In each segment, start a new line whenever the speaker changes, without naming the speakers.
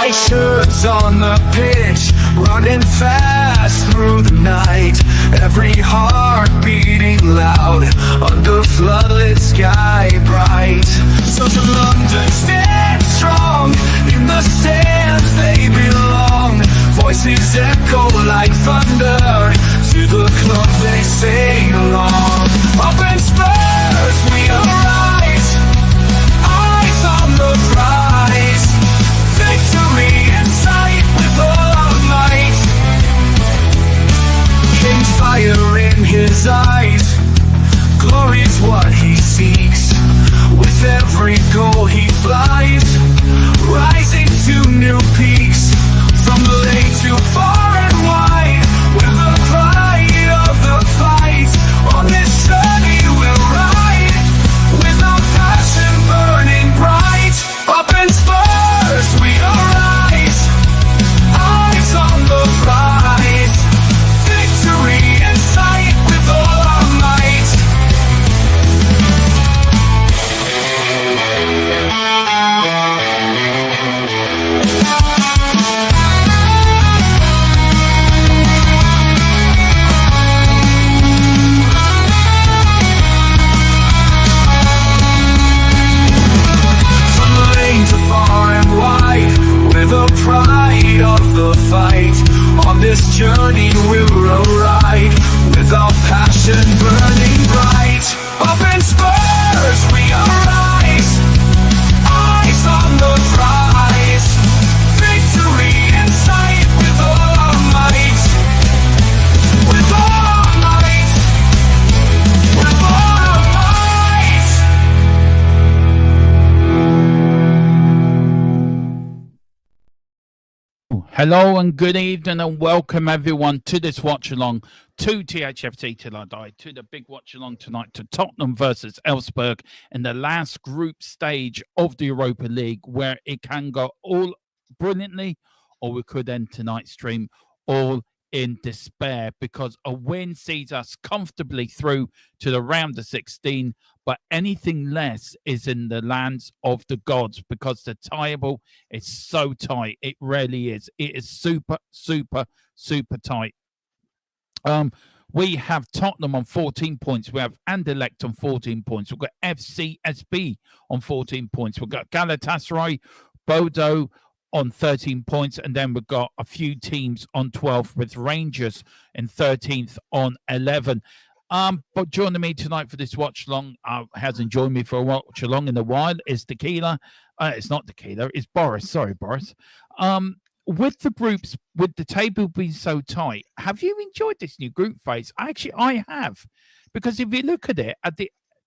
white shirts on the pitch, running fast through the night. Every heart beating loud under floodlit sky bright. So to London, stand strong, in the stands they belong. Voices echo like thunder, to the club they sing along. Up in Spurs we arise, eyes on the prize. Victory in sight with all our might. King's fire in his eyes, glory's what he seeks. With every goal he flies, rising to new peaks. From the lake to far and wide, with the pride of the fight. On this journey we'll ride, with our passion burning bright. Up in Spurs we arise, eyes on the prize. Victory in sight with all our might. The pride of the fight. On this journey we'll ride, with our passion burning bright. Up in Spurs we arise, eyes on the prize. Victory in sight with all our might. With all our might. With all our might.
Hello and good evening and welcome everyone to this watch along to THFT Till I Die, to the big watch along tonight to Tottenham versus Elfsborg in the last group stage of the Europa League, where it can go all brilliantly or we could end tonight's stream all in despair, because a win sees us comfortably through to the round of 16, but anything less is in the lands of the gods, because the table is so tight. It really is. It is super, super, super tight. We have Tottenham on 14 points. We have Anderlecht on 14 points. We've got FCSB on 14 points. We've got Galatasaray, Bodo on 13 points, and then we've got a few teams on 12, with Rangers in 13th on 11. But joining me tonight for this watch along, hasn't joined me for a watch along in a while, is Tequila. It's not Tequila, it's Boris. Sorry, Boris. With the groups, with the table being so tight, have you enjoyed this new group phase? Actually, I have, because if you look at it,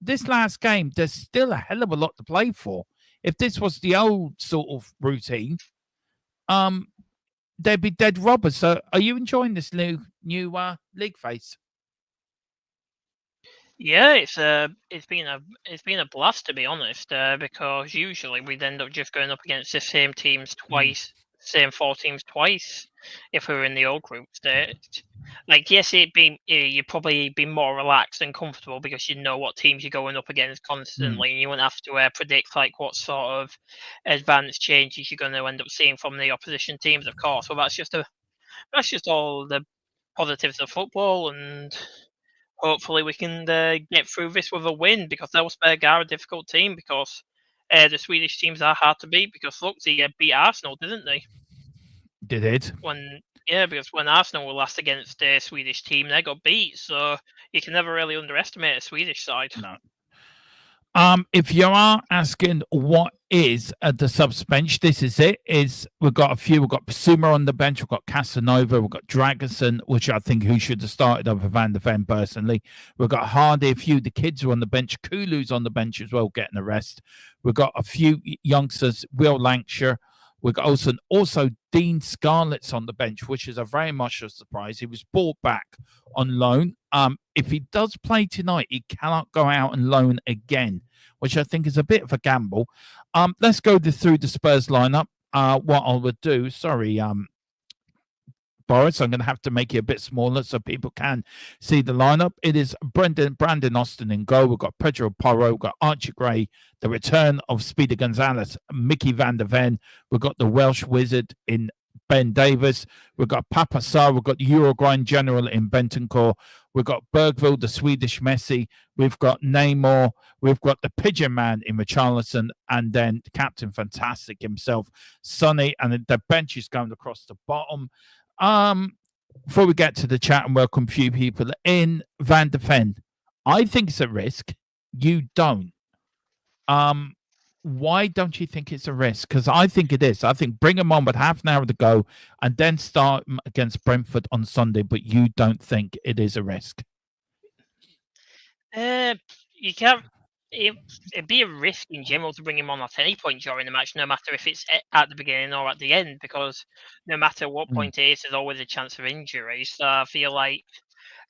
this last game, there's still a hell of a lot to play for. If this was the old sort of routine, they'd be dead robbers. So, are you enjoying this new league phase?
Yeah, it's been a blast, to be honest, because usually we'd end up just going up against the same teams twice, same four teams twice, if we were in the old group stage. Like, yes, you'd probably be more relaxed and comfortable because you know what teams you're going up against constantly, and you wouldn't have to predict like what sort of advanced changes you're going to end up seeing from the opposition teams, of course. Well, that's just all the positives of football, and hopefully we can get through this with a win, because Elfsborg are a difficult team, because the Swedish teams are hard to beat, because look, they beat Arsenal, didn't they?
Did it?
Because when Arsenal were last against a Swedish team, they got beat, so you can never really underestimate a Swedish side.
No. If you are asking what is the subs bench, this is it. We've got a few. We've got Basuma on the bench. We've got Casanova. We've got Dragerson, which I think who should have started over Van der Ven personally. We've got Hardy. A few of the kids are on the bench. Kulu's on the bench as well, getting a rest. We've got a few youngsters. Will Lancashire. We've got also Dean Scarlett's on the bench, which is a very much a surprise. He was brought back on loan. If he does play tonight, he cannot go out and loan again, which I think is a bit of a gamble. Let's go through the Spurs lineup. What I would do, Boris. I'm going to have to make it a bit smaller so people can see the lineup. It is Brandon Austin in goal. We've got Pedro Porro. We've got Archie Gray, the return of Speedy Gonzalez, Mickey van der Ven. We've got the Welsh wizard in Ben Davis. We've got Papa Sarr. We've got the Uruguayan general in Bentancur. We've got Bergville, the Swedish Messi. We've got Namor. We've got the Pigeon Man in Richarlison. And then Captain Fantastic himself, Sonny. And the bench is going across the bottom. Before we get to the chat and welcome a few people in, Van der Ven, I think it's a risk. You don't. Why don't you think it's a risk? Because I think it is. I think bring him on with half an hour to go and then start him against Brentford on Sunday, but you don't think it is a risk?
You can't. It'd be a risk in general to bring him on at any point during the match, no matter if it's at the beginning or at the end, because no matter what point it is, there's always a chance of injury. So I feel like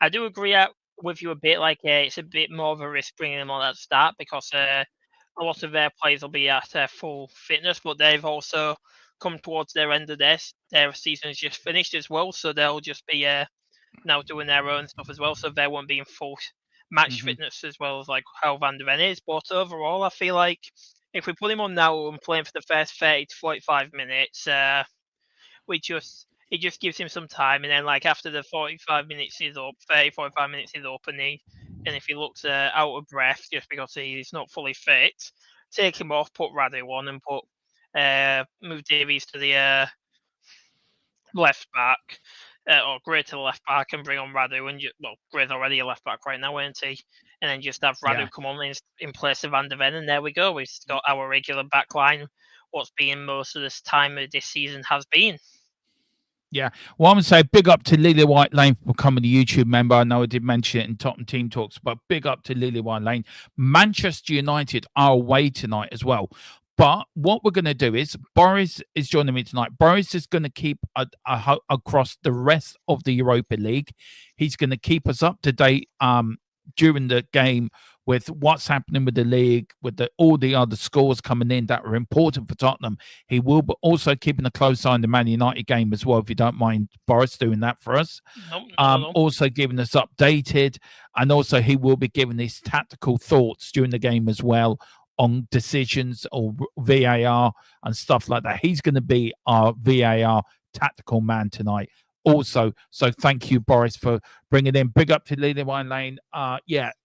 I do agree with you a bit. Like it's a bit more of a risk bringing him on at the start because a lot of their players will be at full fitness, but they've also come towards their end of their season has just finished as well, so they'll just be now doing their own stuff as well, so they won't be in full match fitness as well as like how Van der Ven is. But overall, I feel like if we put him on now and play him for the first 30 to 45 minutes, it just gives him some time, and then like after the 45 minutes is up, 45 minutes is up, and if he looks out of breath just because he's not fully fit, take him off, put Radu on, and move Davies to the left back, or Gray to the left back, and bring on Radu. And Gray's already a left back right now, isn't he? And then just have Radu come on in place of Van der Ven, and there we go. We've got our regular back line, what's been most of this time of this season has been.
Yeah, well, I'm going to say big up to Lily White Lane for becoming a YouTube member. I know I did mention it in Tottenham Team Talks, but big up to Lily White Lane. Manchester United are away tonight as well. But what we're going to do is Boris is joining me tonight. Boris is going to keep across the rest of the Europa League. He's going to keep us up to date during the game with what's happening with the league, with all the other scores coming in that are important for Tottenham. He will be also keeping a close eye on the Man United game as well, if you don't mind Boris doing that for us.
No.
Also giving us updated, and also he will be giving his tactical thoughts during the game as well on decisions or VAR and stuff like that. He's going to be our VAR tactical man tonight. Also, so thank you, Boris, for bringing in. Big up to Lily Wine Lane.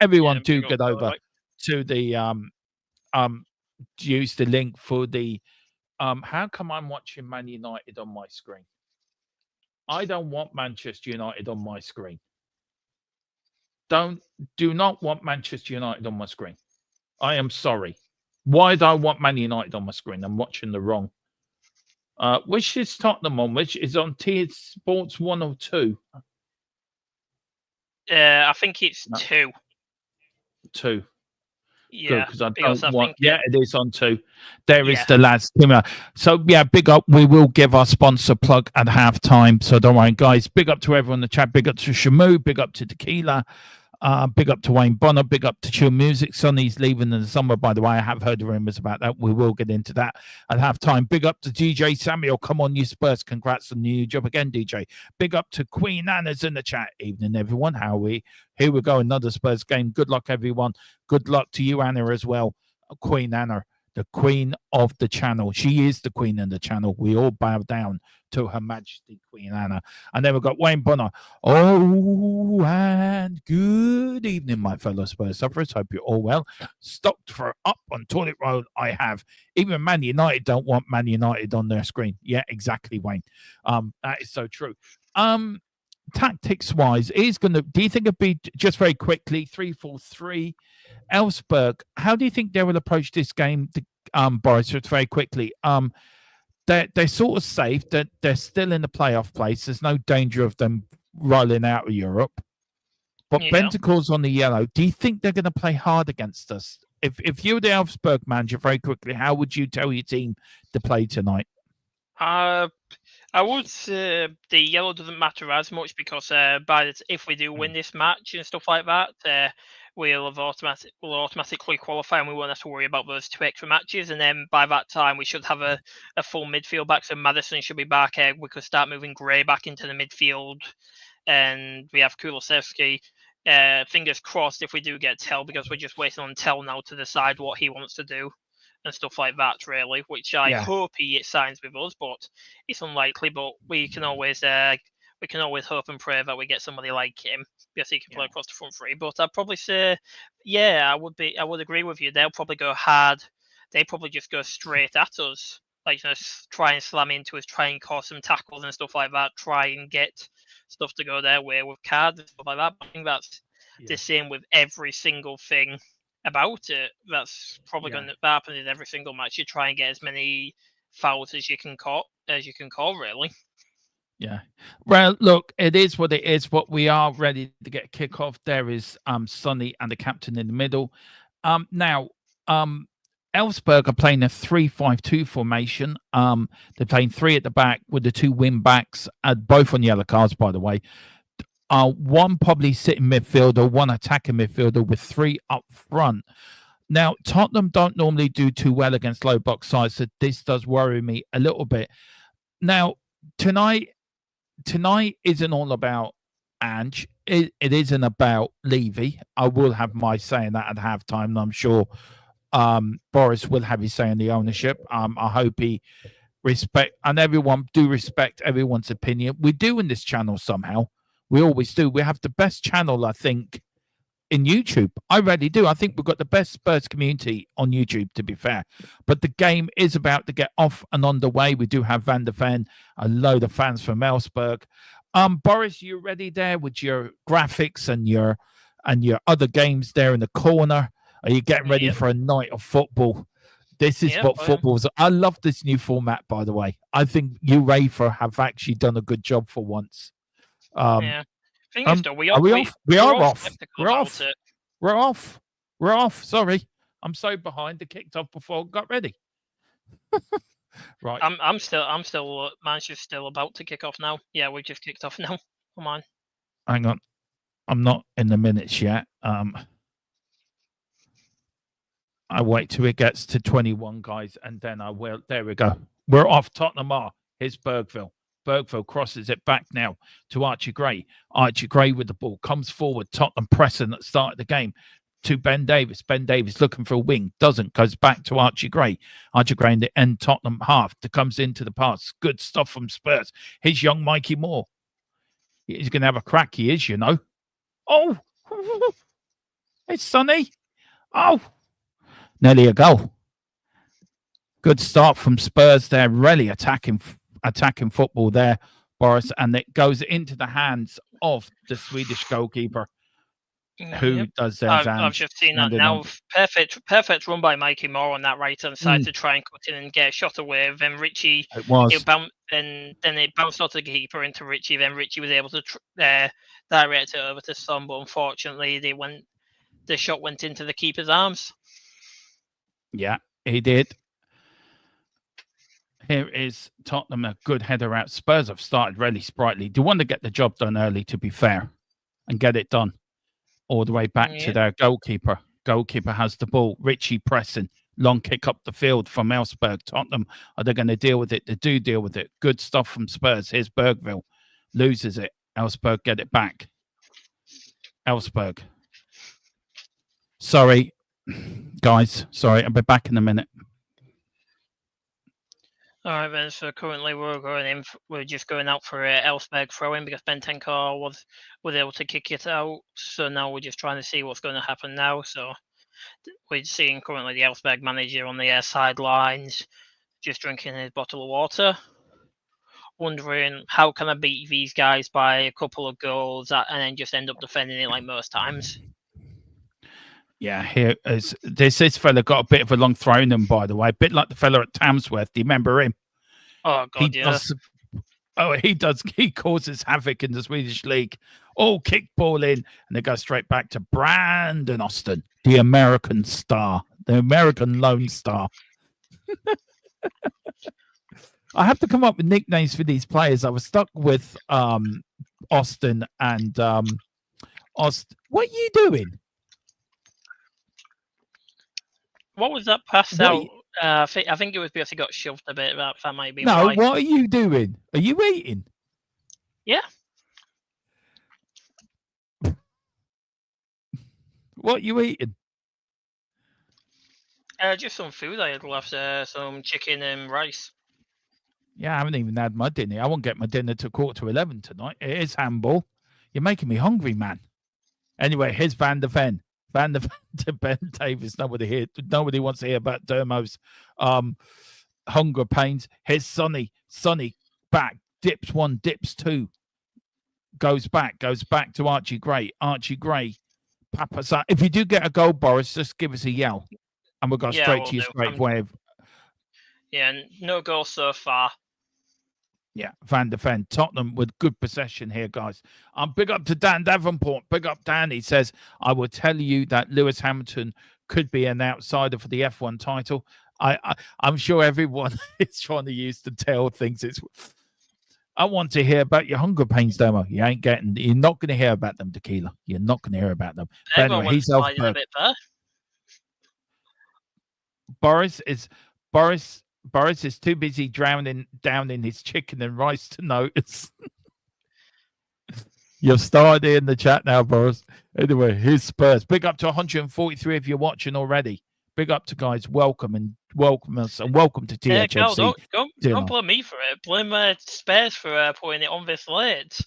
Everyone do get over to the use the link for the how come I'm watching Man United on my screen? I don't want Manchester United on my screen. Do not want Manchester United on my screen. I am sorry. Why do I want Man United on my screen? I'm watching the wrong. Which is Tottenham on? Which is on T Sports 1 or 2?
I think it's 2.
2.
Yeah,
because I don't want. It is on 2. There is the lads. So big up. We will give our sponsor plug at halftime. So don't worry, guys. Big up to everyone in the chat. Big up to Shamu. Big up to Tequila. Big up to Wayne Bonner. Big up to Chill Music. Sonny's leaving in the summer, by the way. I have heard rumors about that. We will get into that at halftime. Big up to DJ Samuel. Come on, you Spurs. Congrats on the new job again, DJ. Big up to Queen Anna's in the chat. Evening, everyone. How are we? Here we go. Another Spurs game. Good luck, everyone. Good luck to you, Anna, as well. Queen Anna, the queen of the channel. She is the queen of the channel. We all bow down to Her Majesty Queen Anna. And then we've got Wayne Bonner. Oh, and good evening, my fellow Spurs sufferers. Hope you're all well. Stocked for up on Toilet Road, I have. Even Man United don't want Man United on their screen. Yeah, exactly, Wayne. That is so true. Tactics-wise, is going to, do you think it'd be, just very quickly, 3-4-3, Elfsborg, how do you think they will approach this game, Boris, just very quickly? They're sort of safe, that they're still in the playoff place. There's no danger of them rolling out of Europe. But Bentacle's on the yellow. Do you think they're going to play hard against us? If you were the Elfsborg manager, very quickly, how would you tell your team to play tonight?
I would say the yellow doesn't matter as much because if we do win this match and stuff like that, we'll automatically qualify, and we won't have to worry about those 2 extra matches. And then by that time, we should have a full midfield back. So Madison should be back. We could start moving Gray back into the midfield, and we have Kulusevski. Fingers crossed if we do get Tell, because we're just waiting on Tell now to decide what he wants to do and stuff like that, really, which I hope he signs with us, but it's unlikely. But we can always hope and pray that we get somebody like him, because he can play across the front three. But I'd probably say, I would agree with you. They'll probably go hard. They probably just go straight at us, like, try and slam into us, try and cause some tackles and stuff like that, try and get stuff to go their way with cards and stuff like that. But I think that's the same with every single thing about it. That's probably going to happen in every single match. You try and get as many fouls as you can call, really.
Yeah. Well, look, it is what it is, but we are ready to get kickoff. There is Sonny and the captain in the middle. Now, Elfsborg are playing a 3-5-2 formation. They're playing 3 at the back with the 2 wing backs, both on yellow cards, by the way. One probably sitting midfielder, 1 attacking midfielder with 3 up front. Now, Tottenham don't normally do too well against low box sides, so this does worry me a little bit. Now, tonight isn't all about Ange. It isn't about Levy. I will have my say in that at halftime, and I'm sure Boris will have his say in the ownership. I hope he respect everyone's opinion. We do in this channel somehow. We always do. We have the best channel, I think, in YouTube. I really do. I think we've got the best Spurs community on YouTube, to be fair. But the game is about to get off and on the way. We do have Van der Ven, a load of fans from Elfsborg. Boris, you ready there with your graphics and your other games there in the corner? Are you getting ready for a night of football? This is what football's. I love this new format, by the way. I think UEFA have actually done a good job for once.
Thing is, though, we are off.
We're off. Sorry, I'm so behind. The kicked off before got ready. Right.
I'm still. Manchester's still about to kick off now. Yeah, we just kicked off now. Come on.
Hang on. I'm not in the minutes yet. I wait till it gets to 21, guys, and then I will. There we go. We're off. Tottenham are. Here's Bergville. Bergville crosses it back now to Archie Gray. Archie Gray with the ball comes forward. Tottenham pressing at the start of the game to Ben Davis. Ben Davis looking for a wing. Doesn't. Goes back to Archie Gray. Archie Gray in the end Tottenham half that comes into the pass. Good stuff from Spurs. Here's young Mikey Moore. He's going to have a crack. He is, you know. Oh, it's Sonny. Oh, nearly a goal. Good start from Spurs there. Really attacking football there, Boris, and it goes into the hands of the Swedish goalkeeper, who does their
I've just seen that now. Perfect run by Mikey Moore on that right hand side to try and cut in and get a shot away. Then Richie, then it bounced off the keeper into Richie. Then Richie was able to direct it over to Son, but unfortunately, the shot went into the keeper's arms.
Yeah, he did. Here is Tottenham, a good header out. Spurs have started really sprightly. Do want to get the job done early, to be fair, and get it done all the way back to their goalkeeper. Goalkeeper has the ball. Richie pressing. Long kick up the field from Elfsborg. Tottenham, are they going to deal with it? They do deal with it. Good stuff from Spurs. Here's Bergville. Loses it. Elfsborg get it back. Elfsborg. Sorry, guys. Sorry, I'll be back in a minute.
All right, then. So currently we're just going out for Elfsborg throw-in because Bentancur was able to kick it out. So now we're just trying to see what's going to happen now. So we're seeing currently the Elfsborg manager on the sidelines, just drinking his bottle of water, wondering how can I beat these guys by a couple of goals and then just end up defending it like most times.
Yeah, here is this fella got a bit of a long throw in him, by the way, a bit like the fella at Tamsworth. Do you remember him?
Oh God,
he does. He causes havoc in the Swedish league. Oh, kick ball in, and they go straight back to Brandon Austin, the American star, the American Lone Star. I have to come up with nicknames for these players. I was stuck with Austin and Austin. What are you doing?
What was that pass
What?
out? I think it was because he got shoved a bit. That might be
No,
why.
what are you doing? Are you eating?
Yeah.
What are you eating?
Just some food I had left. Some chicken and rice.
Yeah, I haven't even had my dinner. I won't get my dinner till 11:15 tonight. It is handball. You're making me hungry, man. Anyway, here's Van der Ven. Van der Ven to Ben Davis. Nobody wants to hear about Dermo's hunger pains. Here's Sonny. Sonny back. Dips one, dips two. Goes back to Archie Gray. Archie Gray. Papa. If you do get a goal, Boris, just give us a yell. And we'll go straight to your straight wave.
Yeah, no goal so far.
Yeah, Van der Ven. Tottenham with good possession here, guys. Big up to Dan Davenport. Big up Dan. He says, I will tell you that Lewis Hamilton could be an outsider for the F1 title. I'm sure everyone is trying to use the tail things. I want to hear about your hunger pains, Demo. You're not going to hear about them, Tequila. You're not going to hear about them. But anyway, he's Elfsborg.
A bit there.
Boris is too busy drowning down in his chicken and rice to notice. You're started in the chat now, Boris. Anyway, here's Spurs. Big up to 143 if you're watching already. Big up to guys. Welcome us and welcome to THFC.
Don't blame me for it. Blame Spurs for putting it on this late.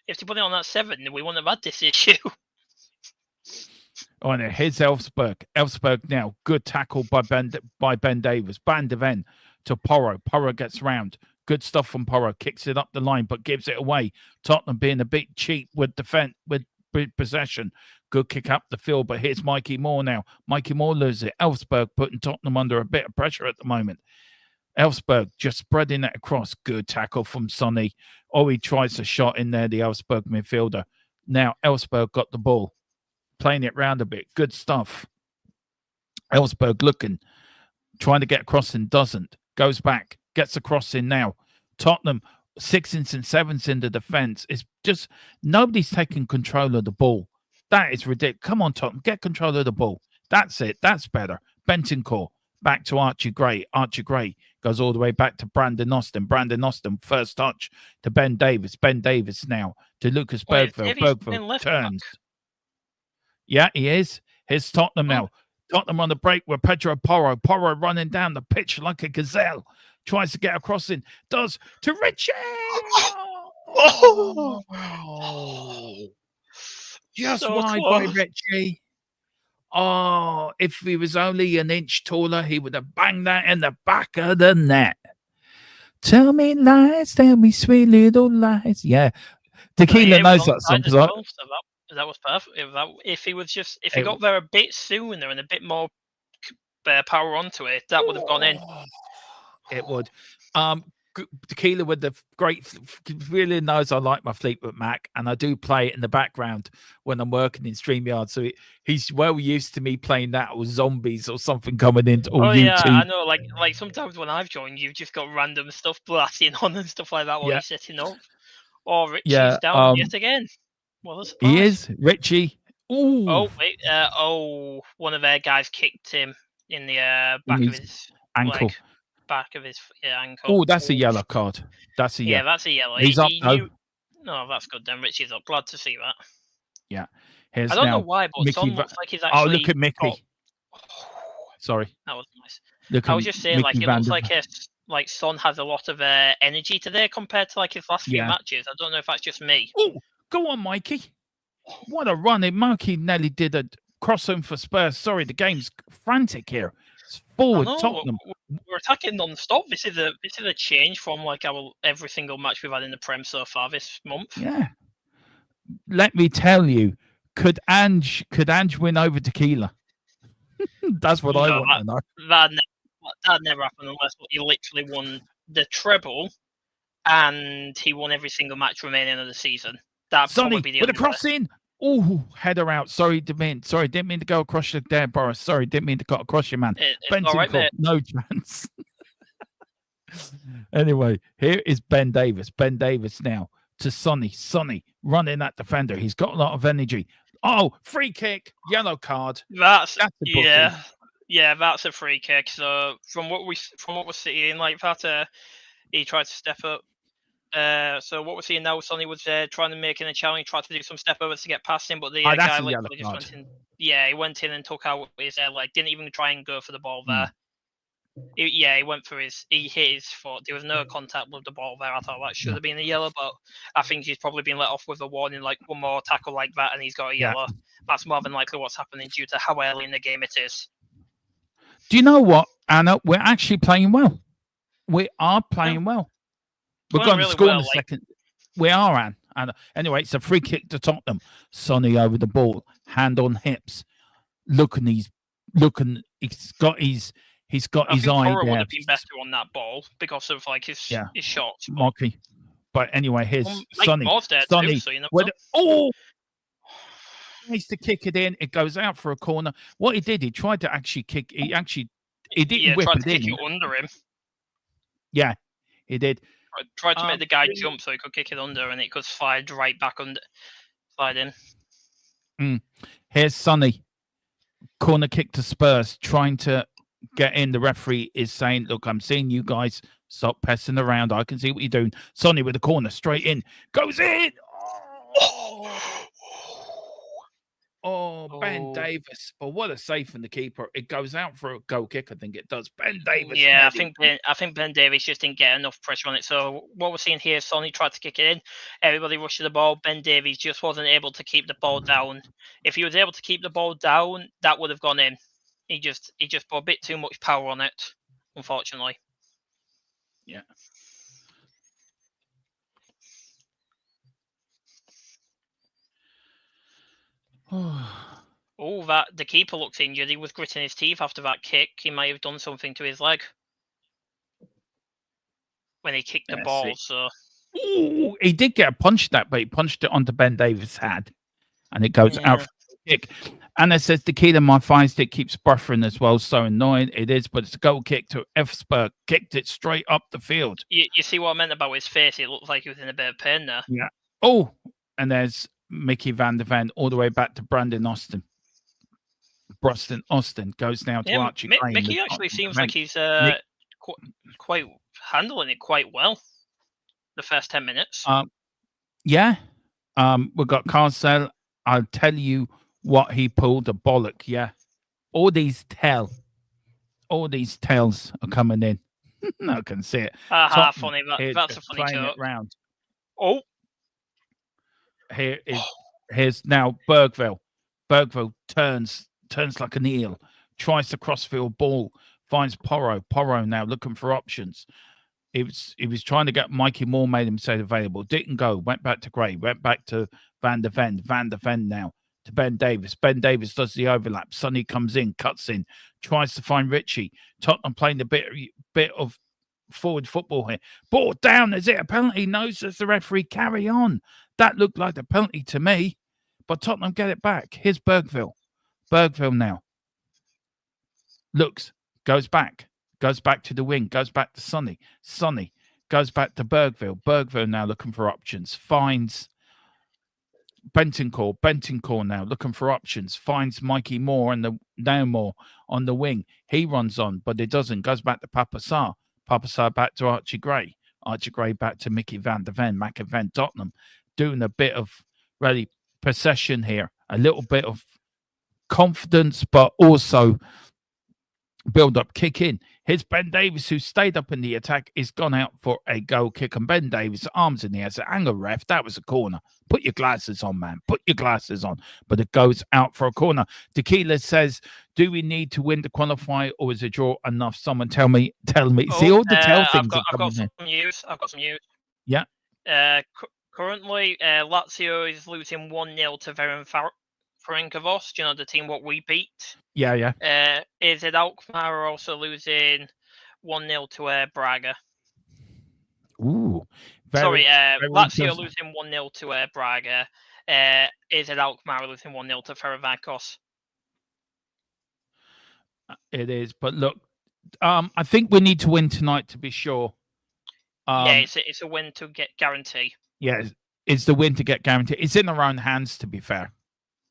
If they put it on at 7, we wouldn't have had this issue.
Oh, no, here's Elfsborg. Elfsborg now. Good tackle by Ben Davis. Van der Ven to Porro. Porro gets round. Good stuff from Porro. Kicks it up the line, but gives it away. Tottenham being a bit cheap with defense, with possession. Good kick up the field, but here's Mikey Moore now. Mikey Moore loses it. Elfsborg putting Tottenham under a bit of pressure at the moment. Elfsborg just spreading it across. Good tackle from Sonny. Oh, he tries a shot in there, the Elfsborg midfielder. Now Elfsborg got the ball. Playing it round a bit. Good stuff. Elfsborg looking. Trying to get across and doesn't. Goes back. Gets across in now. Tottenham, 6s and 7s in the defence. It's just nobody's taking control of the ball. That is ridiculous. Come on, Tottenham. Get control of the ball. That's it. That's better. Bentancur. Back to Archie Gray. Archie Gray goes all the way back to Brandon Austin. Brandon Austin, first touch to Ben Davis. Ben Davis now to Lucas Bergville. Bergville turns. Yeah, he is. Here's Tottenham now. Tottenham on the break with Pedro Porro. Porro running down the pitch like a gazelle. Tries to get across in. Does to Richie. Oh. Just so wide by Richie. Oh, if he was only an inch taller, he would have banged that in the back of the net. Tell me lies, tell me sweet little lies. Yeah. Tequila knows that song.
That was perfect. If he got there a bit sooner and a bit more power onto it, that would have gone in.
It would. Tequila with the great, really knows I like my Fleetwood Mac, and I do play it in the background when I'm working in StreamYard. So he's well used to me playing that, or zombies or something coming in. Or YouTube.
Yeah, I know. Like sometimes when I've joined, you've just got random stuff blasting on and stuff like that while you're setting up. Or Richie's down yet again. Well,
he is Richie. Ooh.
Oh wait. One of their guys kicked him in the back of his
ankle.
Back of his ankle.
Oh, that's a yellow card. That's a
yeah, that's a yellow.
He's up though.
No, that's good then. Richie's up. Glad to see that.
Yeah.
I don't know why, but Son looks like he's actually.
Oh, look at Mickey. Sorry.
That was nice. I was just saying, Mickey, it looks like Son has a lot of energy today compared to his last few matches. I don't know if that's just me.
Oh, go on, Mikey. What a run! Mikey nearly did a crossover for Spurs. Sorry, the game's frantic here. It's forward Tottenham.
We're attacking non-stop. This is a change from every single match we've had in the Prem so far this month.
Yeah. Let me tell you, could Ange win over Tequila? That's what I want to know.
That never happened unless he literally won the treble and he won every single match remaining of the season. That's probably the
with a cross in. Oh, header out. Sorry, didn't mean to go across you there, Boris. Sorry, didn't mean to go across you, man.
All right, mate.
No chance. Anyway, here is Ben Davis. Ben Davis now to Sonny. Sonny running at defender. He's got a lot of energy. Oh, free kick, yellow card.
That's a booking. Yeah, that's a free kick. So from what we're seeing, like that, he tried to step up. So what we're seeing now, Sonny was trying to make in a challenge, tried to do some step overs to get past him, but the
that's
guy
a yellow
literally just
card.
went in. Yeah, he went in and took out his leg. Didn't even try and go for the ball there. He went for he hit his foot. There was no contact with the ball there. I thought that should have been a yellow, but I think he's probably been let off with a warning, like one more tackle like that, and he's got a yellow. That's more than likely what's happening due to how early in the game it is.
Do you know what, Anna? We're actually playing well. We are playing well. We're going to score in a second. We are, Anna. Anyway, it's a free kick to Tottenham. Sonny over the ball, hand on hips. Looking. He's got his eye
there.
Would
have been better on that ball because of like his shots.
Marky. But anyway, here's Sonny.
Sonny. Too, so you
know needs to kick it in. It goes out for a corner. What he did, he tried to actually kick. He didn't whip it in.
Kick it under him.
Yeah, he did.
Tried to make the guy jump so he could kick it under, and it could slide right back under, slide in.
Here's Sonny. Corner kick to Spurs, trying to get in. The referee is saying, "Look, I'm seeing you guys. Stop pestering around. I can see what you're doing." Sonny with the corner, straight in, goes in. Ben Davies. But what a save from the keeper. It goes out for a goal kick, I think it does. Ben Davies.
Yeah, I think Ben Davies just didn't get enough pressure on it. So what we're seeing here, Sonny tried to kick it in. Everybody rushed the ball. Ben Davies just wasn't able to keep the ball down. If he was able to keep the ball down, that would have gone in. He just put a bit too much power on it, unfortunately.
Yeah.
That the keeper looks injured. He was gritting his teeth after that kick. He might have done something to his leg when he kicked the ball. So
he did get a punch but he punched it onto Ben Davies' head, and it goes out for the kick. And it says the key to my fire stick keeps buffering as well. So annoying it is, but it's a goal kick to Elfsborg. Kicked it straight up the field.
You see what I meant about his face? It looked like he was in a bit of pain there.
Yeah.
And there's Mickey van der Ven all the way back to Brandon Austin. Bruston Austin goes now to Archie Gray.
Mickey actually seems like he's quite handling it quite well the first 10 minutes.
We've got Carcel. I'll tell you what he pulled, a bollock. Yeah. All these tails are coming in. I can see it.
Funny. That's a funny joke.
Round.
Oh.
Here's now Bergville. Bergville turns like an eel, tries the crossfield ball, finds Porro. Porro now looking for options. He was trying to get Mikey Moore, made himself available. Didn't go. Went back to Gray. Went back to Van der Ven. Van der Ven now to Ben Davies. Ben Davies does the overlap. Sonny comes in, cuts in, tries to find Richie. Tottenham playing a bit of forward football here. Ball down. Is it a penalty? No, says the referee. Carry on. That looked like a penalty to me. But Tottenham get it back. Here's Bergville. Bergville now. Looks. Goes back to the wing. Goes back to Sonny. Sonny goes back to Bergville. Bergville now looking for options. Finds Bentancur. Bentancur now looking for options. Finds Mikey Moore and now Moore on the wing. He runs on, but it doesn't. Goes back to Papasar. Papasar back to Archie Gray. Archie Gray back to Mickey van der Ven. Mac Van Tottenham doing a bit of really possession here. A little bit of confidence, but also build up, kick in. Here's Ben Davies, who stayed up in the attack, is gone out for a goal kick. And Ben Davies, arms in the air, said, hang on, ref, that was a corner. Put your glasses on, man. Put your glasses on. But it goes out for a corner. Tequila says, do we need to win to qualify, or is a draw enough? Someone tell me. See, all the tell things.
I've got some news.
Yeah.
Currently, Lazio is losing 1-0 to Ferencváros. Do you know the team what we beat?
Yeah.
Is it Alkmaar are also losing 1-0 to Braga?
Ooh.
Lazio losing 1-0 to Braga. Is it Alkmaar losing 1-0 to Ferencváros?
It is, but look, I think we need to win tonight to be sure.
It's a win to get guarantee.
Yeah, it's the win to get guarantee. It's in our own hands, to be fair.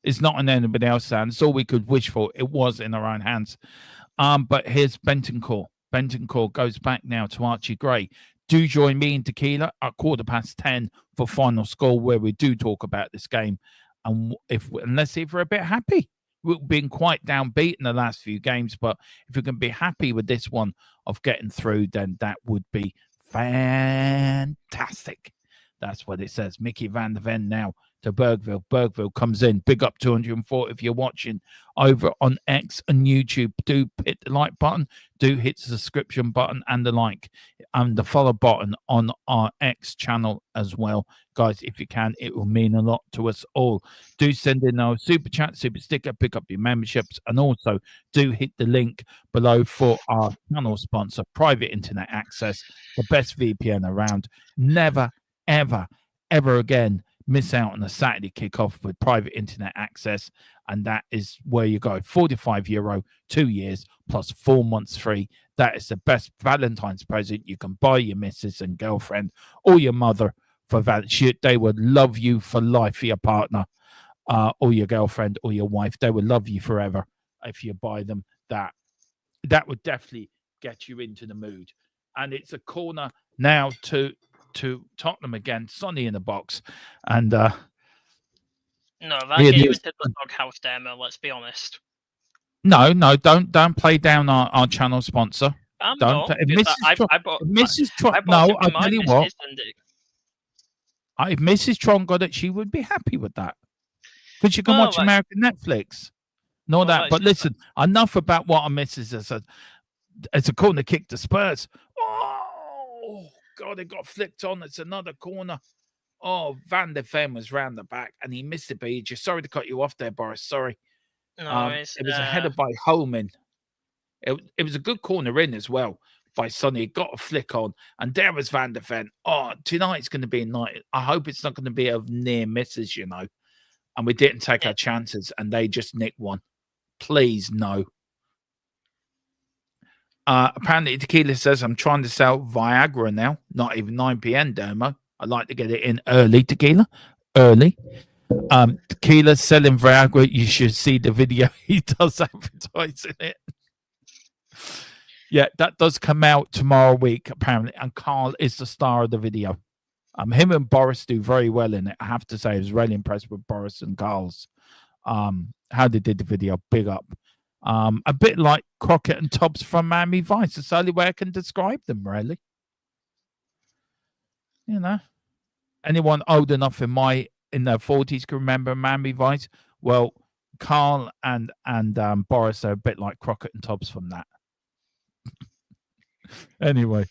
It's not in anybody else's hands. It's all we could wish for. It was in our own hands. But here's Bentoncourt. Bentoncourt goes back now to Archie Gray. Do join me in Tequila at 10:15 for final score, where we do talk about this game. And unless if we're a bit happy, we've been quite downbeat in the last few games, but if we can be happy with this one of getting through, then that would be fantastic. That's what it says. Mickey van der Ven now to Bergville. Bergville comes in. Big up 204 if you're watching over on X and YouTube. Do hit the like button. Do hit the subscription button and the like and the follow button on our X channel as well. Guys, if you can, it will mean a lot to us all. Do send in our super chat, super sticker, pick up your memberships, and also do hit the link below for our channel sponsor, Private Internet Access, the best VPN around. Never, ever again miss out on a Saturday kickoff with Private Internet Access, and that is where you go. €45, 2 years plus 4 months free. That is the best Valentine's present you can buy your missus and girlfriend or your mother for Valentine's. They would love you for life, for your partner or your girlfriend or your wife. They would love you forever if you buy them that. That would definitely get you into the mood. And it's a corner now to Tottenham again. Sonny in the box. And
no, that game into the doghouse demo, let's be honest.
No, don't play down our channel sponsor. Don't.
If
Mrs. Tron got it, she would be happy with that. Because you can watch American Netflix. But listen, enough about what our missus has said. It's a corner kick to Spurs. Oh, God, it got flicked on. It's another corner. Oh, Van der Ven was round the back, and he missed it by ages. Sorry to cut you off there, Boris. Sorry.
No,
it was a header by Holman. It was a good corner in as well by Sonny. It got a flick on, and there was Van der Ven. Oh, tonight's going to be a night. I hope it's not going to be of near misses, you know. And we didn't take our chances, and they just nicked one. Please, no. Apparently, Tequila says, I'm trying to sell Viagra now. Not even 9 p.m. demo. I'd like to get it in early, Tequila. Early. Tequila selling Viagra. You should see the video. He does advertising it. Yeah, that does come out tomorrow week, apparently. And Carl is the star of the video. Him and Boris do very well in it. I have to say, I was really impressed with Boris and Carl's how they did the video. Big up. A bit like Crockett and Tubbs from Miami Vice. It's the only way I can describe them, really. You know, anyone old enough in their 40s can remember Miami Vice. Well, Carl and Boris are a bit like Crockett and Tubbs from that. Anyway,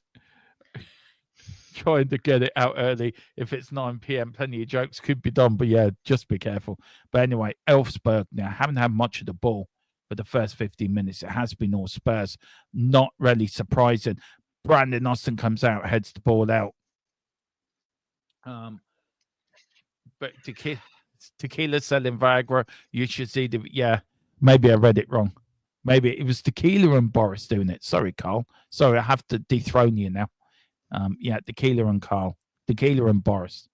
trying to get it out early. If it's 9 p.m, plenty of jokes could be done, but yeah, just be careful. But anyway, Elfsborg now haven't had much of the ball for the first 15 minutes. It has been all Spurs. Not really surprising. Brandon Austin comes out, heads the ball out. But Tequila selling Viagra. You should see maybe I read it wrong. Maybe it was Tequila and Boris doing it. Sorry, Carl. Sorry, I have to dethrone you now. Tequila and Carl. Tequila and Boris.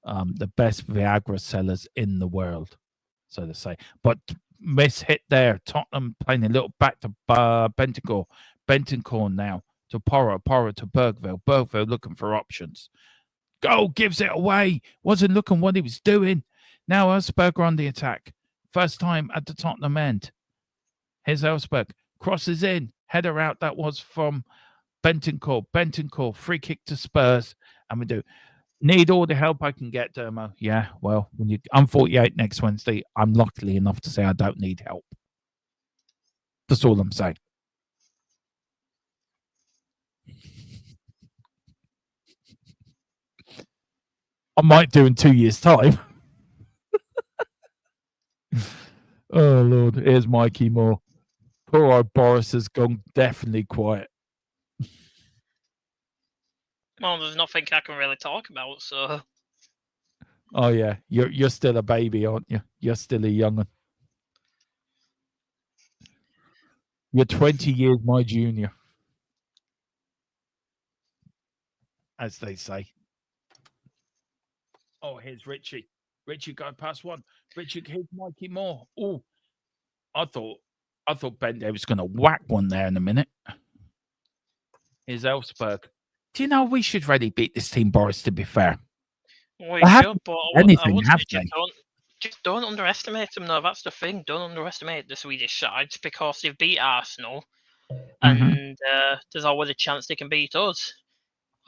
The best Viagra sellers in the world, so to say. But miss hit there. Tottenham playing a little back to Bentoncourt. Bentoncourt now to Porro to Bergville. Bergville looking for options. Goal gives it away. Wasn't looking what he was doing. Now Elfsborg on the attack. First time at the Tottenham end. Here's Elfsborg. Crosses in. Header out. That was from Bentoncourt. Bentoncourt. Free kick to Spurs. And we do. Need all the help I can get, Dermo. Yeah, well, I'm 48 next Wednesday. I'm lucky enough to say I don't need help. That's all I'm saying. I might do in 2 years' time. Oh, Lord. Here's Mikey Moore. Poor old Boris has gone definitely quiet.
Well, there's nothing I can really talk about, so...
Oh, yeah. You're still a baby, aren't you? You're still a young'un. You're 20 years my junior. As they say. Oh, here's Richie. Richie going past one. Richie, here's Mikey Moore. Oh, I thought I thought Bende was going to whack one there in a minute. Here's Elfsborg. Do you know we should really beat this team, Boris, to be fair?
We
They
should,
haven't
but
anything,
would
have
say
they?
just don't underestimate them. No, that's the thing. Don't underestimate the Swedish sides because they've beat Arsenal, and there's always a chance they can beat us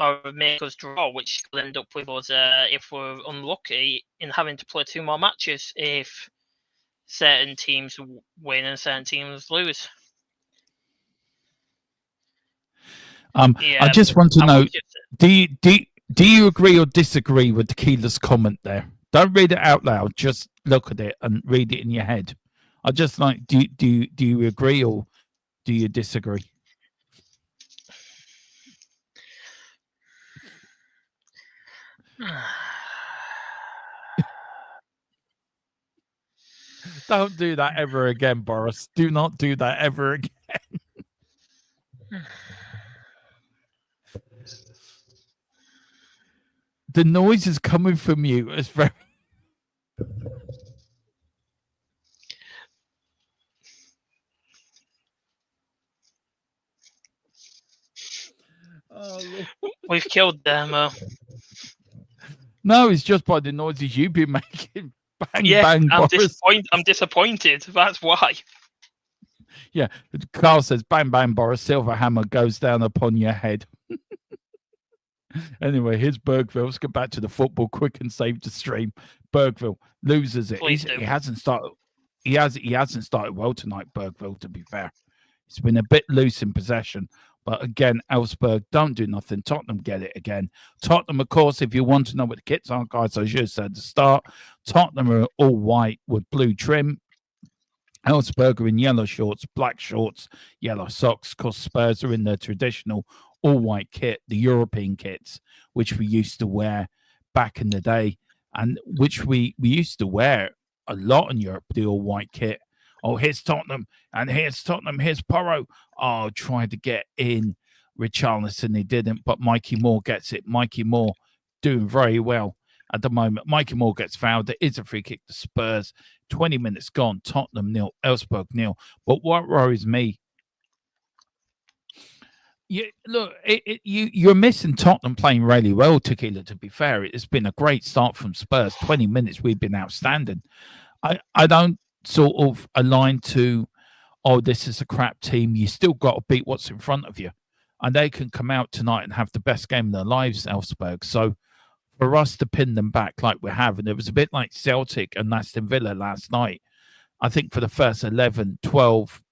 or make us draw, which will end up with us if we're unlucky in having to play 2 more matches if certain teams win and certain teams lose.
I just want to know: do you agree or disagree with Tequila's comment there? Don't read it out loud. Just look at it and read it in your head. I just like do you agree or do you disagree? Don't do that ever again, Boris. Do not do that ever again. The noise is coming from you. It's very. Oh,
We've killed them.
No, it's just by the noises you've been making. Bang,
Yeah,
bang, Boris.
I'm disappointed. That's why.
Yeah, Carl says, bang, bang, Boris. Silver hammer goes down upon your head. Anyway, here's Bergville. Let's get back to the football quick and save the stream. Bergville loses it. He hasn't started. He hasn't started well tonight, Bergville, to be fair. He's been a bit loose in possession. But again, Elfsborg don't do nothing. Tottenham get it again. Tottenham, of course, if you want to know what the kits are, guys, I should have said at the start, Tottenham are all white with blue trim. Elfsborg are in yellow shorts, black shorts, yellow socks. Of course, Spurs are in their traditional all-white kit, the European kits, which we used to wear back in the day, and which we used to wear a lot in Europe, the all-white kit. Oh, here's Tottenham, and here's Tottenham, here's Porro. Oh, tried to get in Richarlison, he didn't, but Mikey Moore gets it. Mikey Moore doing very well at the moment. Mikey Moore gets fouled. There is a free kick to Spurs. 20 minutes gone. Tottenham 0, Elfsborg 0. But what worries me, look, you're missing Tottenham playing really well, Tequila, to be fair. It's been a great start from Spurs. 20 minutes, we've been outstanding. I don't sort of align to, oh, this is a crap team. You still got to beat what's in front of you. And they can come out tonight and have the best game of their lives, Elfsborg. So for us to pin them back like we have, and it was a bit like Celtic and Aston Villa last night. I think for the first 11, 12,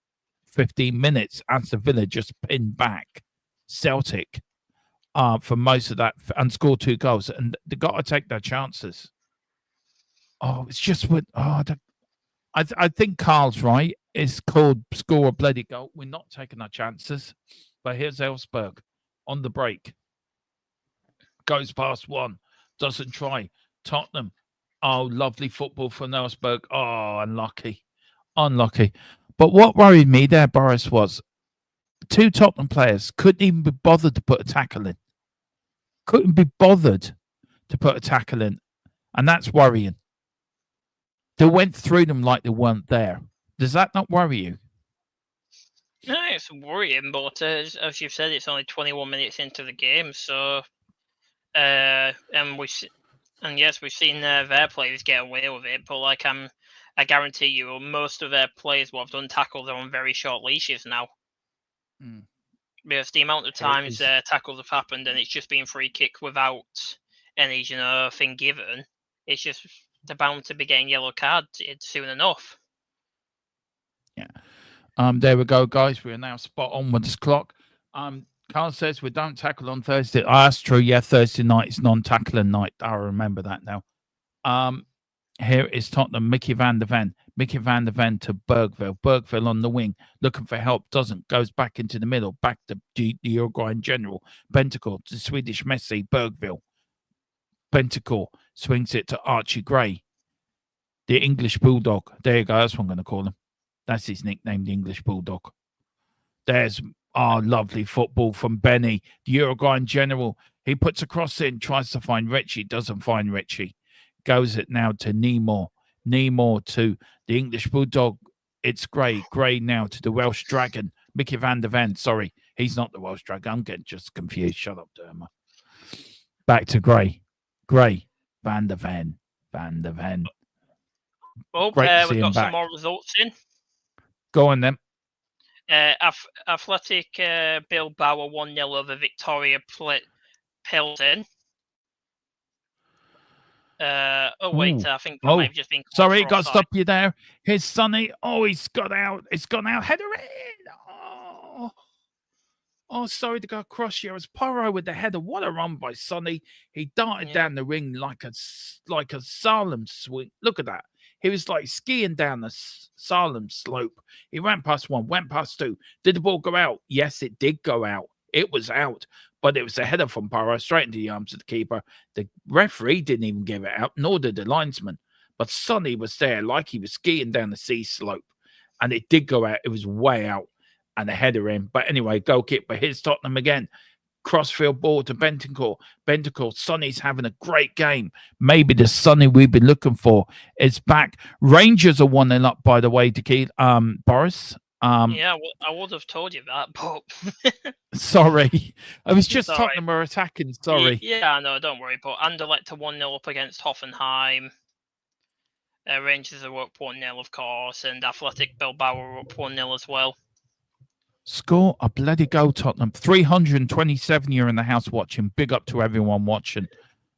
15 minutes, Aston Villa just pinned back Celtic for most of that and scored 2 goals. And they got to take their chances. Oh, it's just what. Oh, I think Carl's right. It's called score a bloody goal. We're not taking our chances. But here's Elfsborg on the break. Goes past one. Doesn't try. Tottenham. Oh, lovely football from Elfsborg. Oh, unlucky. Unlucky. But what worried me there, Boris, was 2 Tottenham players couldn't even be bothered to put a tackle in. Couldn't be bothered to put a tackle in. And that's worrying. They went through them like they weren't there. Does that not worry you?
No, it's worrying, but as you've said, it's only 21 minutes into the game, so and yes, we've seen their players get away with it, but like I guarantee you, most of their players who have done tackles are on very short leashes now. Because the amount of times tackles have happened and it's just been free kick without any thing given, it's just they're bound to be getting yellow cards soon enough.
Yeah. There we go, guys. We're now spot on with this clock. Carl says we don't tackle on Thursday. Oh, that's true. Yeah, Thursday night is non-tackling night. I remember that now. Here is Tottenham. Mickey van der Ven. Mickey van der Ven to Bergville. Bergville on the wing, looking for help. Doesn't. Goes back into the middle. Back to the Uruguayan general. Bentacle to Swedish Messi. Bergville. Bentacle swings it to Archie Gray. The English Bulldog. There you go. That's what I'm going to call him. That's his nickname, the English Bulldog. There's lovely football from Benny, the Uruguayan general. He puts a cross in, tries to find Richie, doesn't find Richie. Goes it now to Nemor. Nemor to the English Bulldog. It's Gray. Gray now to the Welsh Dragon. Mickey van der Ven. Sorry, he's not the Welsh Dragon. I'm getting just confused. Shut up, Derma. Back to Gray. Gray. Van der Ven. Van der Ven.
Well,
Great to see
we've
him
got some
back.
more results in.
Go on then.
Athletic Bilbao 1-0 over Victoria Pilsen. Wait, I think that might have just been.
Sorry, got to stop you there. Here's Sonny. Oh, he's got out. It's gone out. Header in. Oh, sorry to go across here. It was Porro with the header. What a run by Sonny. He darted down the ring like a slalom swing. Look at that. He was like skiing down the slalom slope. He ran past one, went past two. Did the ball go out? Yes, it did go out. It was out, but it was a header from Porro straight into the arms of the keeper. The referee didn't even give it out, nor did the linesman. But Sonny was there like he was skiing down the sea slope. And it did go out. It was way out. And a header in. But anyway, goal kick. But here's Tottenham again. Crossfield ball to Bentancur. Bentancur. Sonny's having a great game. Maybe the Sonny we've been looking for is back. Rangers are 1-0 up, by the way, to Boris.
Yeah, well, I would have told you that, but
sorry. I was just
Sorry.
Tottenham are attacking. Sorry.
Yeah, no, don't worry. But Anderlecht to 1-0 up against Hoffenheim. Rangers are up 1-0, of course, and Athletic Bilbao are up 1-0 as well.
Score a bloody goal, Tottenham. 327 you're in the house watching. Big up to everyone watching.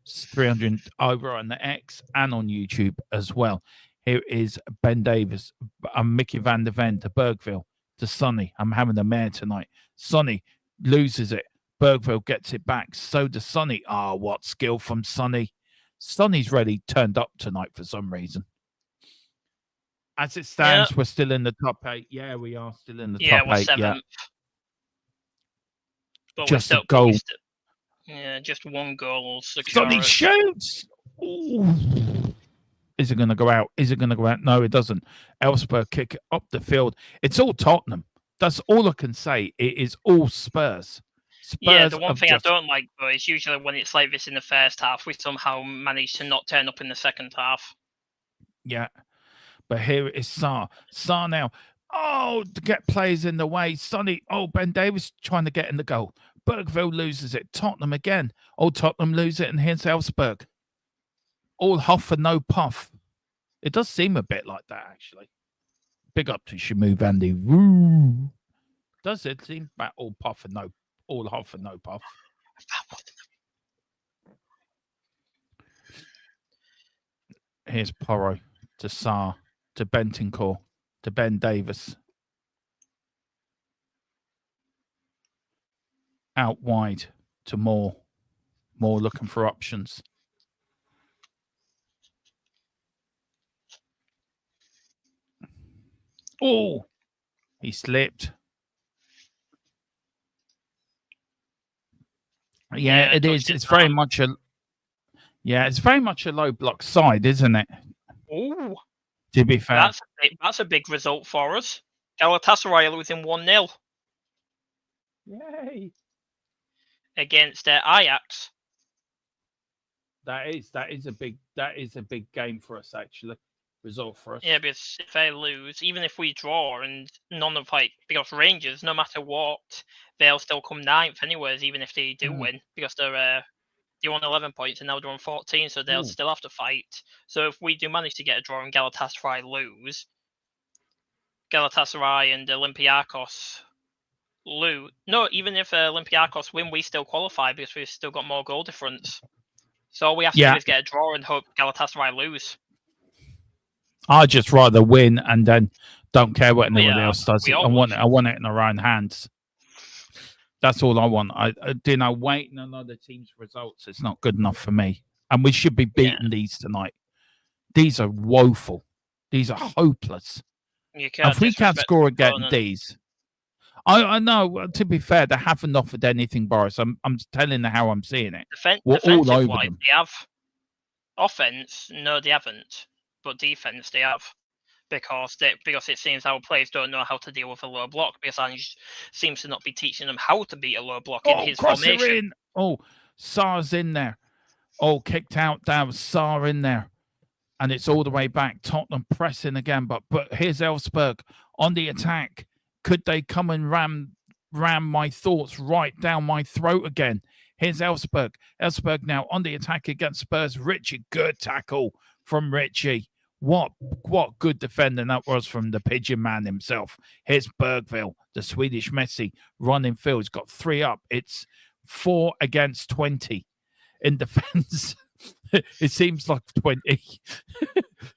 300 over on the X and on YouTube as well. Here is Ben Davis. I'm Mickey van der Ven to Bergville to Sonny. I'm having a mare tonight. Sonny loses it. Bergville gets it back. So does Sonny. Ah, what skill from Sonny. Sonny's really turned up tonight for some reason. As it stands, we're still in the top 8. Yeah, we are still in the top 8.
We're 7th. But
just a goal.
Just one goal.
Sonny shoots. Ooh. Is it going to go out? Is it going to go out? No, it doesn't. Elfsborg kick it up the field. It's all Tottenham. That's all I can say. It is all Spurs.
Yeah, the one thing I don't like, though, is usually when it's like this in the first half, we somehow manage to not turn up in the second half.
Yeah. But here is Sarr. Sarr now. Oh, to get players in the way. Sonny. Oh, Ben Davis trying to get in the goal. Bergville loses it. Tottenham again. Oh, Tottenham lose it. And here's Elfsborg. All huff and no puff. It does seem a bit like that, actually. Big up to Shamu Vandy. Woo. Does it seem about all puff and no, all huff and no puff? Here's Porro to Sarr. To Bentancur, to Ben Davis. Out wide to Moore. Moore looking for options. Oh, he slipped. Yeah, it is. It's very much a. Yeah, it's very much a low block side, isn't it?
Ooh.
To be fair,
that's a big result for us. Galatasaray losing 1-0.
Yay!
Against Ajax.
That is a big game for us, actually. Result for us.
Yeah, because if they lose, even if we draw and none of because Rangers, no matter what, they'll still come 9th anyways, even if they do win, because they're on 11 points and now they're on 14, so they'll still have to fight. So if we do manage to get a draw and Galatasaray lose, Galatasaray and Olympiacos lose. No, even if Olympiacos win, we still qualify because we've still got more goal difference. So all we have to do is get a draw and hope Galatasaray lose.
I'd just rather win and then don't care what anyone else does. I want it in our own hands. That's all I want. I waiting on other teams' results. It's not good enough for me. And we should be beating these tonight. These are woeful. These are hopeless. If we can't score against these, I know. To be fair, they haven't offered anything, Boris. I'm telling you how I'm seeing it. We're all over them.
They have offense. No, they haven't. But defense, they have. Because it seems our players don't know how to deal with a low block, because Ange seems to not be teaching them how to beat a low block in his formation.
In. Oh, Sarr's in there. Oh, kicked out. That was Sarr in there. And it's all the way back. Tottenham pressing again, but here's Elfsborg on the attack. Could they come and ram my thoughts right down my throat again? Here's Elfsborg. Elfsborg now on the attack against Spurs. Richie, good tackle from Richie. What good defending that was from the Pigeon Man himself. Here's Bergville, the Swedish Messi, running field. He's got 3 up. It's 4 against 20 in defense. It seems like 20.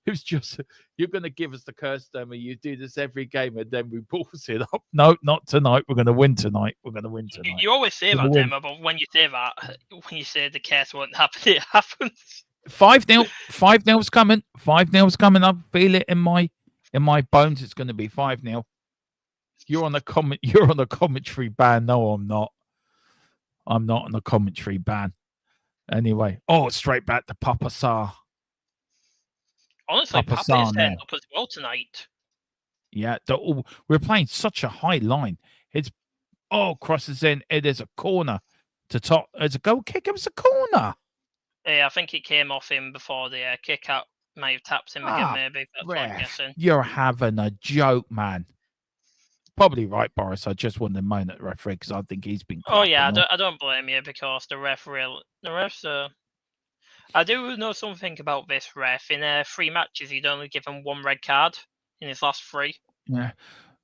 It's just, you're going to give us the curse, Demo. You do this every game and then we pause it up. No, not tonight. We're going to win tonight. We're going to win tonight.
You always say that, Demo, but when you say that, when you say the curse won't happen, it happens.
5-0. 5-0's coming. 5-0's coming. I feel it in my bones. It's going to be 5-0. You're on the commentary ban. No, I'm not. I'm not on the commentary ban. Anyway, straight back to Papa Sarr.
Honestly, Papa is setting up as well tonight.
Yeah, we're playing such a high line. It's crosses in. It is a corner to top. It's a goal kick. It was a corner.
Yeah, I think it came off him before the kick out. Might have tapped him again, maybe. That's what I'm guessing.
You're having a joke, man. Probably right, Boris. I just wanted to moan at the referee because I think he's been.
Oh yeah, I don't blame you because the refs. I do know something about this ref. In 3 matches, he'd only given 1 red card in his last 3.
Yeah.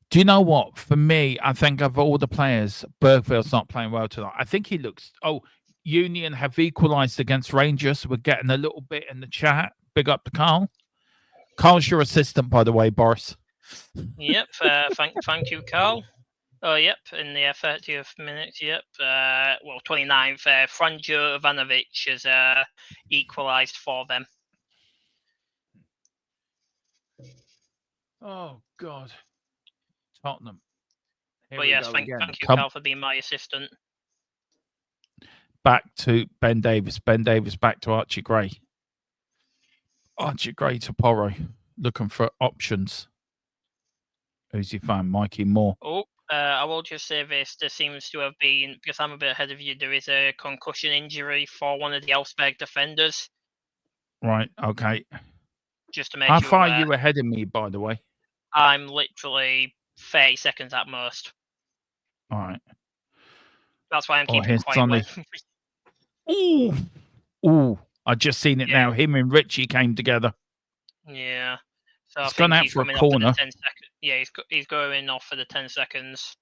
Do you know what? For me, I think of all the players, Bergville's not playing well tonight. I think he looks. Union have equalised against Rangers. We're getting a little bit in the chat. Big up to Carl. Carl's your assistant, by the way, Boris.
Yep. Thank you, Carl. Oh, yep. In the 30th minute, yep. 29th. Franjo Ivanovic has equalised for them.
Oh God, Tottenham.
But yes, thank you, Carl, for being my assistant.
Back to Ben Davis. Ben Davis back to Archie Gray. Archie Gray to Porro. Looking for options. Who's he found? Mikey Moore.
I will just say this. There seems to have been, because I'm a bit ahead of you, there is a concussion injury for one of the Elfsborg defenders.
Right, okay.
Just to make
How far are you ahead of me, by the way?
I'm literally 30 seconds at most.
All right.
That's why I'm keeping quiet.
Ooh! I just seen it now. Him and Richie came together.
Yeah. So
he's gone out for a corner.
Yeah, he's going off for the 10 seconds.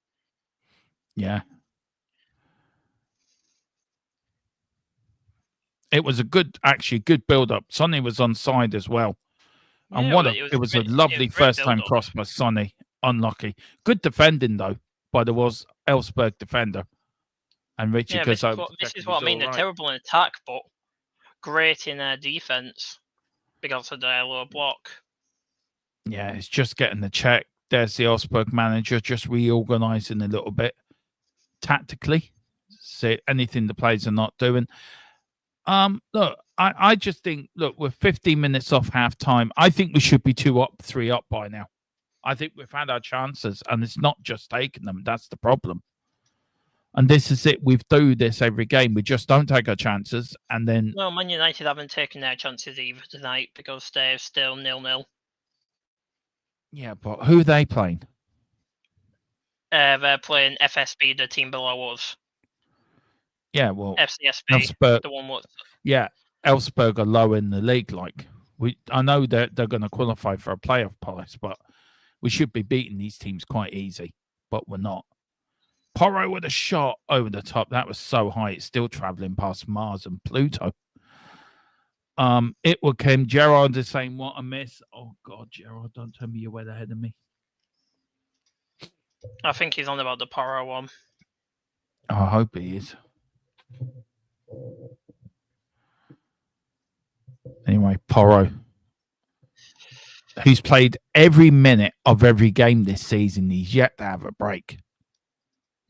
Yeah. It was a good build-up. Sonny was on side as well. And it was a lovely first-time cross by Sonny. Unlucky. Good defending, though, by the Elfsborg defender. And Richie,
this is what I mean. They're terrible in attack, but great in their defense because of their low block.
Yeah, it's just getting the check. There's the Elfsborg manager just reorganising a little bit tactically. See anything the players are not doing. Look, I just think, we're 15 minutes off half time. I think we should be 2 up, 3 up by now. I think we've had our chances, and it's not just taking them. That's the problem. And this is it. We do this every game. We just don't take our chances, and then.
Well, Man United haven't taken their chances either tonight because they're still 0-0.
Yeah, but who are they playing?
They're playing FSB, the team below us.
Yeah, well,
FCSB,
Elfsborg,
the one what.
Yeah, Elfsborg are low in the league. I know they're going to qualify for a playoff place, but we should be beating these teams quite easy, but we're not. Porro with a shot over the top. That was so high. It's still traveling past Mars and Pluto. It will come. Gerard is saying, what a miss. Oh, God, Gerard, don't tell me you're way ahead of me.
I think he's on about the Porro one.
I hope he is. Anyway, Porro, who's played every minute of every game this season. He's yet to have a break.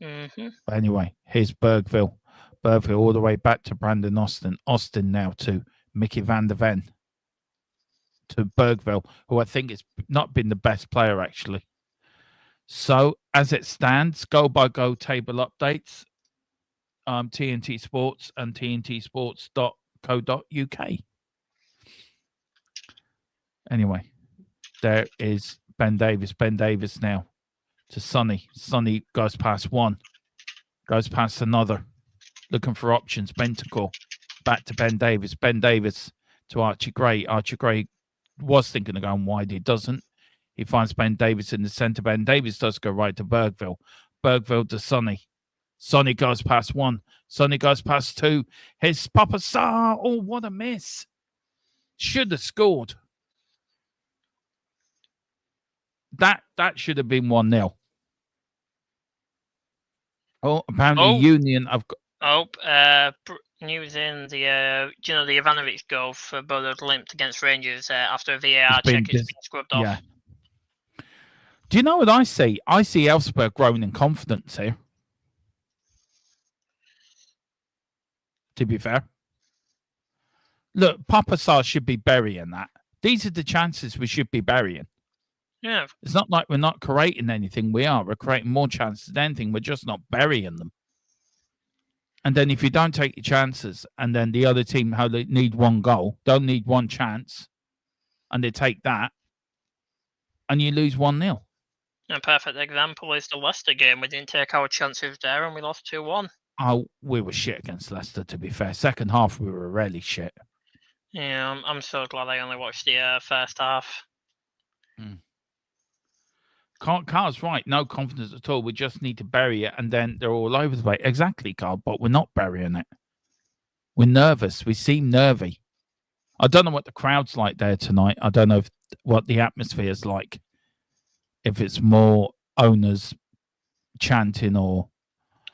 Mm-hmm.
But anyway, here's Bergville. Bergville all the way back to Brandon Austin. Austin now to Mickey van der Ven. To Bergville, who I think has not been the best player, actually. So, as it stands, goal-by-goal table updates, TNT Sports and tntsports.co.uk. Anyway, there is Ben Davies. Ben Davies now to Sonny. Sonny goes past one, goes past another, looking for options. Bentancur back to Ben Davies. Ben Davies to Archie Gray. Archie Gray was thinking of going wide. He doesn't. He finds Ben Davies in the centre. Ben Davies does go right to Bergville. Bergville to Sonny. Sonny goes past one. Sonny goes past two. Here's Papa Sarr. Oh, what a miss. Should have scored. That should have been 1-0. Oh, apparently Union have got...
news in the the Ivanovic goal for Bodo Glimt against Rangers after a VAR check. It's been scrubbed off.
Yeah. Do you know what I see? I see Elfsborg growing in confidence here. To be fair. Look, Papa Sarr should be burying that. These are the chances we should be burying.
Yeah.
It's not like we're not creating anything. We are. We're creating more chances than anything. We're just not burying them. And then if you don't take your chances, and then the other team, how they need one goal, don't need one chance, and they take that, and you lose 1-0.
A perfect example is the Leicester game. We didn't take our chances there, and we lost 2-1.
Oh, we were shit against Leicester, to be fair. Second half, we were really shit.
Yeah, I'm so glad I only watched the first half.
Carl's right. No confidence at all. We just need to bury it, and then they're all over the place. Exactly, Carl, but we're not burying it. We're nervous. We seem nervy. I don't know what the crowd's like there tonight. I don't know what the atmosphere is like. If it's more owners chanting or...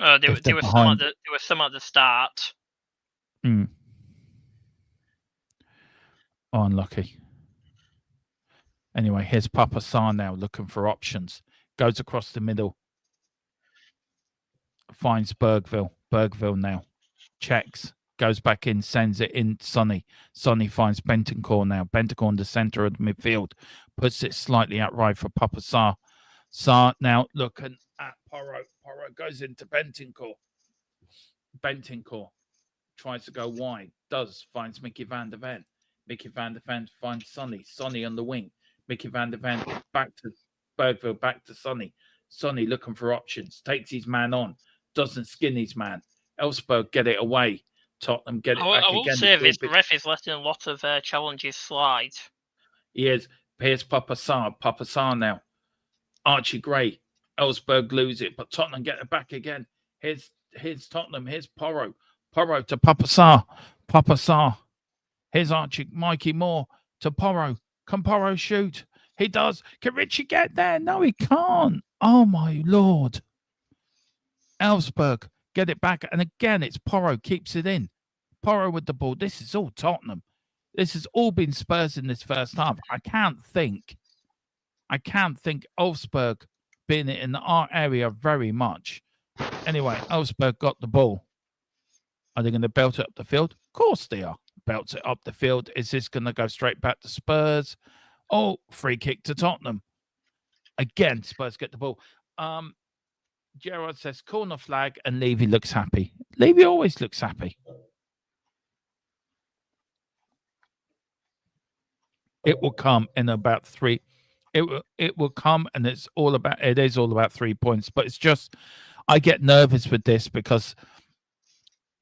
There was some at the start.
Oh, unlucky. Anyway, here's Papa Sarr now looking for options. Goes across the middle. Finds Bergville. Bergville now. Checks. Goes back in. Sends it in. Sonny. Sonny finds Bentancur now. Bentancur in the centre of the midfield. Puts it slightly out right for Papa Sarr. Sarr now looking at Porro. Porro goes into Bentancur. Bentancur tries to go wide. Does. Finds Mickey van der Ven. Mickey van der Ven finds Sonny. Sonny on the wing. Mickey van der Ven back to Bergville, back to Sonny. Sonny looking for options. Takes his man on. Doesn't skin his man. Elfsborg get it away. Tottenham get it back again.
I will say this ref is letting a lot of challenges slide.
He is. Here's Papa Sarr. Papa Sarr now. Archie Gray. Elfsborg lose it, but Tottenham get it back again. Here's Tottenham. Here's Porro. Porro to Papa Sarr. Papa Sarr. Here's Archie. Mikey Moore to Porro. Can Porro shoot? He does. Can Richie get there? No, he can't. Oh, my Lord. Elfsborg get it back. And again, it's Porro keeps it in. Porro with the ball. This is all Tottenham. This has all been Spurs in this first half. I can't think Elfsborg being in our area very much. Anyway, Elfsborg got the ball. Are they going to belt it up the field? Of course they are. Belts it up the field. Is this going to go straight back to Spurs? Oh, free kick to Tottenham. Again, Spurs get the ball. Gerard says corner flag and Levy looks happy. Levy always looks happy. It will come in about 3. It will come, and it is all about 3 points. But it's just, I get nervous with this because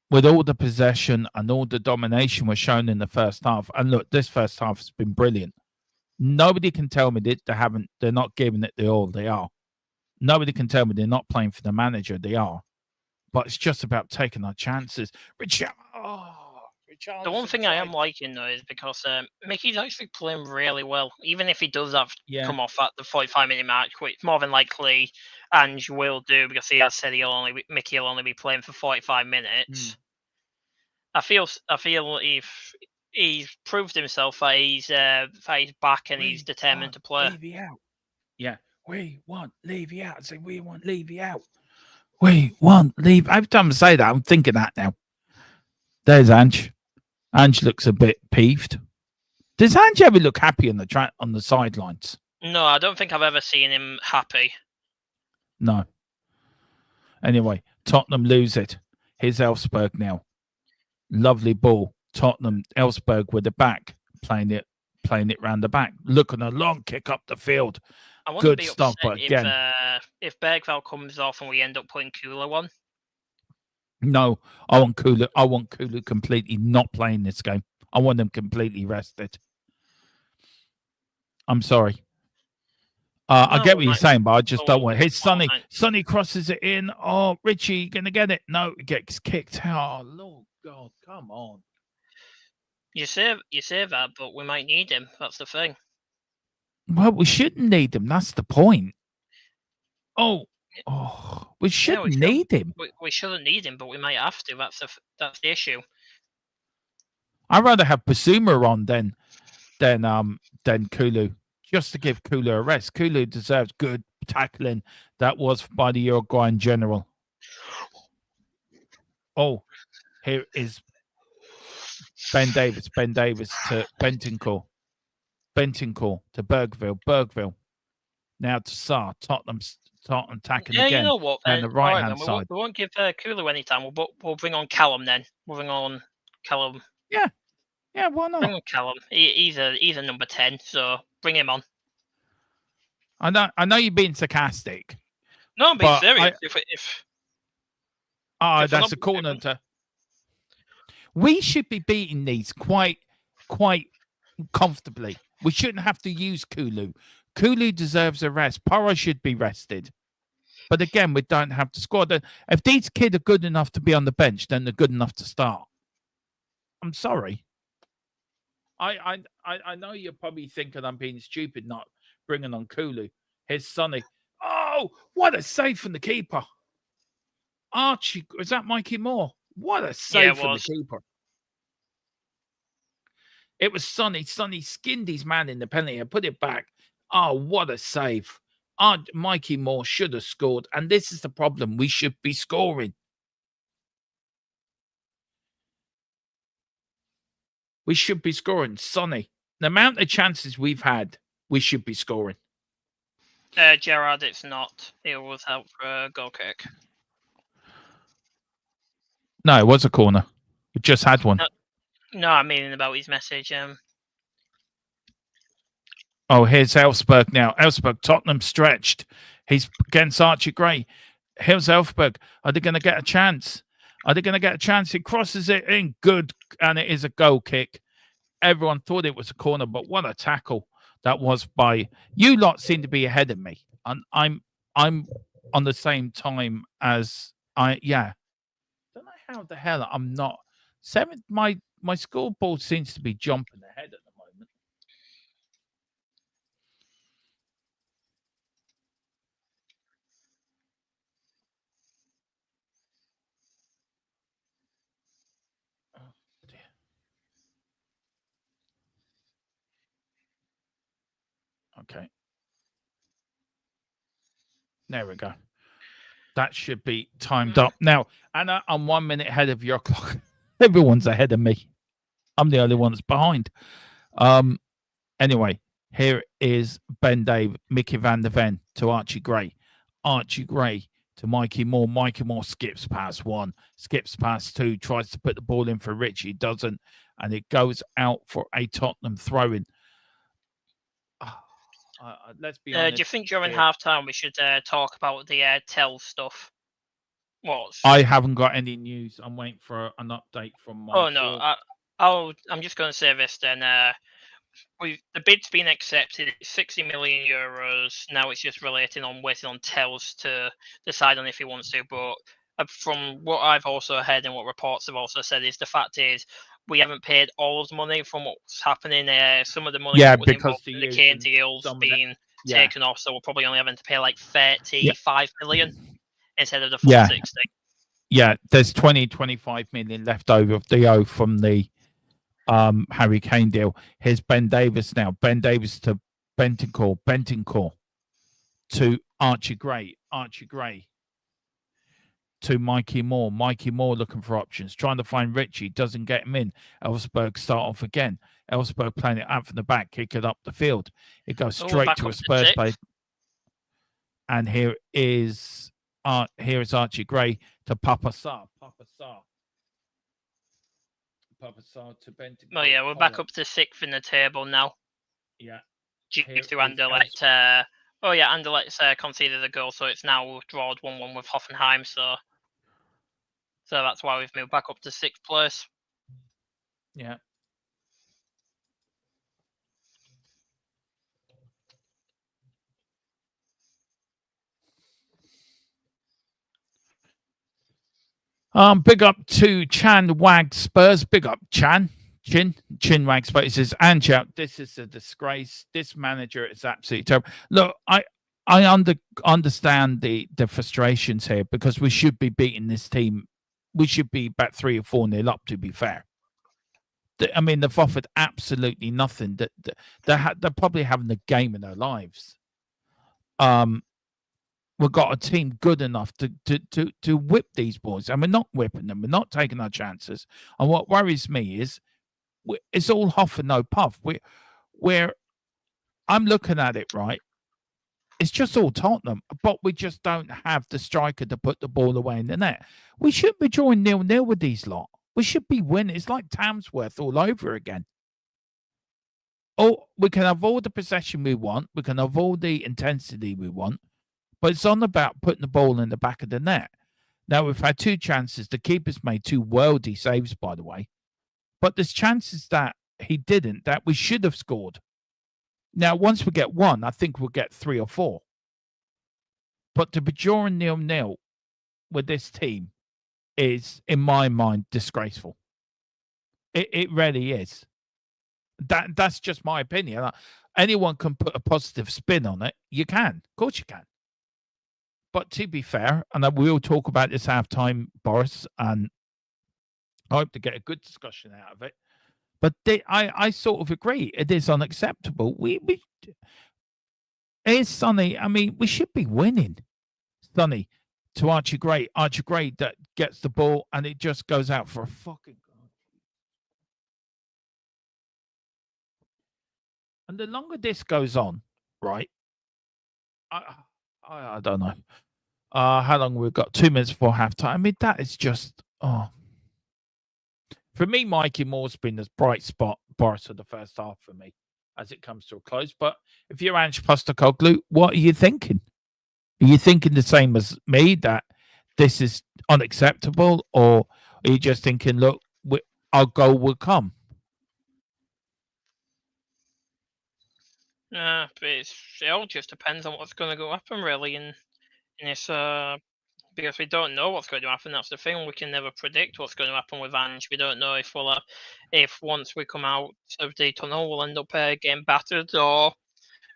with all the possession and all the domination was shown in the first half, and look, this first half has been brilliant. Nobody can tell me that they're not giving it the all. They are. Nobody can tell me they're not playing for the manager. They are. But it's just about taking our chances.
The one thing I am liking, though, is because Mickey's actually playing really well. Even if he does have to come off at the 45-minute mark, which more than likely Ange will do because he has said Mickey will only be playing for 45 minutes. I feel if he's proved himself that he's back and he's determined to play.
Levy out. Yeah, we want Levy out. I say we want Levy out. We want Levy. Every time I say that, I'm thinking that now. There's Ange. Ange looks a bit peeved. Does Ange ever look happy on the sidelines?
No, I don't think I've ever seen him happy.
No. Anyway, Tottenham lose it. Here's Elfsborg now. Lovely ball. Tottenham, Elfsborg with the back, playing it playing it round the back. Look at a long kick up the field.
I wouldn't
Good
be
stuff,
upset
but again,
if Bergvall comes off and we end up putting Kula on.
no, I want Kulu. I want Kulu completely not playing this game. I want them completely rested. I'm sorry. I
No,
get
we
what you're
might-
saying, but I just don't
we'll-
want. Here's
we'll-
Sonny. Sonny crosses it in. Oh, Richie gonna get it. No, it gets kicked out. Oh, Lord God, come on.
You say that, but we might need him. That's the thing.
Well, we shouldn't need him. That's the point. Oh, we shouldn't need him.
We shouldn't need him, but we might have to. That's the issue.
I'd rather have Basuma on than Kulu, just to give Kulu a rest. Kulu deserves good tackling. That was by the Uruguayan general. Oh, here is Ben Davis. Ben Davis to Bentancur. Bentancur to Bergville. Now to Sarr. Tottenham attacking again.
Yeah, you know what?
Down the right-hand side.
We won't give Kulu any time. We'll bring on Callum then. We'll bring on Callum.
Yeah, why
Bring
not?
on Callum. He's a number 10, so bring him on.
I know you're being sarcastic.
No, I'm being
But
serious.
That's a corner to. We should be beating these quite comfortably. We shouldn't have to use Kulu. Kulu deserves a rest. Poro should be rested. But again, we don't have to score. If these kids are good enough to be on the bench, then they're good enough to start. I'm sorry. I know you're probably thinking I'm being stupid not bringing on Kulu. Here's Sonny. Oh, what a save from the keeper. Archie, was that Mikey Moore? What a save from the keeper. It was Sonny. Sonny skinned his man in the penalty and put it back. Oh, what a save. Mikey Moore should have scored. And this is the problem. We should be scoring. We should be scoring. Sonny, the amount of chances we've had, we should be scoring.
Gerard, it's not. It was out for a goal kick.
No, it was a corner. We just had one.
No, I mean about his message.
Oh, here's Elfsborg now. Elfsborg, Tottenham stretched. He's against Archie Gray. Here's Elfsborg. Are they going to get a chance? He crosses it in. Good. And it is a goal kick. Everyone thought it was a corner, but what a tackle that was by you lot seem to be ahead of me. And I'm on the same time as don't know how the hell I'm not. My scoreboard seems to be jumping ahead at the moment. Oh dear. Okay. There we go. That should be timed up. Now, Anna, I'm 1 minute ahead of your clock. Everyone's ahead of me. I'm the only one that's behind. Anyway, here is Ben Dave, Mickey van der Ven to Archie Gray. Archie Gray to Mikey Moore. Mikey Moore skips past one, skips past two, tries to put the ball in for Richie, doesn't, and it goes out for a Tottenham throw-in. Let's be honest.
Do you think during half-time we should talk about the Tell stuff?
I haven't got any news. I'm waiting for an update from my.
Oh no, I'm just going to say this then. The bid's been accepted. It's 60 million euros. Now it's just waiting on Tells to decide on if he wants to. But from what I've also heard and what reports have also said is the fact is we haven't paid all of the money from what's happening. Some of the money
because
the Kane deals being taken off, so we're probably only having to pay like 35 million instead of the 460.
Yeah, there's 25 million left over of the owe from the Harry Kane deal. Here's Ben Davis now. Ben Davis to Bentancur to Archie Gray to Mikey Moore. Mikey Moore looking for options, trying to find Richie, doesn't get him in. Elfsborg start off again. Elfsborg playing it out from the back, kick it up the field. It goes straight to a Spurs play. And here is Archie Gray to Papa Sarr to Bentancur.
Oh yeah, we're back up to 6th in the table now.
Yeah.
Due
Here
to
is
Anderlecht. Anderlecht's conceded a goal, so it's now drawn 1-1 with Hoffenheim. So that's why we've moved back up to 6th place.
Yeah. Big up to Chan Wag Spurs. Big up Chin Wag Spurs. He says, Ange out. This is a disgrace. This manager is absolutely terrible. Look, I understand the frustrations here because we should be beating this team. We should be about 3 or 4-0 up. To be fair, I mean they've offered absolutely nothing. They're probably having the game in their lives. We've got a team good enough to whip these boys, and we're not whipping them. We're not taking our chances. And what worries me is it's all huff and no puff. I'm looking at it right. It's just all Tottenham, but we just don't have the striker to put the ball away in the net. We shouldn't be drawing 0-0 with these lot. We should be winning. It's like Tamsworth all over again. Oh, we can have all the possession we want. We can have all the intensity we want. But it's on about putting the ball in the back of the net. Now, we've had 2 chances. The keeper's made 2 worldy saves, by the way. But there's chances that he didn't, that we should have scored. Now, once we get 1, I think we'll get 3 or 4. But to be drawing 0-0 with this team is, in my mind, disgraceful. It really is. That's just my opinion. Anyone can put a positive spin on it. You can. Of course you can. But to be fair, and we'll talk about this halftime, Boris, and I hope to get a good discussion out of it. But I sort of agree. It is unacceptable. It's Sonny. I mean, we should be winning. Sonny to Archie Gray. Archie Gray that gets the ball and it just goes out for a fucking goal. And the longer this goes on, right? I don't know. How long we've got? 2 minutes before halftime. I mean, that is just for me, Mikey Moore's been the bright spot, Boris, of the first half for me as it comes to a close. But if you're Ange Postecoglou, what are you thinking? Are you thinking the same as me that this is unacceptable, or are you just thinking, look, our goal will come?
But it all just depends on what's going to go happen, really, in this. Because we don't know what's going to happen. That's the thing. We can never predict what's going to happen with Ange. We don't know if if once we come out of the tunnel, we'll end up getting battered, or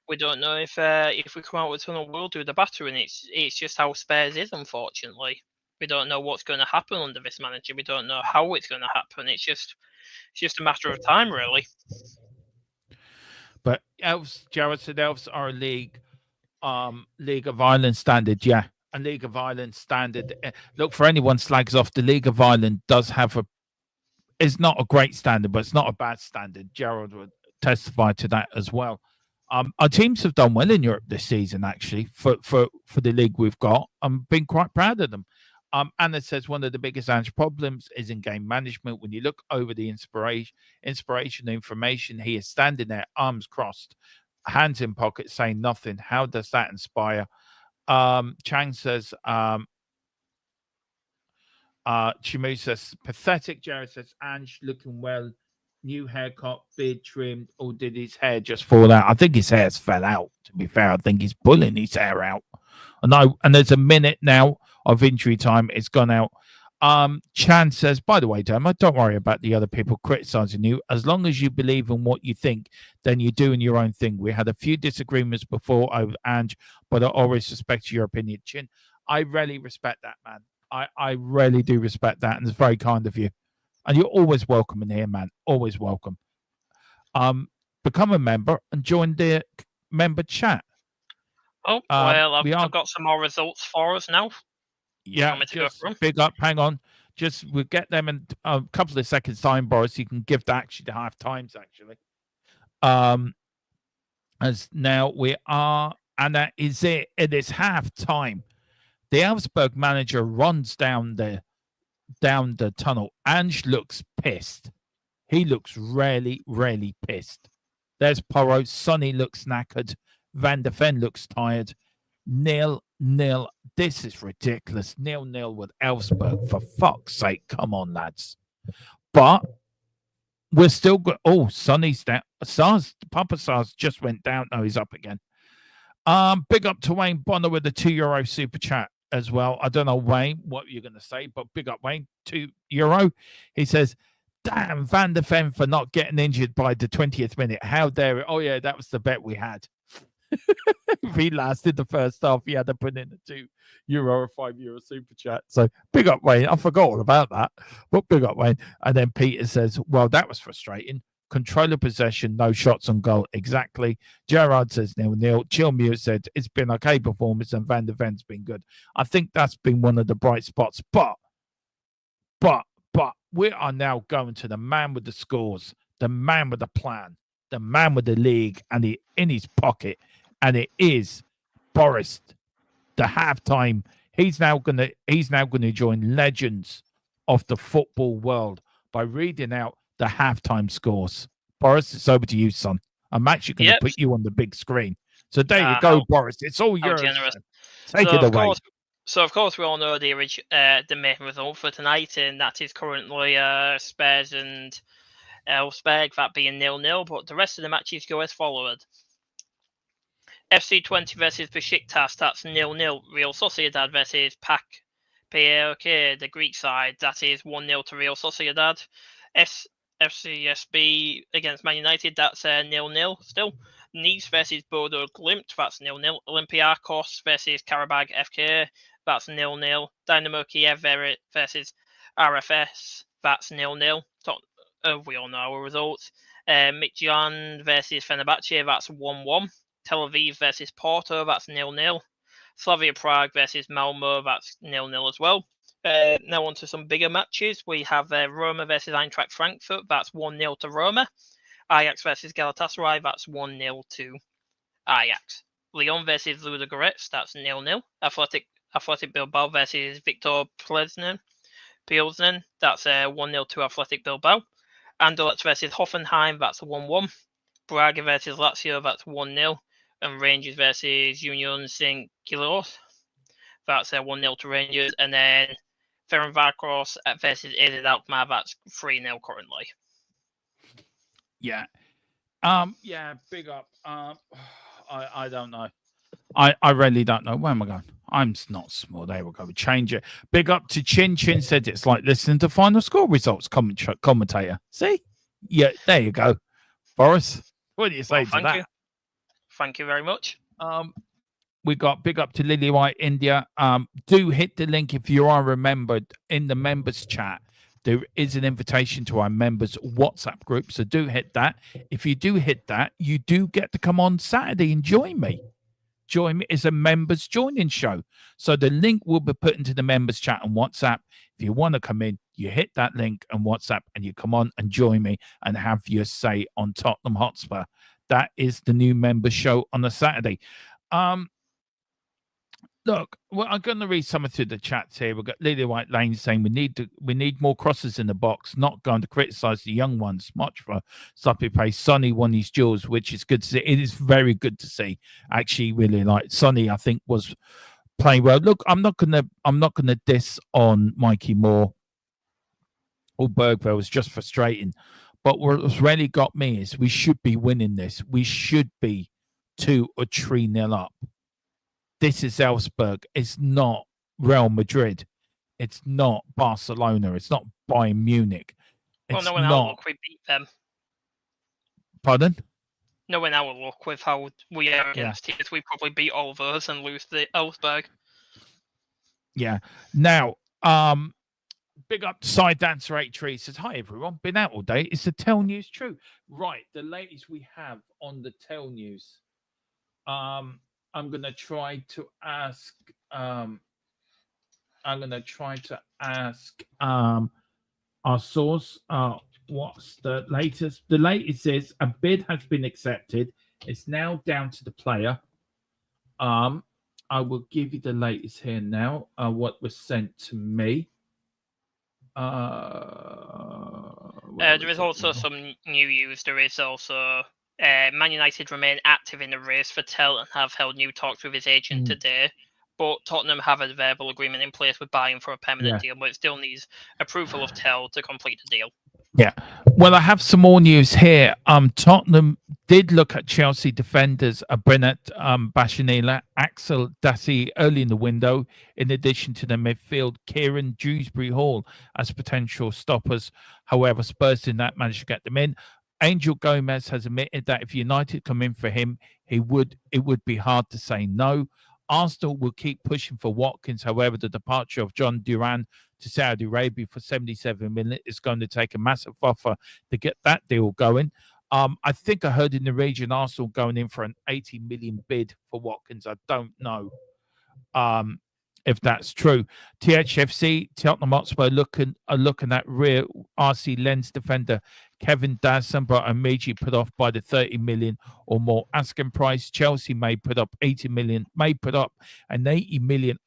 we don't know if we come out of the tunnel, we'll do the battering. It's just how Spurs is, unfortunately. We don't know what's going to happen under this manager. We don't know how it's going to happen. It's just a matter of time, really.
But Jared said Elves are a league of Ireland standard, yeah. And League of Ireland standard. Look, for anyone slags off, the League of Ireland does have it's not a great standard, but it's not a bad standard. Gerald would testify to that as well. Our teams have done well in Europe this season, actually, for the league we've got. I'm being quite proud of them. Anna says one of the biggest Ange problems is in game management. When you look over the inspiration information, he is standing there, arms crossed, hands in pockets, saying nothing. How does that inspire? Chang says, Chimu says, pathetic. Jared says, Ange looking well, new haircut, beard trimmed, or did his hair just fall out? I think his hair's fell out, to be fair. I think he's pulling his hair out. And there's a minute now of injury time. It's gone out. Chan says, by the way, Dama, don't worry about the other people criticizing you. As long as you believe in what you think, then you're doing your own thing. We had a few disagreements before over Ange, but I always respect your opinion. Chin, I really respect that, man. I really do respect that, and it's very kind of you. And you're always welcome in here, man. Always welcome. Become a member and join the member chat.
Oh, well, I've got some more results for us now.
Yeah, just big up. Hang on. We'll get them in a couple of seconds time, Boris. You can give that actually the half times, actually. As now we are, and that is it. It is half time. The Elfsborg manager runs down the tunnel. Ange looks pissed. He looks really, really pissed. There's Porro. Sonny looks knackered. Van der Ven looks tired. 0-0. This is ridiculous. 0-0 with Elfsborg. For fuck's sake. Come on, lads. But we're still good. Oh, Sonny's down. Papa SARS just went down. No, he's up again. Big up to Wayne Bonner with the €2 super chat as well. I don't know, Wayne, what you're going to say, but big up, Wayne. €2. He says, damn, Van der Ven for not getting injured by the 20th minute. How dare it? Oh, yeah, that was the bet we had. If he lasted the first half, he had to put in a €2 or €5 super chat. So big up, Wayne. I forgot all about that, but big up, Wayne. And then Peter says, well, that was frustrating. Control of possession, no shots on goal. Exactly. Gerard says 0-0. Chilmute said it's been okay performance and Van der Ven's been good. I think that's been one of the bright spots. But we are now going to the man with the scores, the man with the plan, the man with the league and in his pocket. And it is Boris, the halftime. He's now gonna join legends of the football world by reading out the halftime scores. Boris, it's over to you, son. I'm actually going to put you on the big screen. So there you go, Boris. It's all yours. Take it away.
Of course, we all know the main result for tonight, and that is currently Spurs and Elfsborg, that being 0-0. But the rest of the matches go as followed. FC 20 versus Besiktas, that's 0-0. Real Sociedad versus PAOK, the Greek side, that is 1-0 to Real Sociedad. FCSB against Man United, that's 0-0 still. Nice versus Bodo Glimt, that's 0-0. Olympiacos versus Karabag FK, that's 0-0. Dynamo Kiev versus RFS, that's 0-0. We all know our results. Midtjylland versus Fenerbahce, that's 1-1. Tel Aviv versus Porto, that's 0-0. Slavia Prague versus Malmo, that's 0-0 as well. Now on to some bigger matches. We have Roma versus Eintracht Frankfurt. That's 1-0 to Roma. Ajax versus Galatasaray. That's 1-0 to Ajax. Lyon versus Ludogorets. That's 0-0. Athletic Bilbao versus Victor Plzeň. That's 1-0 to Athletic Bilbao. Anderlecht versus Hoffenheim. That's 1-1. Braga versus Lazio. That's 1-0. And Rangers versus Union Saint-Gilloise. That's 1-0 to Rangers. And then Ferencváros versus AZ Alkmaar, that's 3-0 currently.
Yeah. Big up. I don't know. I really don't know. Where am I going? I'm not small. There we go. We change it. Big up to Chin. Chin said it's like listening to final score results commentator. See? Yeah, there you go. Boris, what do you say to that?
Thank you very much.
We got big up to Lily White India. Do hit the link if you are remembered in the members chat. There is an invitation to our members WhatsApp group, so do hit that. If you do hit that, you do get to come on Saturday and join me. Join me. It's a members joining show, so the link will be put into the members chat on WhatsApp. If you want to come in, you hit that link on WhatsApp and you come on and join me and have your say on Tottenham Hotspur. That is the new members show on a Saturday. Look, well, I'm going to read some through the chats here. We've got Lily White Lane saying we need more crosses in the box. Not going to criticise the young ones much for sloppy pace. Sonny won his duels, which is good to see. It is very good to see. Actually, really like Sonny. I think was playing well. Look, I'm not gonna diss on Mikey Moore or Bergville. It's just frustrating. But what's really got me is we should be winning this. We should be 2 or 3-0 up. This is Elfsborg. It's not Real Madrid. It's not Barcelona. It's not Bayern Munich.
Well, no, in our luck, we beat them.
Pardon?
No, in our luck with how we are against teams, we probably beat all of those and lose the Elfsborg.
Yeah. Now, big up to Side Dancer 83 says, hi everyone, been out all day. Is the Tell News true? Right, the latest we have on the Tell News. I'm gonna try to ask our source what's the latest. The latest is a bid has been accepted. It's now down to the player. I will give you the latest here now, what was sent to me.
There is also some new news. There is also Man United remain active in the race for Tell and have held new talks with his agent today. But Tottenham have a verbal agreement in place with Bayern for a permanent deal, but it still needs approval of Tell to complete the deal.
Yeah. Well, I have some more news here. Tottenham did look at Chelsea defenders Bennett, Bashanila, Axel Dassi early in the window, in addition to the midfield Kieran Dewsbury Hall as potential stoppers. However, Spurs did not manage to get them in. Angel Gomez has admitted that if United come in for him, it would be hard to say no. Arsenal will keep pushing for Watkins. However, the departure of John Duran to Saudi Arabia for 77 million is going to take a massive offer to get that deal going. I think I heard in the region Arsenal going in for an 80 million bid for Watkins. I don't know if that's true. THFC, Tottenham Hotspur are looking at rear RC Lens defender Kevin Dasson, but immediately put off by the 30 million or more asking price. Chelsea may put up an 80 million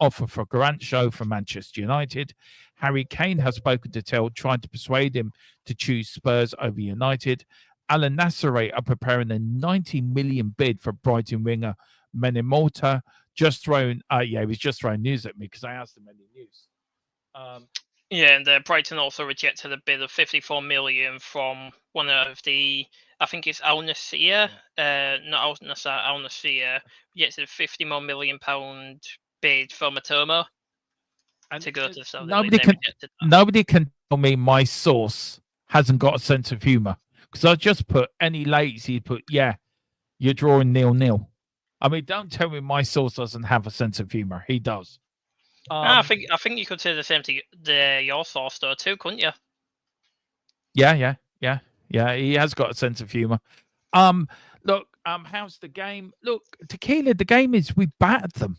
offer for Garancho from Manchester United. Harry Kane has spoken to Tell, trying to persuade him to choose Spurs over United. Al Nassr are preparing a 90 million bid for Brighton winger Menimota. He was just throwing news at me because I asked him any news.
And Brighton also rejected a bid of 54 million from one of the, I think it's Al Nassr, not Al Nassr, Al Nassr, rejected a £50 million bid for Matoma to go to the Saudi League.
Nobody can tell me my source hasn't got a sense of humour, because I just put any lazy, you're drawing 0-0. I mean, don't tell me my source doesn't have a sense of humour. He does.
I think you could say the same to your source though too, couldn't you?
Yeah. He has got a sense of humour. Look, how's the game? Look, Tequila, the game is we battered them,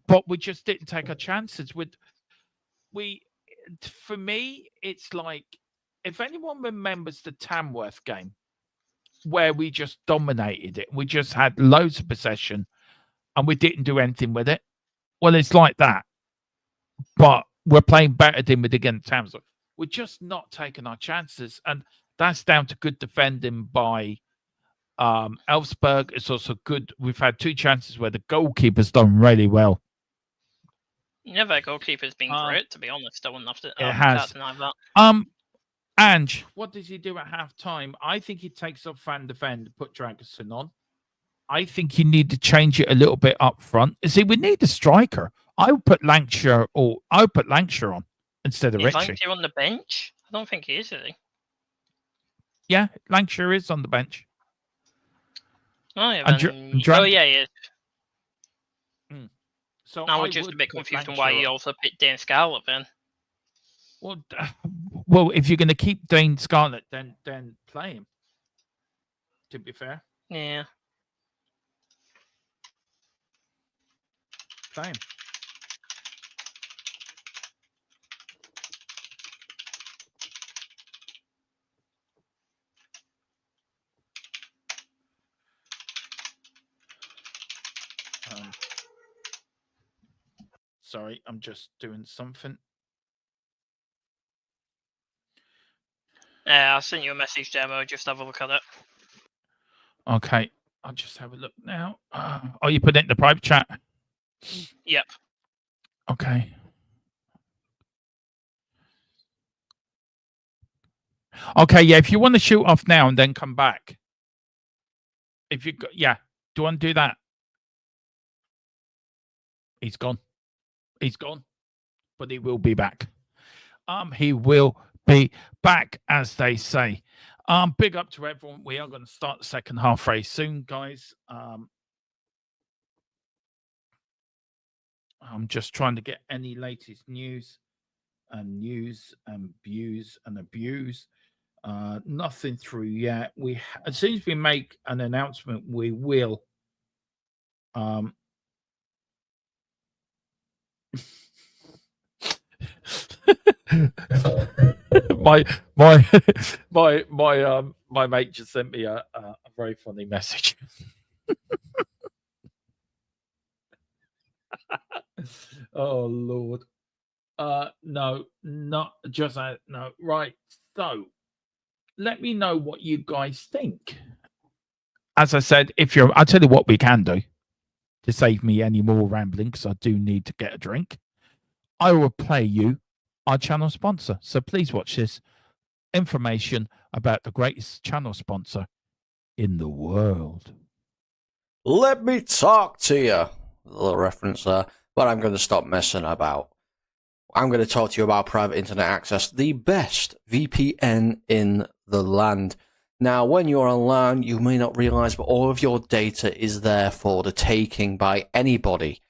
but we just didn't take our chances. For me, it's like, if anyone remembers the Tamworth game, where we just dominated it, we just had loads of possession, and we didn't do anything with it. Well, it's like that, but we're playing better than we did against Tamworth. We're just not taking our chances, and that's down to good defending by Elfsborg. It's also good. We've had 2 chances where the goalkeeper's done really well.
Yeah, their goalkeeper's been great, to be honest. I wouldn't have to.
It has.
Deny that.
Ange, what does he do at half time? I think he takes off Van de Ven to put Dragosin on. I think you need to change it a little bit up front. See, we need a striker. I would put Lancashire on instead of Richie.
Lancashire on the bench? I don't think he is he?
Yeah, Lancashire is on the bench.
Oh yeah, he is.
So
now we're just a bit confused on why he also picked Dane Scarlett then.
Well, if you're going to keep Dane Scarlett, then play him. To be fair.
Yeah.
Play him. Sorry, I'm just doing something.
I sent you a message, Demo. Just have a look at it.
Okay, I'll just have a look now. You put it in the private chat?
Yep.
Okay. Okay, yeah, if you want to shoot off now and then come back. If you do you want to do that? He's gone. But he will be back. He will be back, as they say. Big up to everyone. We are going to start the second half very soon, guys. I'm just trying to get any latest news and views and abuse. Nothing through yet. As soon as we make an announcement, we will. my mate just sent me a very funny message. Oh Lord. No, not just no. Right. So let me know what you guys think. as I said, I'll tell you what we can do to save me any more rambling, because I do need to get a drink. I will play you our channel sponsor. So please watch this information about the greatest channel sponsor in the world.
Let me talk to you. A little reference there, but I'm going to stop messing about. I'm going to talk to you about private internet access, the best VPN in the land. Now, when you're online, you may not realize, but all of your data is there for the taking by anybody.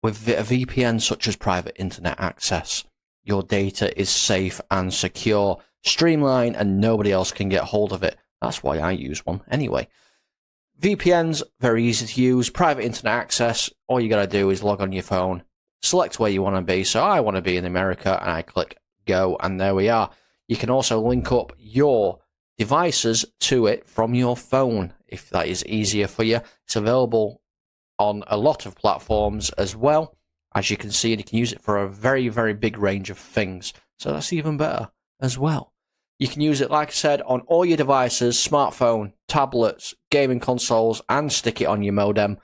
With a VPN such as private internet access, your data is safe and secure, streamlined, and nobody else can get hold of it. That's why I use one anyway. VPN's very easy to use. Private internet access, all you got to do is log on your phone, select where you want to be. So I want to be in America, and I click go, and there we are. You can also link up your devices to it from your phone if that is easier for you. It's available on a lot of platforms as well, as you can see, and you can use it for a very, very big range of things. So that's even better as well. You can use it, like I said, on all your devices, smartphone, tablets, gaming consoles, and stick it on your modem,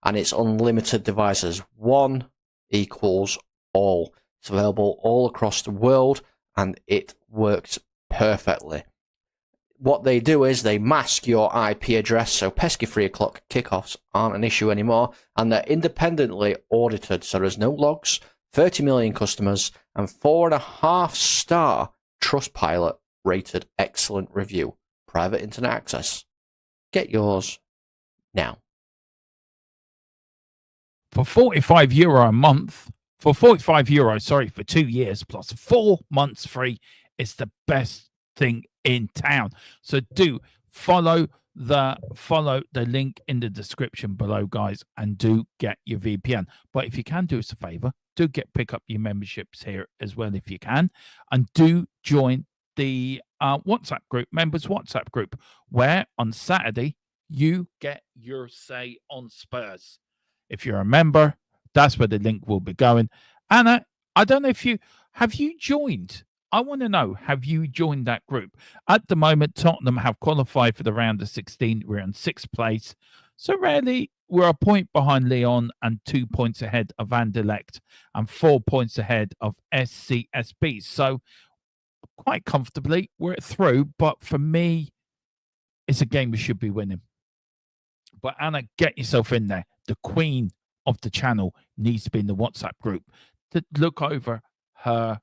and it's unlimited devices. One equals all. It's available all across the world, and it works perfectly. What they do is they mask your IP address, so pesky 3 o'clock kickoffs aren't an issue anymore, and they're independently audited, so there's no logs, 30 million customers, and 4.5-star Trustpilot rated excellent review. Private internet access. Get yours now.
For €45 a month, for €45, sorry, for 2 years plus 4 months free, it's the best thing in town. So do follow the link in the description below, guys, and do get your VPN. But if you can do us a favor, do pick up your memberships here as well if you can, and do join the WhatsApp group, members WhatsApp group, where on Saturday you get your say on Spurs. If you're a member, that's where the link will be going. Anna, I don't know if you joined. I want to know, have you joined that group? At the moment, Tottenham have qualified for the round of 16. We're in 6th place. So really, we're a point behind Lyon and 2 points ahead of Anderlecht and 4 points ahead of SCSB. So quite comfortably, we're through. But for me, it's a game we should be winning. But Anna, get yourself in there. The queen of the channel needs to be in the WhatsApp group to look over her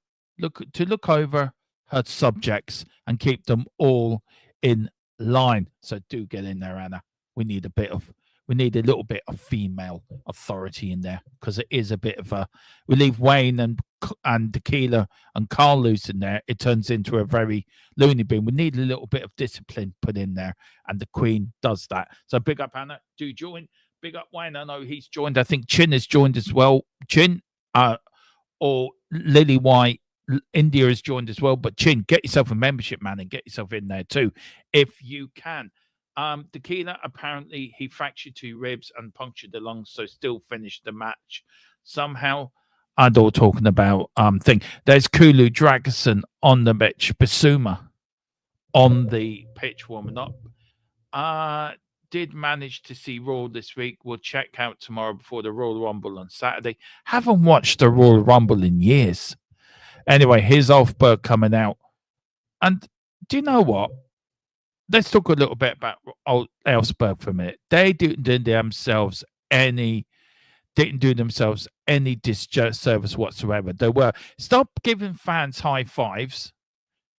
subjects and keep them all in line. So do get in there, Anna. We need a little bit of female authority in there, because it is a bit of a. We leave Wayne and Tequila and Carl loose in there, it turns into a very loony bin. We need a little bit of discipline put in there, and the Queen does that. So big up, Anna. Do join. Big up, Wayne. I know he's joined. I think Chin has joined as well. Chin, or Lily White. India has joined as well, but Chin, get yourself a membership, man, and get yourself in there too if you can. Tequila, apparently he fractured 2 ribs and punctured the lungs, so still finished the match somehow. And all talking about thing. There's Kulu Dragerson on the pitch, Basuma on the pitch warming up. Did manage to see Raw this week. We'll check out tomorrow before the Royal Rumble on Saturday. Haven't watched the Royal Rumble in years. Anyway, here's Elfsborg coming out. And do you know what? Let's talk a little bit about Elfsborg for a minute. They didn't do themselves any disservice whatsoever. They were, stop giving fans high fives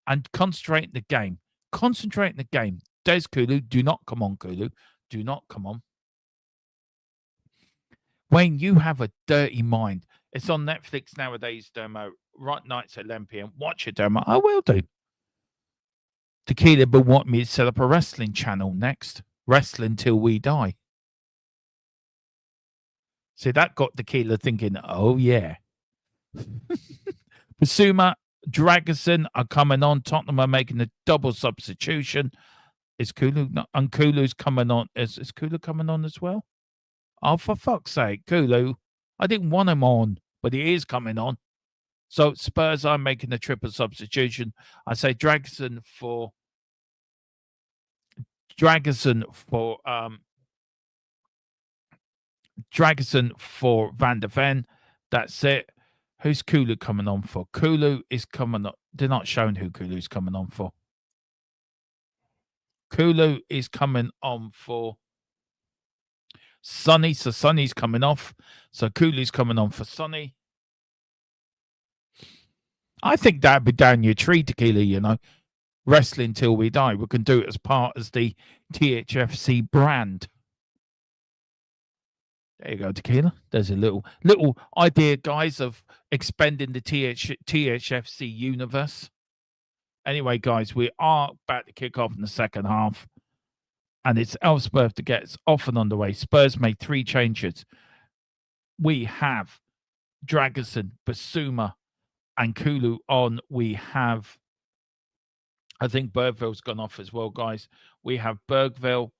and concentrate in the game. Concentrate in the game. Des Kulu, do not come on, Kulu. Do not come on. Wayne, you have a dirty mind. It's on Netflix nowadays, Dermo. Right nights at 11 p.m. Watch it, Dermo. I will do. Tequila will want me to set up a wrestling channel next. Wrestling till we die. See, that got Tequila thinking, oh, yeah. Basuma, Dragerson are coming on. Tottenham are making a double substitution. Is Kulu and Kulu's coming on? Is Kulu coming on as well? Oh, for fuck's sake, Kulu. I didn't want him on, but he is coming on. So Spurs are making a triple substitution. I say Dragerson for Dragerson for Van der Ven. That's it. Who's Kulu coming on for? Kulu is coming on. They're not showing who Kulu's coming on for. Kulu is coming on for Sonny. So Sonny's coming off. So Kulu's coming on for Sonny. I think that'd be down your tree, Tequila, you know. Wrestling till we die. We can do it as part of the THFC brand. There you go, Tequila. There's a little idea, guys, of expanding the THFC universe. Anyway, guys, we are about to kick off in the second half. And it's Elfsborg to get us off and underway. Spurs made 3 changes. We have Dragerson, Basuma, and Kulu on. We have, I think Bergville's gone off as well, guys. We have Bergville,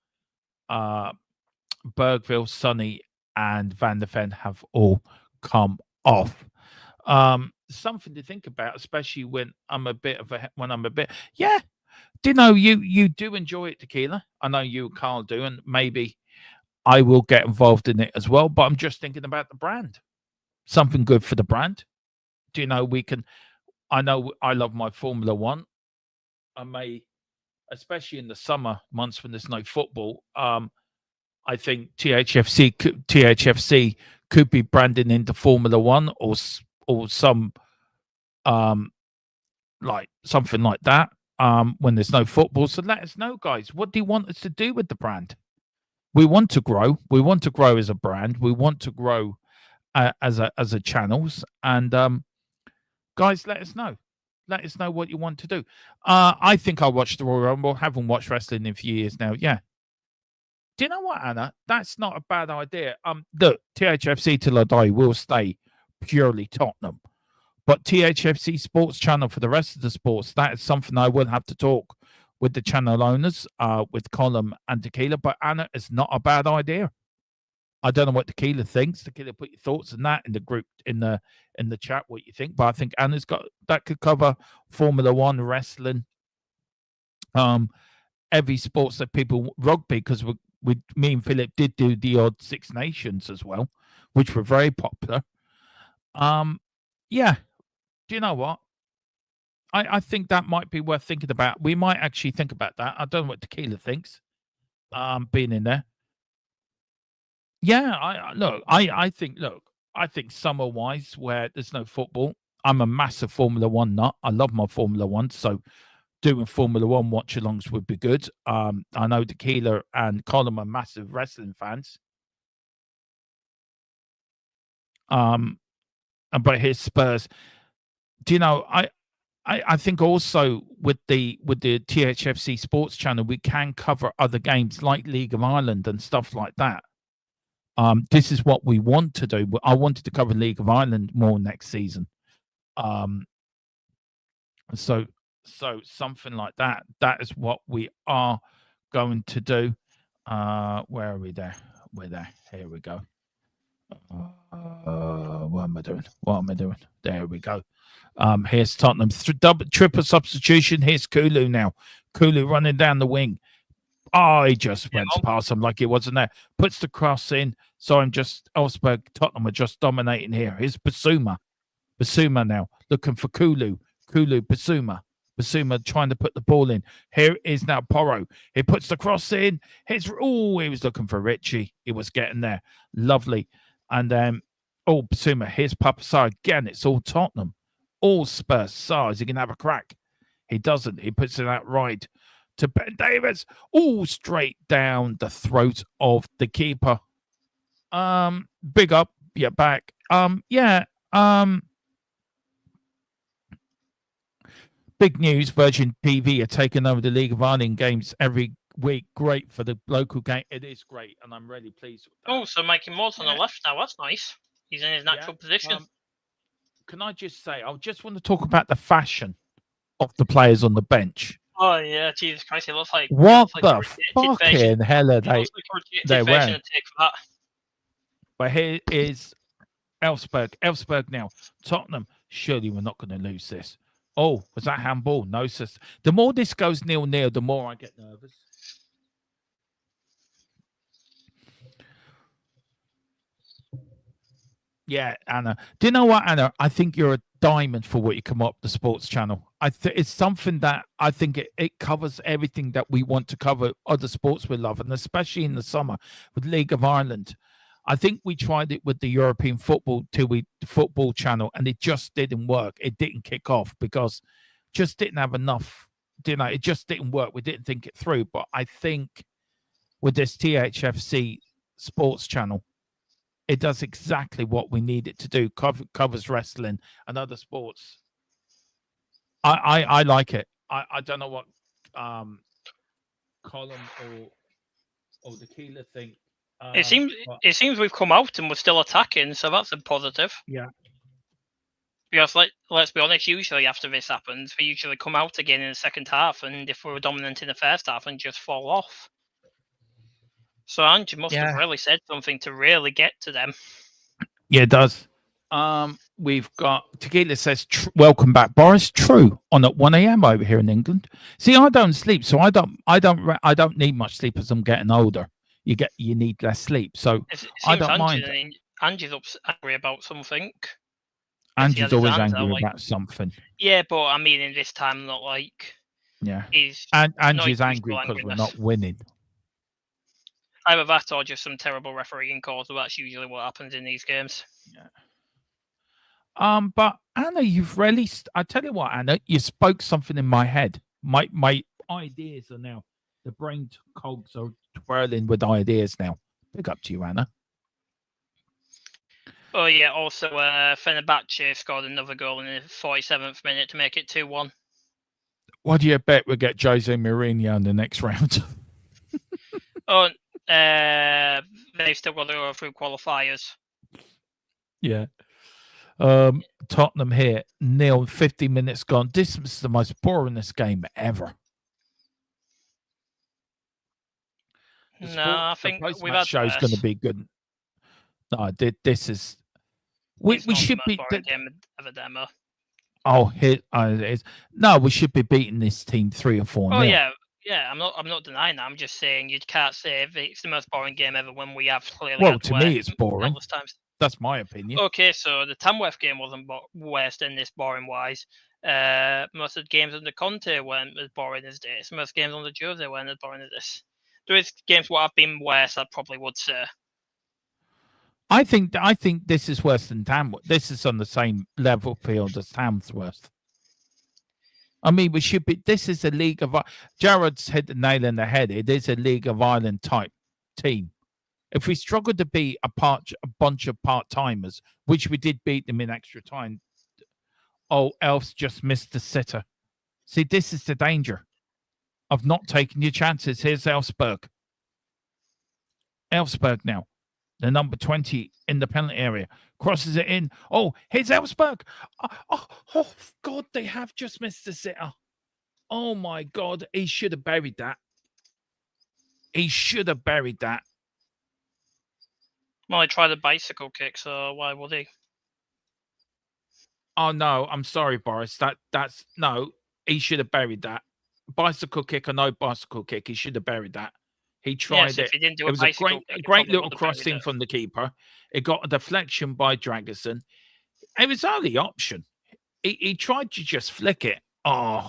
Sonny, and Van der Ven have all come off. Something to think about, especially when I'm a bit. Yeah. Do you know you do enjoy it, Tequila? I know you, Carl, do, and maybe I will get involved in it as well. But I'm just thinking about the brand. Something good for the brand. Do you know we can? I know I love my Formula One. I may, especially in the summer months when there's no football. I think THFC could be branding into Formula One or some like something like that. When there's no football. So let us know, guys. What do you want us to do with the brand? We want to grow. We want to grow as a brand. We want to grow as a channels. And guys, let us know. Let us know what you want to do. I think I watched the Royal Rumble. Haven't watched wrestling in a few years now. Yeah. Do you know what, Anna? That's not a bad idea. The THFC till I die will stay purely Tottenham. But THFC Sports Channel for the rest of the sports, that is something I will have to talk with the channel owners, with Colin and Tequila. But Anna, it's not a bad idea. I don't know what Tequila thinks. Tequila, put your thoughts on that in the group, in the chat, what you think. But I think Anna's got that could cover Formula One, wrestling, every sports that people rugby, because me and Philip did do the odd Six Nations as well, which were very popular. Yeah. Do you know what? I think that might be worth thinking about. We might actually think about that. I don't know what Tequila thinks. Being in there. Yeah, I think summer wise where there's no football. I'm a massive Formula One nut. I love my Formula One, so doing Formula One watch-alongs would be good. I know Tequila and Colin are massive wrestling fans. But here's Spurs. Do you know, I think also with the THFC Sports Channel, we can cover other games like League of Ireland and stuff like that. This is what we want to do. I wanted to cover League of Ireland more next season. So something like that. That is what we are going to do. Where are we there? We're there. Here we go. What am I doing? There we go. Here's Tottenham. Triple substitution. Here's Kulu now. Kulu running down the wing. Oh, he just went past him like he wasn't there. Puts the cross in. So Elfsborg, Tottenham are just dominating here. Here's Basuma. Basuma now looking for Kulu. Basuma trying to put the ball in. Here is now Porro. He puts the cross in. He was looking for Richie. He was getting there. Lovely. And then, Basuma. Here's Papasar again. It's all Tottenham. All Spurs. So is he going to have a crack? He doesn't. He puts it out right to Ben Davis. Straight down the throat of the keeper. Big up. Yeah, back. Big news, Virgin TV are taking over the League of Ireland games every week. Great for the local game. It is great, and I'm really pleased with that.
So Mikey Moore's on the left now. That's nice. He's in his natural position.
Can I just say, I just want to talk about the fashion of the players on the bench.
Oh, yeah, Jesus Christ. It looks like...
What the fucking hell are they wearing? But here is Elfsborg. Elfsborg now. Tottenham. Surely we're not going to lose this. Oh, was that handball? No, sis. The more this goes 0-0, the more I get nervous. Yeah, Anna. Do you know what, Anna? I think you're a diamond for what you come up the sports channel. It's something that I think it covers everything that we want to cover, other sports we love, and especially in the summer with League of Ireland. I think we tried it with the European football channel, and it just didn't work. It didn't kick off because just didn't have enough. You know, it just didn't work. We didn't think it through. But I think with this THFC sports channel, it does exactly what we need it to do. Covers wrestling and other sports. I like it. I don't know what Colin or the Keeler think.
It seems
But
it seems we've come out and we're still attacking, so that's a positive.
yeah,
Because let's be honest, usually after this happens, we usually come out again in the second half, and if we were dominant in the first half, and just fall off. So Ange must have
yeah,
really said something to really get to them.
yeah, it does. We've got Tequila says, "Welcome back, Boris." True, on at 1 a.m. over here in England. See, I don't sleep, so I don't need much sleep as I'm getting older. You need less sleep, so
It
I
seems
don't mind.
Ange's angry about something.
Angie's always angry about something.
Yeah, but I mean, in this time, not like
Yeah,
he's
and
not
Angie's
usual
angry because we're
angriness.
not winning.
Either that or just some terrible refereeing calls. That's usually what happens in these games.
Yeah. But Anna, you've really. I tell you what, Anna, you spoke something in my head. My ideas are now. The brain cogs are twirling with ideas now. Big up to you, Anna.
Oh yeah. Also, Fenerbahce scored another goal in the 47th minute to make it 2-1.
What do you bet we get Jose Mourinho in the next round?
Oh, they've still got to go through qualifiers.
Yeah. Tottenham here, 0, 50 minutes gone. This was the most boringest game ever.
I think we've had
show is going to be good. No, this is. We should be.
Game of a demo.
Oh, here it is. No, we should be beating this team 3 or 4.
Oh yeah. I'm not denying that. I'm just saying you can't say it's the most boring game ever when we have clearly.
Well, to me, it's boring.
Times.
That's my opinion.
Okay, so the Tamworth game wasn't worse than this boring wise. Most of the games under Conte weren't as boring as this. Most games under Jose weren't as boring as this. There is games what have been worse, I probably would say.
I think this is worse than Tamworth. This is on the same level field as Tamworth. I mean, we should be. This is a League of. Jared's hit the nail in the head. It is a League of Ireland type team. If we struggle to beat a bunch of part timers, which we did beat them in extra time, Elfs just missed the sitter. See, this is the danger of not taking your chances. Here's Elfsborg. Elfsborg now. The number 20 in the penalty area. Crosses it in. Oh, here's Elfsborg. Oh, God, they have just missed the sitter. Oh, my God. He should have buried that. He should have buried that.
Well, he tried a bicycle kick, so why would he?
Oh, no. I'm sorry, Boris. That's... No, he should have buried that. Bicycle kick or no bicycle kick, he should have buried that. He tried it.
It
was a great little crossing from the keeper. It got a deflection by Dragerson. It was our only option. He tried to just flick it. Oh,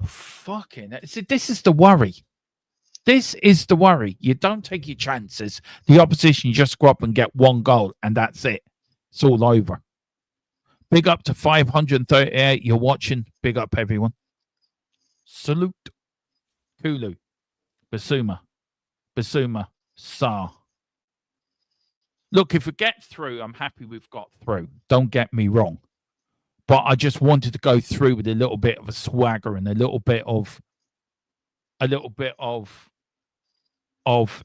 fucking! See, this is the worry. This is the worry. You don't take your chances. The opposition just go up and get one goal, and that's it. It's all over. Big up to 538. You're watching. Big up, everyone. Salute. Kulu. Basuma, Sa. Look, if we get through, I'm happy we've got through. Don't get me wrong. But I just wanted to go through with a little bit of a swagger and a little bit of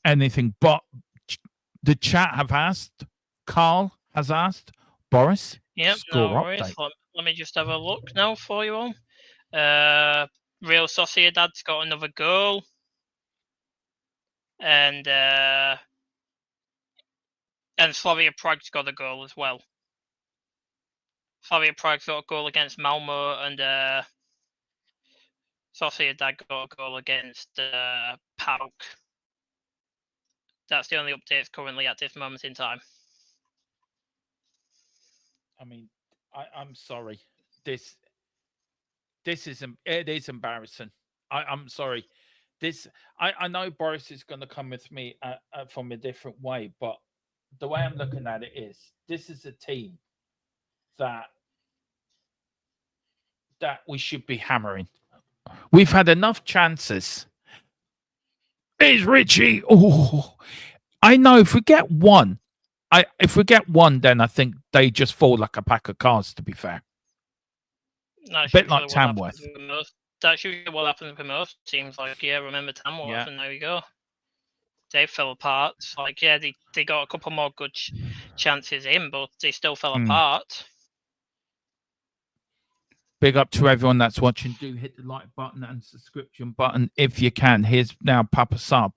anything. But the chat have asked, Carl has asked, Boris,
yep,
score
no worries.
update.
Let me just have a look now for you all. Real Sociedad's got another goal. And Slavia Prague's got a goal as well. Slavia Prague got a goal against Malmo, and Sociedad got a goal against PAOK. That's the only updates currently at this moment in time.
I mean, I'm sorry. This it is embarrassing. I'm sorry. I know Boris is going to come with me from a different way, but the way I'm looking at it is this is a team that we should be hammering. We've had enough chances. It's Richie. Oh, I know. If we get one, then I think they just fall like a pack of cards. To be fair,
That's
bit
usually
like
what
Tamworth.
happens with most. That's usually what happens with most teams. Like, yeah, remember Tamworth,
Yeah.
and there you go. They fell apart. Like, yeah, they got a couple more good chances in, but they still fell apart.
Big up to everyone that's watching. Do hit the like button and subscription button if you can. Here's now Papa Sar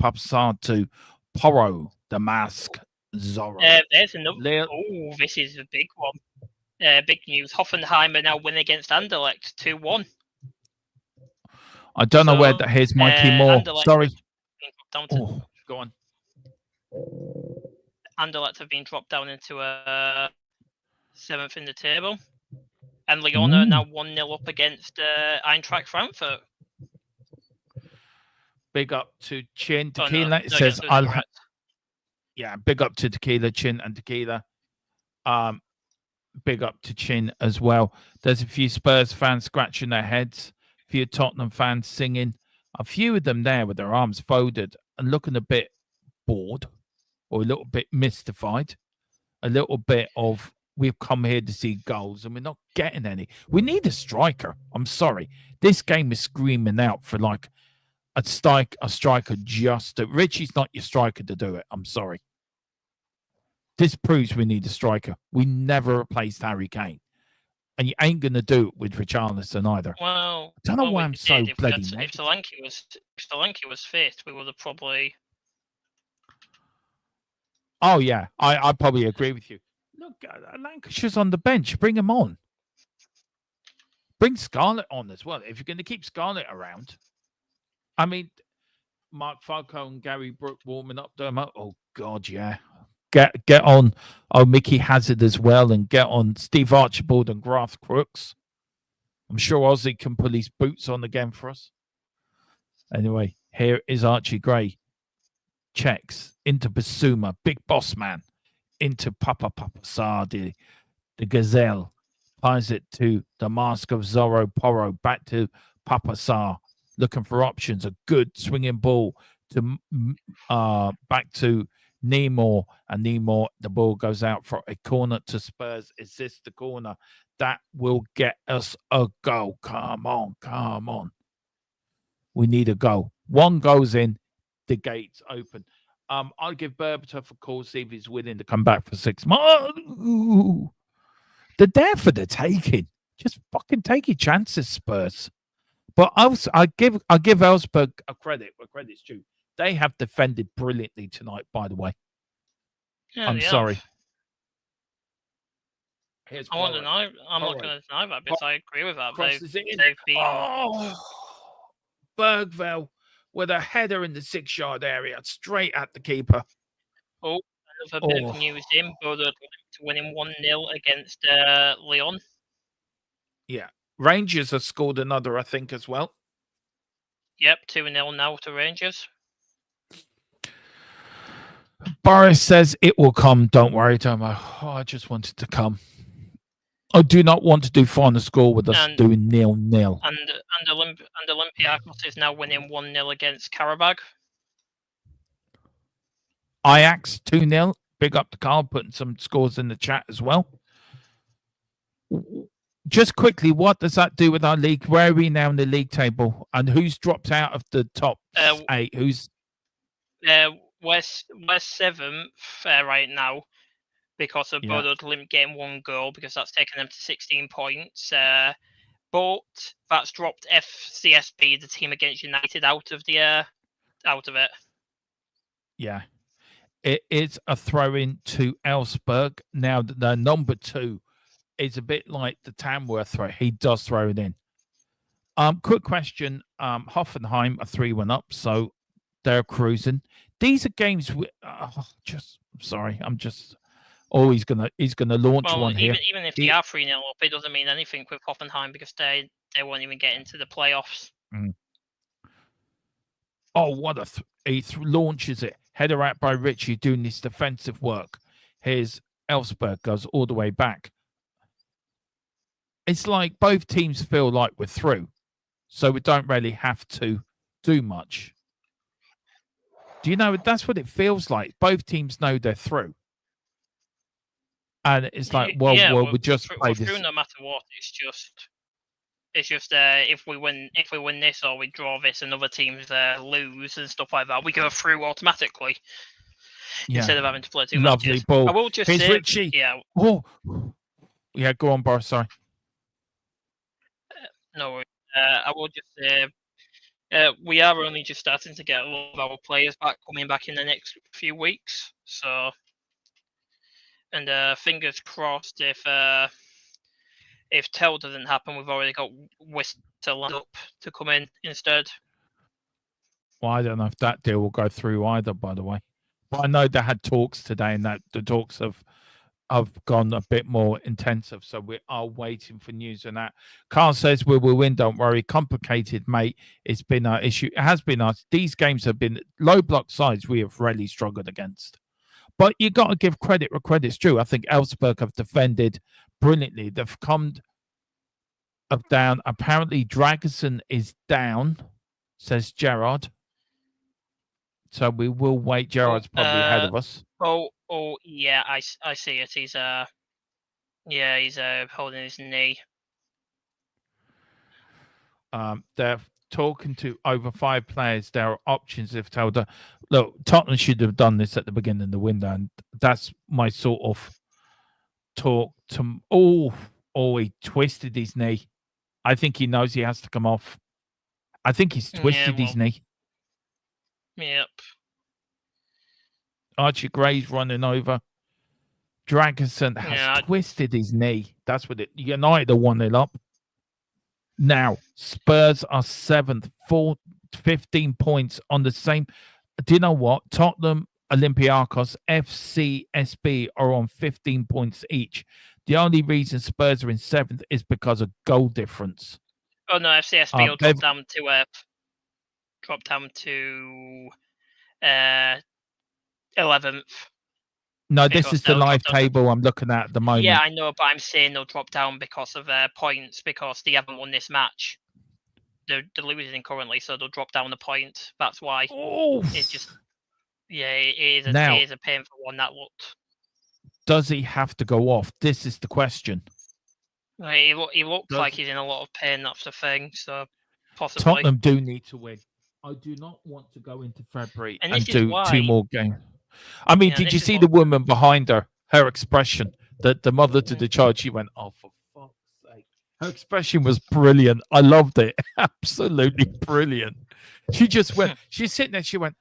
to Porro, the Mask, Zorro.
There's another. Oh, this is a big one. Big news. Hoffenheim are now winning against Anderlecht 2-1.
I don't know where that. Here's Mikey Moore.
Anderlecht
Sorry.
Go
on.
Anderlecht have been dropped down into a 7th in the table. And Lyon are now 1-0 up against Eintracht Frankfurt.
Big up to Chin Tequila. It says, yeah, big up to Tequila, Chin and Tequila. Big up to Chin as well. There's a few Spurs fans scratching their heads, a few Tottenham fans singing, a few of them there with their arms folded and looking a bit bored or a little bit mystified, a little bit of, we've come here to see goals and we're not getting any. We need a striker. I'm sorry. This game is screaming out for like a striker just to... Richie's not your striker to do it. I'm sorry. This proves we need a striker. We never replaced Harry Kane. And you ain't going to do it with Richarlison either.
Well,
I don't know why I'm so bloody
negative. If Solanke was fit, we would have probably...
Oh, yeah. I probably agree with you. Look, Lancashire's on the bench. Bring him on. Bring Scarlett on as well. If you're going to keep Scarlett around. I mean, Mark Falco and Gary Brook warming up. Oh, God, yeah. Get on Mickey Hazard as well and get on Steve Archibald and Garth Crooks. I'm sure Ozzy can pull his boots on again for us. Anyway, here is Archie Gray. Checks into Basuma, big boss man. Into Papa Sardi, the Gazelle. Ties it to the Mask of Zorro Porro. Back to Papa Sar. Looking for options. A good swinging ball to back to Nemor, and Nemor, the ball goes out for a corner to Spurs. Is this the corner that will get us a goal? Come on. We need a goal. One goes in, the gates open. I'll give Berbatov a call, see if he's willing to come back for 6 months. They're there for the taking. Just fucking take your chances, Spurs. But I give Elfsborg a credit where credit's due. They have defended brilliantly tonight, by the way.
Yeah,
I'm sorry.
I'm not going to deny that because I agree with that. They've been...
Bergville with a header in the 6-yard area, straight at the keeper.
Oh, another bit of news in. Bodo winning 1-0 against Lyon.
Yeah. Rangers have scored another, I think, as well.
Yep, 2-0 now to Rangers.
Boris says it will come. Don't worry, Tomo. I just wanted to come. I do not want to do final score with us doing 0-0.
And Olympiacos is now winning 1-0 against Karabakh.
Ajax 2-0. Big up to Carl, putting some scores in the chat as well. Just quickly, what does that do with our league? Where are we now in the league table? And who's dropped out of the top 8? Who's...
We're 7th right now because of Bodo Glimt getting 1 goal because that's taken them to 16 points. But that's dropped FCSB, the team against United, out of it.
Yeah. It is a throw-in to Elfsborg. Now, the number 2 is a bit like the Tamworth throw. He does throw it in. Quick question. Hoffenheim are 3-1 up, so they're cruising. These are games I'm Oh, he's gonna launch
Well,
one here.
even if
He-
they are 3-0 up, it doesn't mean anything with Hoffenheim because they won't even get into the playoffs.
Oh, what a he launches it. Header out by Richie doing this defensive work. Here's Elfsborg goes all the way back. It's like both teams feel like we're through, so we don't really have to do much. Do you know that's what it feels like? Both teams know they're through, and it's like, well,
yeah,
we just play
we're
this.
through no matter what. It's just if we win this or we draw this and other teams lose and stuff like that, we go through automatically instead of having to play two
Lovely
matches.
ball.
I will just
Here's
say,
Richie.
yeah.
Oh, yeah. Go on, Boris. Sorry.
No worries. I will just say we are only just starting to get a lot of our players coming back in the next few weeks. So, and fingers crossed if Tell doesn't happen, we've already got Whistler lined up to come in instead.
Well, I don't know if that deal will go through either, by the way. But I know they had talks today, and that the talks have gone a bit more intensive. So we are waiting for news on that. Carl says we will win. Don't worry. Complicated, mate. It's been our issue. It has been us. These games have been low block sides we have really struggled against. But you got to give credit where credit's due. I think Elfsborg have defended brilliantly. They've come down. Apparently, Dragerson is down, says Gerard. So we will wait. Gerard's probably ahead of us.
Oh, yeah, I see it. He's holding his knee.
They're talking to over 5 players. There are options if told. Look, Tottenham should have done this at the beginning of the window, and that's my sort of talk to. Oh, he twisted his knee. I think he knows he has to come off. I think he's twisted his knee.
Yep.
Archie Gray's running over. Dragerson has twisted his knee. That's what it. United are 1-0 up. Now, Spurs are 7th, 15 points on the same. Do you know what? Tottenham, Olympiacos, FC, SB are on 15 points each. The only reason Spurs are in 7th is because of goal difference.
Oh, no, FC, SB will drop down to 11th.
No, this is the live table I'm looking at the moment.
Yeah, I know, but I'm saying they'll drop down because of points because they haven't won this match. They're losing currently, so they'll drop down the point. That's why. It's just, it is a painful one that looked.
Does he have to go off? This is the question.
He looks like he's in a lot of pain. That's the thing. So possibly.
Tottenham do need to win. I do not want to go into February and do 2 more games. I mean, did you see the woman behind her? Her expression, the mother to the child, she went, "Oh, for fuck's sake!" Her expression was brilliant. I loved it. Absolutely brilliant. She just went. She's sitting there. She went,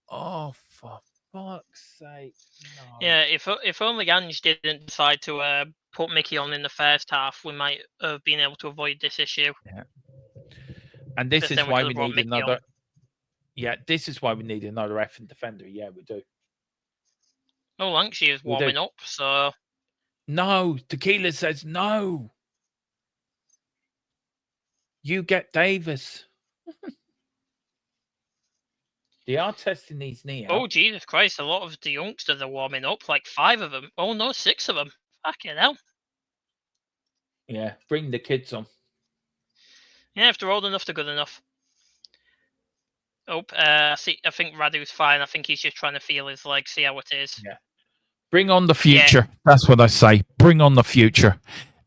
"Oh, for fuck's sake!" No.
Yeah, if only ANGE didn't decide to put Mickey on in the first half, we might have been able to avoid this issue.
Yeah. And this is why we need another. Yeah, this is why we need another effing defender. Yeah, we do.
Oh, Lancashire is warming up, so.
No, Tequila says no. You get Davis. They are testing these knees.
Oh, Jesus Christ. A lot of the youngsters are warming up, like 5 of them. Oh, no, 6 of them. Fucking hell.
Yeah, bring the kids on.
Yeah, if they're old enough, they're good enough. Oh, I think Radu's fine. I think he's just trying to feel his leg, see how it is.
Yeah. Bring on the future. Yeah. That's what I say. Bring on the future.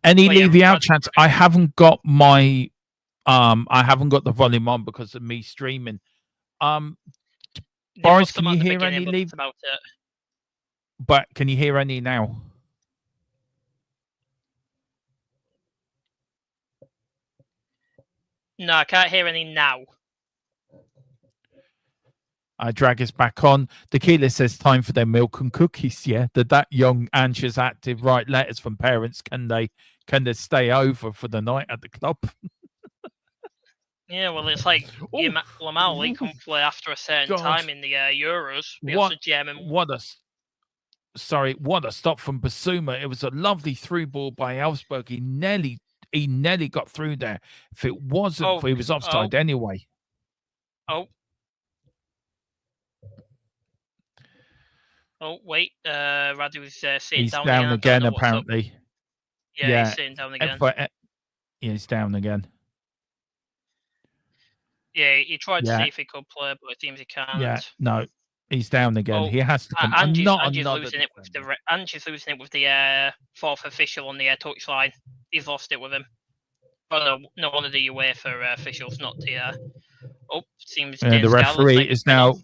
Any Levy out chance? I haven't got my I haven't got the volume on because of me streaming. Boris, can you hear any Levy? But can you hear any now?
No, I can't hear any now.
I drag us back on. Tequila says time for their milk and cookies. Yeah, that young ANGE is active. Write letters from parents. Can they stay over for the night at the club?
Yeah, well, it's like Lamali can play after a certain time in the Euros.
sorry, what a stop from Basuma. It was a lovely through ball by Elfsborg. He nearly got through there. If it wasn't for, he was offside anyway.
Oh, wait. Radu's sitting
He's
down,
down
again.
again,
I don't know what's up.
apparently.
Yeah, he's sitting down again.
He's down again.
Yeah, he tried to
Yeah.
see if he could play, but it seems he can't.
Yeah, no, he's down again.
Oh,
He has to come.
Ange's
Not
losing
another
it with
defender.
Ange's losing it with the fourth official on the touchline. He's lost it with him. Oh no, one of the UEFA officials, not the. Seems
The
James Scarlett's
referee
like
is now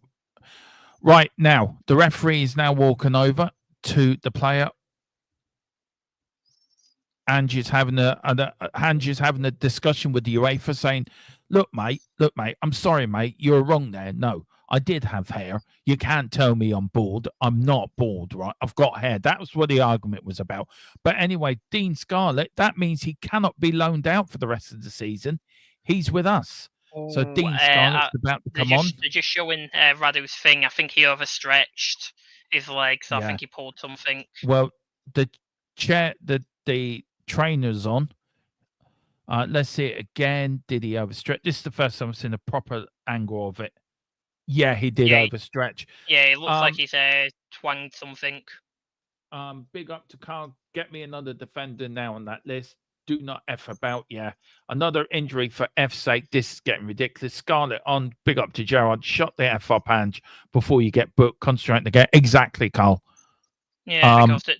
right now. The referee is now walking over to the player. Angie's having a discussion with the UEFA, saying, look, mate, I'm sorry, mate, you're wrong there. No, I did have hair. You can't tell me I'm bald. I'm not bald, right? I've got hair. That was what the argument was about. But anyway, Dean Scarlett, that means he cannot be loaned out for the rest of the season. He's with us. So Dean Scarlett's about to come on.
They're just showing Radu's thing. I think he overstretched his legs. I think he pulled something.
Well, the trainer's on. Let's see it again. Did he overstretch? This is the first time I've seen a proper angle of it. Yeah, he did overstretch.
Yeah, it looks like he's twanged something.
Big up to Carl. Get me another defender now on that list. Do not F about. Yeah. Another injury for F's sake. This is getting ridiculous. Scarlett on. Big up to Gerard. Shut the F up, Ange, before you get booked. Concentrate on the game. Exactly, Carl.
Yeah, because the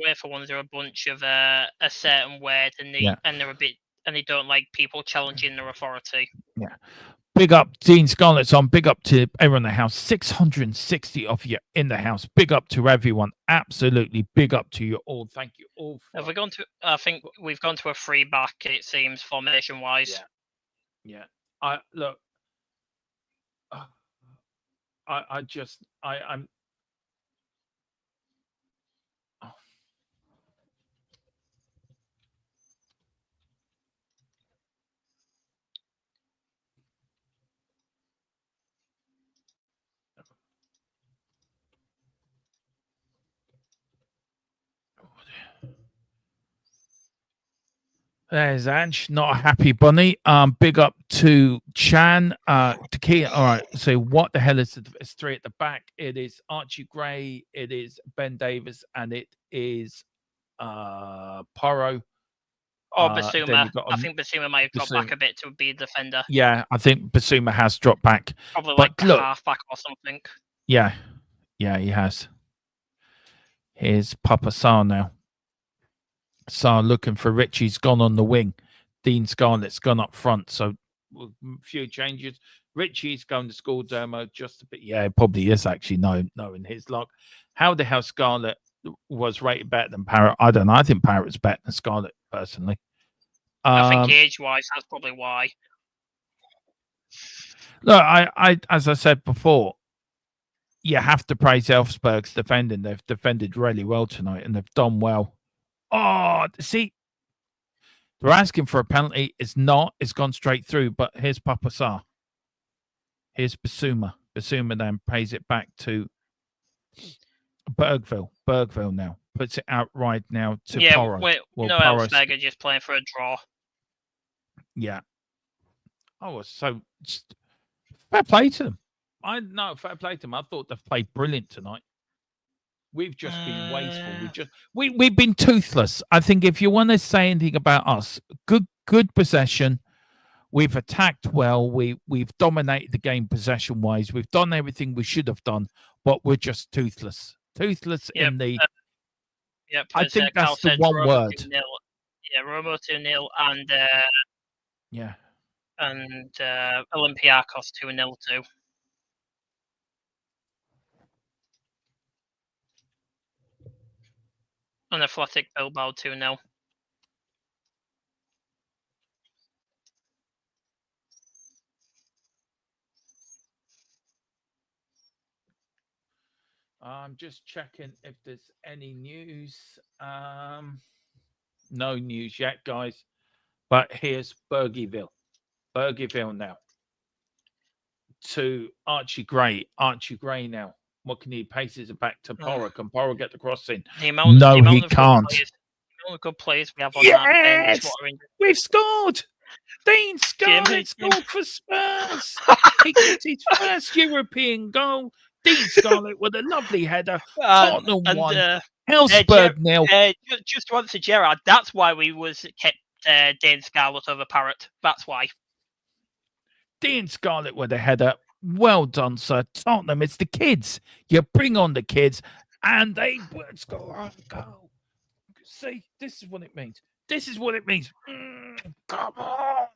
UEFA ones are a bunch of a certain word, and they're a bit, and they don't like people challenging their authority.
Yeah. Big up, Dean Scarlett's on. Big up to everyone in the house. 660 of you in the house. Big up to everyone. Absolutely big up to you all. Thank you all.
Have we gone to? I think we've gone to a 3-back. It seems formation wise.
Yeah. I'm. There's Ange, not a happy bunny. Big up to Chan. Takia. All right. So what the hell is it? It's 3 at the back. It is Archie Gray. It is Ben Davis, and it is Porro.
Basuma. I think Basuma might have dropped back a bit to be a defender.
Yeah, I think Basuma has dropped back.
Probably like the halfback or something.
Yeah, he has. Here's Papa Sarr now. Sarr looking for Richie's gone on the wing. Dean Scarlett's gone up front. So a few changes. Richie's going to school demo just a bit. Yeah, it probably is actually knowing his luck. How the hell Scarlett was rated better than Parrott? I don't know. I think Parrott's better than Scarlett personally.
I think age-wise, that's probably why.
Look, I as I said before, you have to praise Elfsborg's defending. They've defended really well tonight, and they've done well. Oh, see, they're asking for a penalty. It's not. It's gone straight through. But here's Papa Sarr. Here's Basuma. Basuma then pays it back to Bergville. Bergville now puts it out right now to Porro.
Elfsborg are just playing for a draw.
Yeah. Oh, so fair play to them. Fair play to them. I thought they've played brilliant tonight. We've just been wasteful. We've been toothless. I think if you want to say anything about us, good possession. We've attacked well. We've dominated the game possession wise. We've done everything we should have done, but we're just toothless. Toothless in the. I think that's the one word.
2-0. Yeah, Roma 2-0 and and Olympiacos 2-0 too. And Athletic Bilbao 2-0.
I'm just checking if there's any news. No news yet, guys. But here's Bergeville. Bergeville now. To Archie Gray. Archie Gray now. What can he paces it back to Porro? Can Porro get the cross in?
The amount,
No,
the amount
he
of
can't.
The amount of good players we have on that bench.
Yes, we've scored. Dean Scarlett scored for Spurs. He gets his first European goal. Dean Scarlett with a lovely header. Tottenham won. Elfsborg nil.
Just to answer Gerard, that's why we kept Dean Scarlett over Parrott. That's why.
Dean Scarlett with a header. Well done, sir. Tottenham, it's the kids. You bring on the kids, and they would score a goal. See, this is what it means. This is what it means. Come on.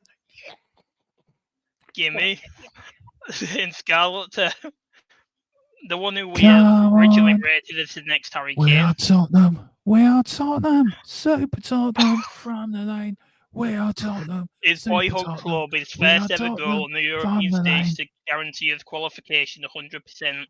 Gimme. Dean Scarlett, the one who we originally rated as the next Harry Kane.
We are Tottenham. We are Tottenham. Super Tottenham from the lane. We are Tottenham.
His boyhood club, his first ever goal on the European stage to guarantee his qualification 100%.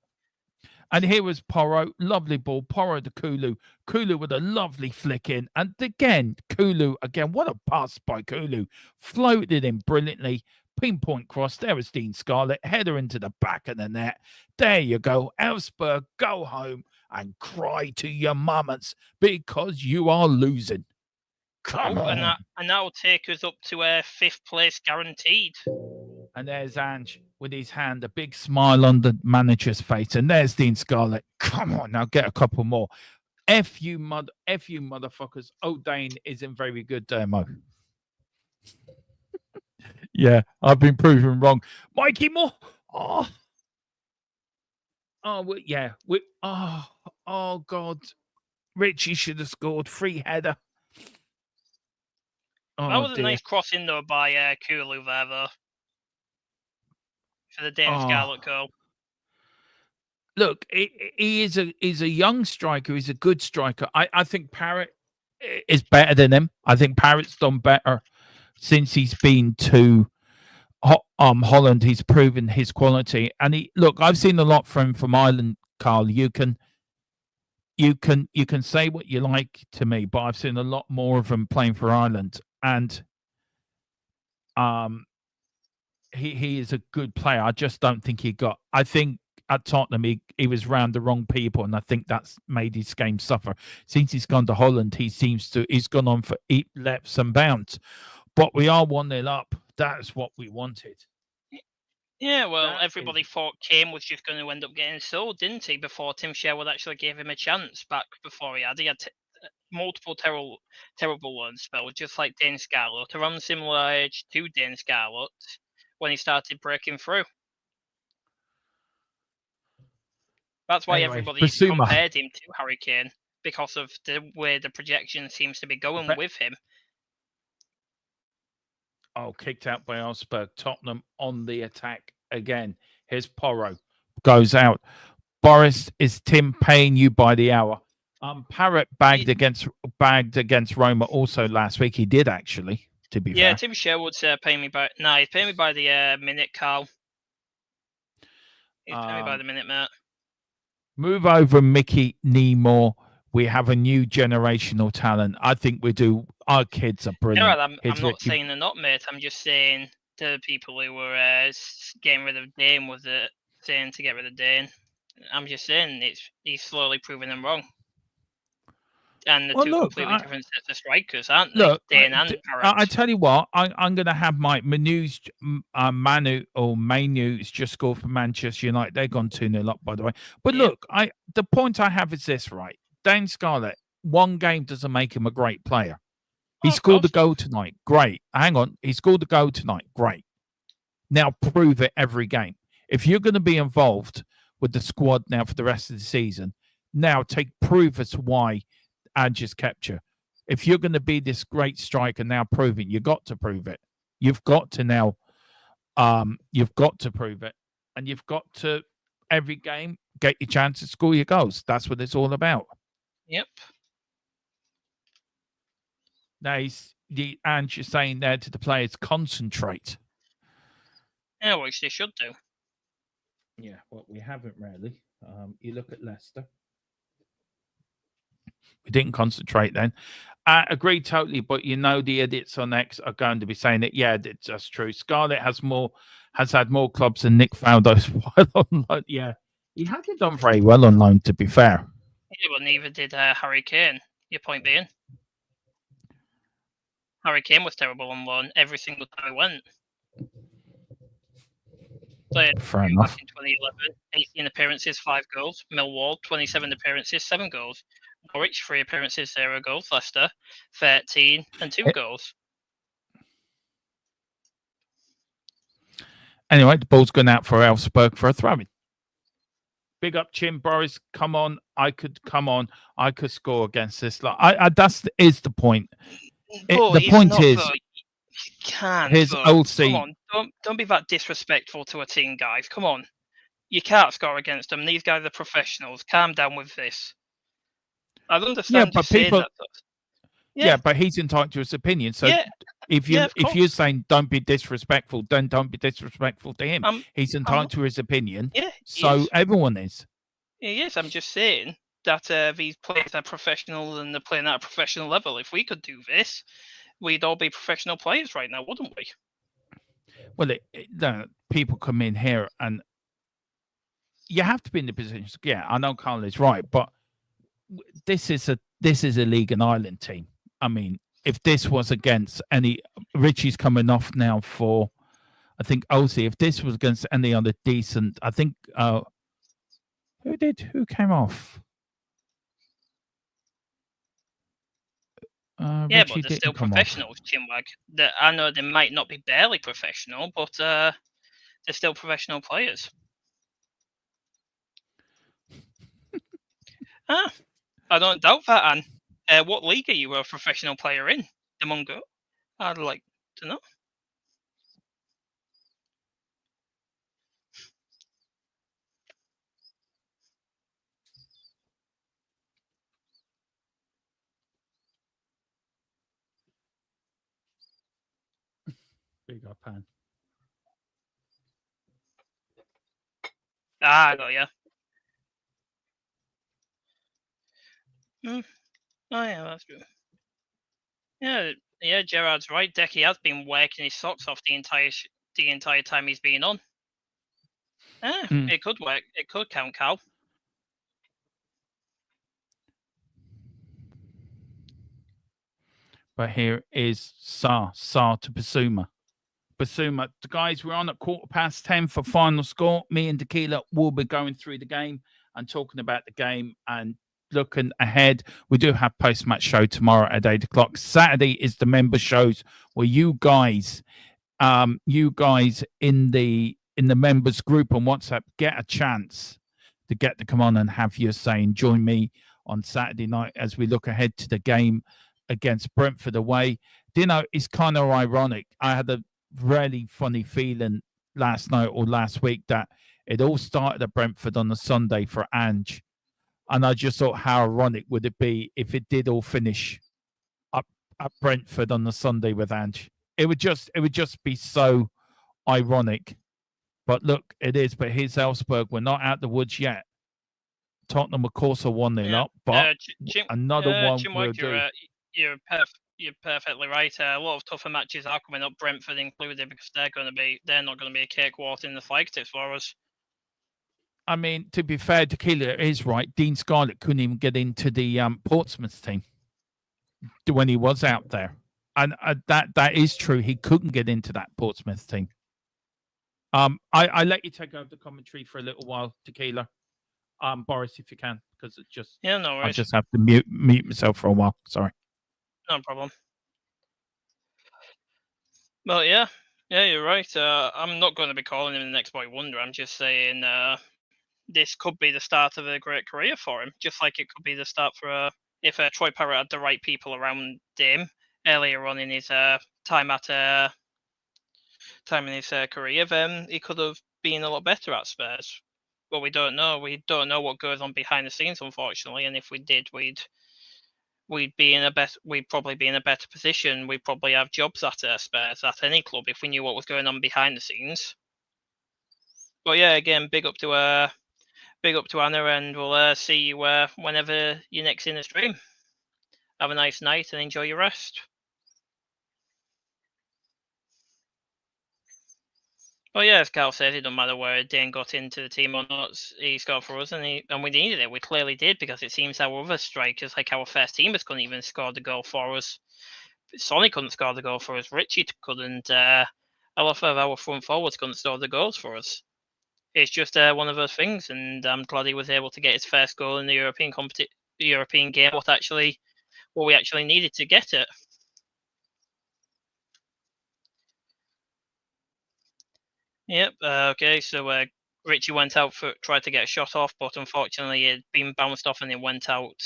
And here was Porro, lovely ball. Porro to Kulu. Kulu with a lovely flick in. And again, Kulu, what a pass by Kulu. Floated in brilliantly. Pinpoint cross. There was Dean Scarlett. Header into the back of the net. There you go. Elfsborg, go home and cry to your mamas because you are losing. Come on.
And that will take us up to 5th place guaranteed.
And there's Ange with his hand, a big smile on the manager's face. And there's Dean Scarlett. Come on, now get a couple more. F you motherfuckers. Oh, Dane isn't very good, Mo. Yeah, I've been proven wrong. Mikey Moore. Oh, yeah. Oh, God. Richie should have scored. Free header.
That was a nice crossing, though, by Kulu there, though. For the Dean Scarlett goal.
Look, he's a young striker. He's a good striker. I think Parrott is better than him. I think Parrott's done better since he's been to Holland. He's proven his quality. And I've seen a lot from Ireland, Carl. You can say what you like to me, but I've seen a lot more of him playing for Ireland. And he is a good player. I just don't think I think at Tottenham he was round the wrong people, and I think that's made his game suffer. Since he's gone to Holland, he's gone on for leaps and bounds. But we are 1-0 up. That's what we wanted.
Yeah, well, everybody thought Kane was just going to end up getting sold, didn't he? Before Tim Sherwood actually gave him a chance back before he had multiple terrible ones spells, just like Dean Scarlett, around similar age to Dean Scarlett when he started breaking through. That's why everybody compared him to Harry Kane, because of the way the projection seems to be going with him.
Oh, kicked out by Elfsborg. Tottenham on the attack again. Here's Porro. Goes out. Boris, is Tim paying you by the hour? Parrott bagged against Roma also last week. He did, actually, to be fair.
Yeah, Tim Sherwood's paying me by... No, he's paying me by the minute, Carl. He's paying me by the minute, mate.
Move over Mickey Neemore. We have a new generational talent. I think we do. Our kids are brilliant.
Yeah, I'm not saying they're not, mate. I'm just saying the people who were getting rid of Dane was saying to get rid of Dane. I'm just saying he's slowly proving them wrong. And the two completely different sets of strikers, aren't they?
Look,
Dane and Parrott.
I tell you what, I'm going to have my Manu's just scored for Manchester United. They've gone 2-0 up, by the way. But look, the point I have is this, right? Dane Scarlett, one game doesn't make him a great player. He scored the goal tonight. Great. Hang on. He scored the goal tonight. Great. Now prove it every game. If you're going to be involved with the squad now for the rest of the season, now prove us why Ange's kept you. If you're going to be this great striker now, prove it. You've got to prove it. You've got to now. You've got to prove it, and you've got to every game get your chance to score your goals. That's what it's all about.
Yep.
Now Ange is saying there to the players, concentrate.
Yeah, which they should do.
Yeah, well, we haven't really. You look at Leicester. We didn't concentrate then. I agree totally, but the idiots on X are going to be saying that, yeah, that's true. Scarlett has had more clubs than Nick Faldo's. Yeah, He hasn't done very well on loan, to be fair.
Yeah, but neither did Harry Kane. Your point being, Harry Kane was terrible on loan every single time he went. Played
Fair
back
enough.
in 2011, 18 appearances, 5 goals. Millwall, 27 appearances, 7 goals. Norwich, 3 appearances, 0 goals. Leicester, 13 and 2 goals.
Anyway, the ball's gone out for Elfsborg for a throw-in. Big up, Chin Boris. Come on, I could score against this. Like, that is the point. The point is,
you can't.
his old seat.
Come on, don't be that disrespectful to a team, guys. Come on, you can't score against them. These guys are professionals. Calm down with this. I understand.
Yeah, but people.
Yeah,
but he's entitled to his opinion. So
yeah,
if you're saying don't be disrespectful, then don't be disrespectful to him. He's entitled to his opinion.
Yeah,
so everyone is.
Yes, I'm just saying that these players are professionals and they're playing at a professional level. If we could do this, we'd all be professional players right now, wouldn't we?
Well, people come in here and you have to be in the position. Yeah, I know Carl is right, but this is a League and Ireland team. I mean, if this was against Richie's coming off now for, I think, Ozzy. If this was against any other decent, I think, who came off?
Yeah, but they're still professionals, Chinwag. I know they might not be barely professional, but they're still professional players. I don't doubt that, Anne. What league are you a professional player in? The Mungo? I'd like to know.
Big up, Anne.
I got you. Oh yeah, that's good. Yeah, Gerard's right. Decky has been working his socks off the entire time he's been on. It could work. It could count, Cal.
But here is Sa to Basuma. Basuma, guys, we're on at 10:15 for final score. Me and Tequila will be going through the game and talking about the game and looking ahead. We do have post-match show tomorrow at 8 o'clock. Saturday is the member shows where you guys in the members group on WhatsApp get a chance to get to come on and have your say and join me on Saturday night as we look ahead to the game against Brentford away. Do you know, it's kind of ironic. I had a really funny feeling last night or last week that it all started at Brentford on the Sunday for ANGE. And I just thought, how ironic would it be if it did all finish up at Brentford on the Sunday with ANGE? It would just be so ironic. But look, it is. But here's Elfsborg. We're not out the woods yet. Tottenham, of course, are 1-0 up, but another one will do.
You're perfectly right. A lot of tougher matches are coming up, Brentford included, because they're not going to be a cakewalk in the flag tips for us.
I mean, to be fair, Tequila is right. Dean Scarlett couldn't even get into the Portsmouth team when he was out there, and that is true. He couldn't get into that Portsmouth team. I let you take over the commentary for a little while, Tequila. Boris, if you can, because it just
no worries.
I just have to mute myself for a while. Sorry.
No problem. Well, yeah, you're right. I'm not going to be calling him the next boy wonder. I'm just saying this could be the start of a great career for him, just like it could be the start for if Troy Parrott had the right people around him earlier on in his time in his career, then he could have been a lot better at Spurs. But we don't know. We don't know what goes on behind the scenes, unfortunately. And if we did, we'd probably be in a better position. We'd probably have jobs at Spurs, at any club, if we knew what was going on behind the scenes. But yeah, again, big up to Anna, and we'll see you whenever you're next in the stream. Have a nice night and enjoy your rest. Well, yeah, as Carl says, it doesn't matter where Dane got into the team or not. He scored for us, and we needed it. We clearly did, because it seems our other strikers, like our first teamers, couldn't even score the goal for us. Sonny couldn't score the goal for us. Richie couldn't. A lot of our front forwards couldn't score the goals for us. It's just one of those things, and I'm glad he was able to get his first goal in the European game. What we actually needed to get it. Yep. Okay. So Richie went out tried to get a shot off, but unfortunately it had been bounced off and it went out.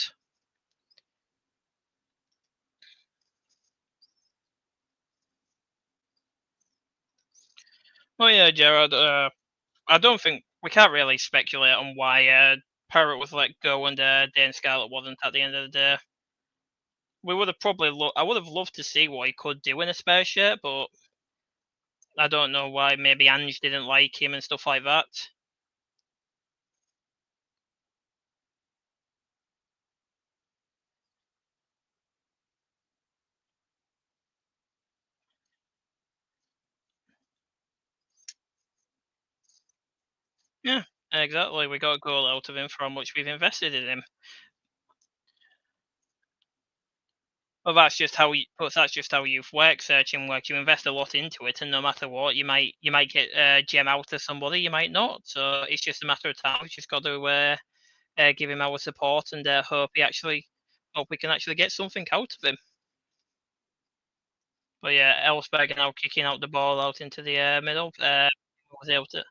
Oh yeah, Gerard. I don't think we can't really speculate on why Parrott was let go and Dane Scarlett wasn't at the end of the day. We would have probably I would have loved to see what he could do in a spare shirt, but I don't know why. Maybe Ange didn't like him and stuff like that. Yeah, exactly. We got a goal out of him for how much we've invested in him. Well, that's just how youth works. Searching work, you invest a lot into it, and no matter what, you might get a gem out of somebody, you might not. So it's just a matter of time. We just got to give him our support and hope we can actually get something out of him. But yeah, Elfsberg are now kicking out the ball out into the middle. Was able to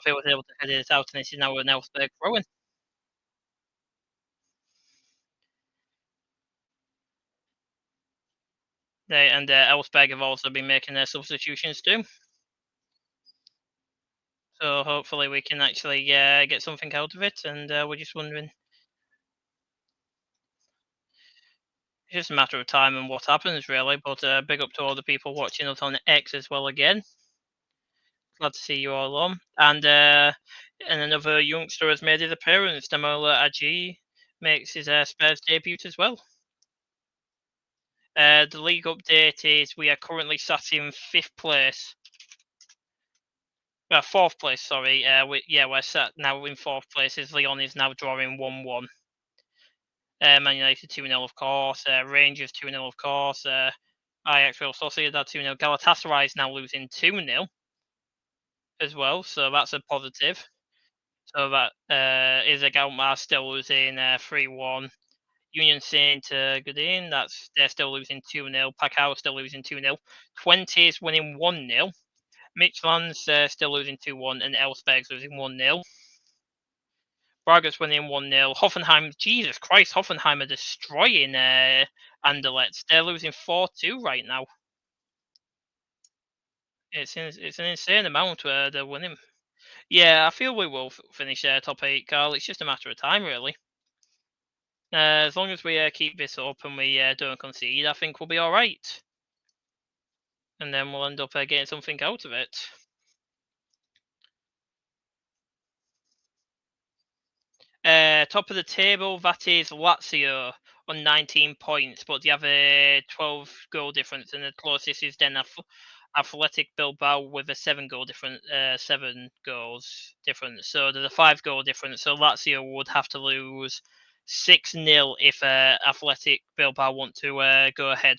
Pape was able to head it out, and this is now an Elfsberg throw-in. Elfsberg have also been making their substitutions too. So hopefully we can actually get something out of it, and we're just wondering. It's just a matter of time and what happens, really. But big up to all the people watching us on X as well again. Glad to see you all on. And another youngster has made his appearance. Damola Aji makes his Spurs debut as well. The league update is we are currently sat in fifth place. Fourth place, sorry. We're sat now in fourth place as Lyon is now drawing 1-1. Man United 2-0, of course. Rangers 2-0, of course. Ajax Real Sociedad 2-0. Galatasaray is now losing 2-0 as well, so that's a positive. So that Isaac Alkmaar still losing 3-1. Union Saint Gudin, they're still losing 2-0. Pacao still losing 2-0. 20 is winning 1-0. Midtjylland's still losing 2-1, and Elfsberg's losing 1-0. Braga's winning 1-0. Hoffenheim, Jesus Christ, Hoffenheim are destroying Anderlecht. They're losing 4-2 right now. It's an insane amount they're winning. Yeah, I feel we will finish top 8, Carl. It's just a matter of time, really. As long as we keep this up and we don't concede, I think we'll be all right. And then we'll end up getting something out of it. Top of the table, that is Lazio on 19 points, but they have a 12 goal difference, and the closest is then Athletic Bilbao with a 7 goals difference. So there's a 5 goal difference. So Lazio would have to lose 6-0 if Athletic Bilbao want to go ahead.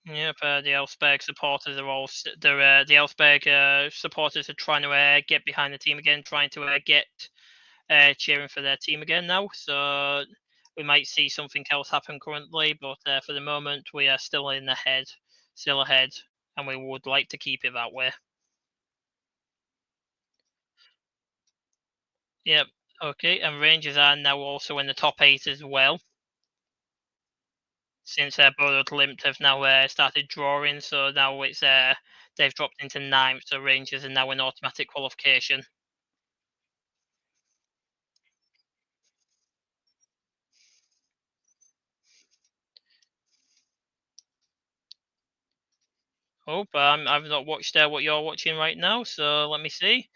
Yep, the Elfsberg supporters are all the Elfsberg supporters are trying to get behind the team again, trying to get cheering for their team again now. So we might see something else happen currently, but for the moment we are still ahead, and we would like to keep it that way. Yep. Okay, and Rangers are now also in the top 8 as well. Since Bodo Glimt have now started drawing, so now it's they've dropped into 9th, so Rangers are now in automatic qualification. Oh, I've not watched what you're watching right now, so let me see.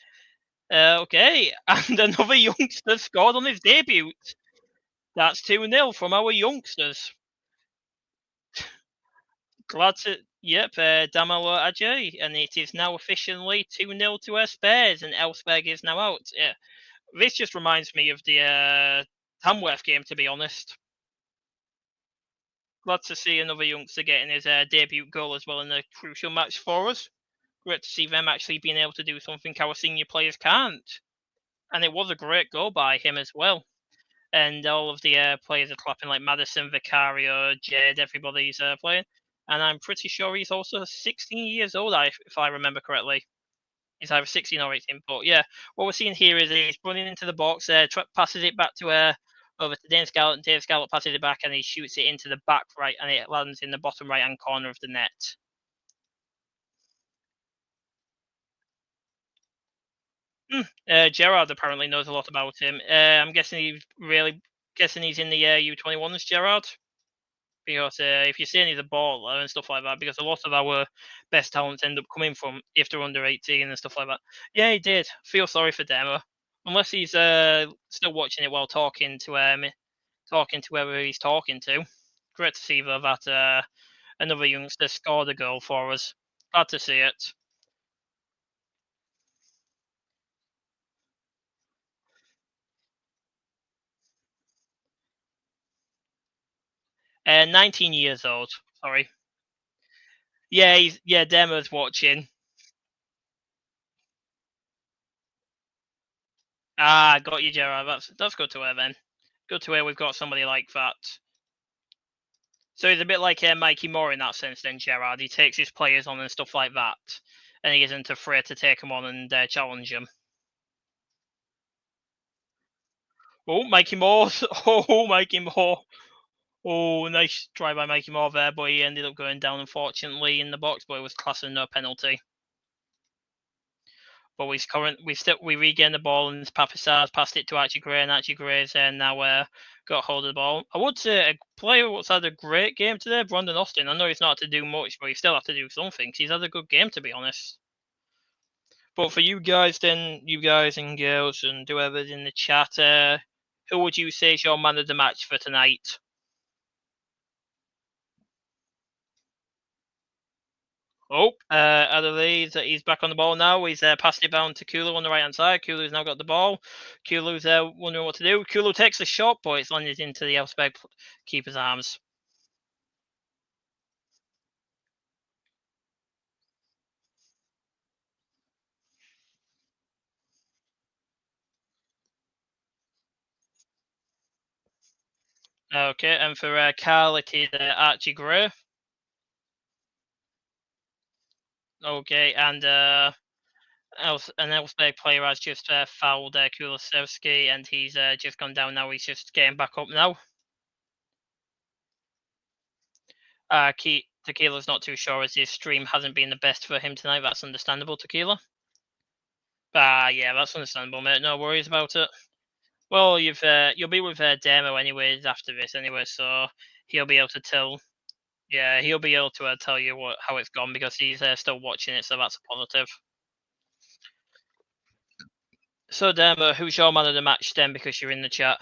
Okay, and another youngster scored on his debut. That's 2-0 from our youngsters. Glad to, Damalo Ajay, and it is now officially 2-0 to Spurs, and Elfsborg is now out. Yeah, this just reminds me of the Tamworth game, to be honest. Glad to see another youngster getting his debut goal as well in a crucial match for us. Great to see them actually being able to do something our senior players can't. And it was a great goal by him as well. And all of the players are clapping, like Madison, Vicario, Jed, everybody's playing. And I'm pretty sure he's also 16 years old, if I remember correctly. He's either 16 or 18. But yeah, what we're seeing here is he's running into the box, passes it back to over to Dave Scarlett, and Dave Scarlett passes it back, and he shoots it into the back right, and it lands in the bottom right-hand corner of the net. Gerard apparently knows a lot about him. I'm guessing he's in the U21s, Gerard. Because if you see any of the baller and stuff like that, because a lot of our best talents end up coming from if they're under 18 and stuff like that. Yeah, he did. Feel sorry for Demo, unless he's still watching it while talking to whoever he's talking to. Great to see though that another youngster scored a goal for us. Glad to see it. 19 years old. Sorry. Yeah, Demo's watching. Ah, got you, Gerard. That's good to hear then. Good to hear we've got somebody like that. So he's a bit like Mikey Moore in that sense then, Gerard. He takes his players on and stuff like that. And he isn't afraid to take them on and challenge them. Oh, Mikey Moore. Oh, Mikey Moore. Oh, nice try by Mikey Moore there, but he ended up going down, unfortunately, in the box, but it was class and no penalty. But we regained the ball, and Papisar's passed it to Archie Gray, and Archie Gray's now got hold of the ball. I would say a player who's had a great game today, Brandon Austin. I know he's not had to do much, but he still has to do something. He's had a good game, to be honest. But for you guys, then, you guys and girls and whoever's in the chat, who would you say is your man of the match for tonight? Oh, out of these, he's back on the ball now. He's passed it down to Kulu on the right-hand side. Kulu's now got the ball. Kulu's wondering what to do. Kulu takes the shot, but it's landed into the Elfsborg keeper's arms. Okay, and for Carl, it is Archie Gray. Okay, and an Elfsborg player has just fouled Kulusevski, and he's just gone down now. He's just getting back up now. Tequila's not too sure as his stream hasn't been the best for him tonight. That's understandable, Tequila. Yeah, that's understandable, mate. No worries about it. Well, you'll be with Demo anyways after this anyway, so he'll be able to tell. Yeah, he'll be able to tell you how it's gone because he's still watching it, so that's a positive. So, Demo, who's your man of the match then? Because you're in the chat.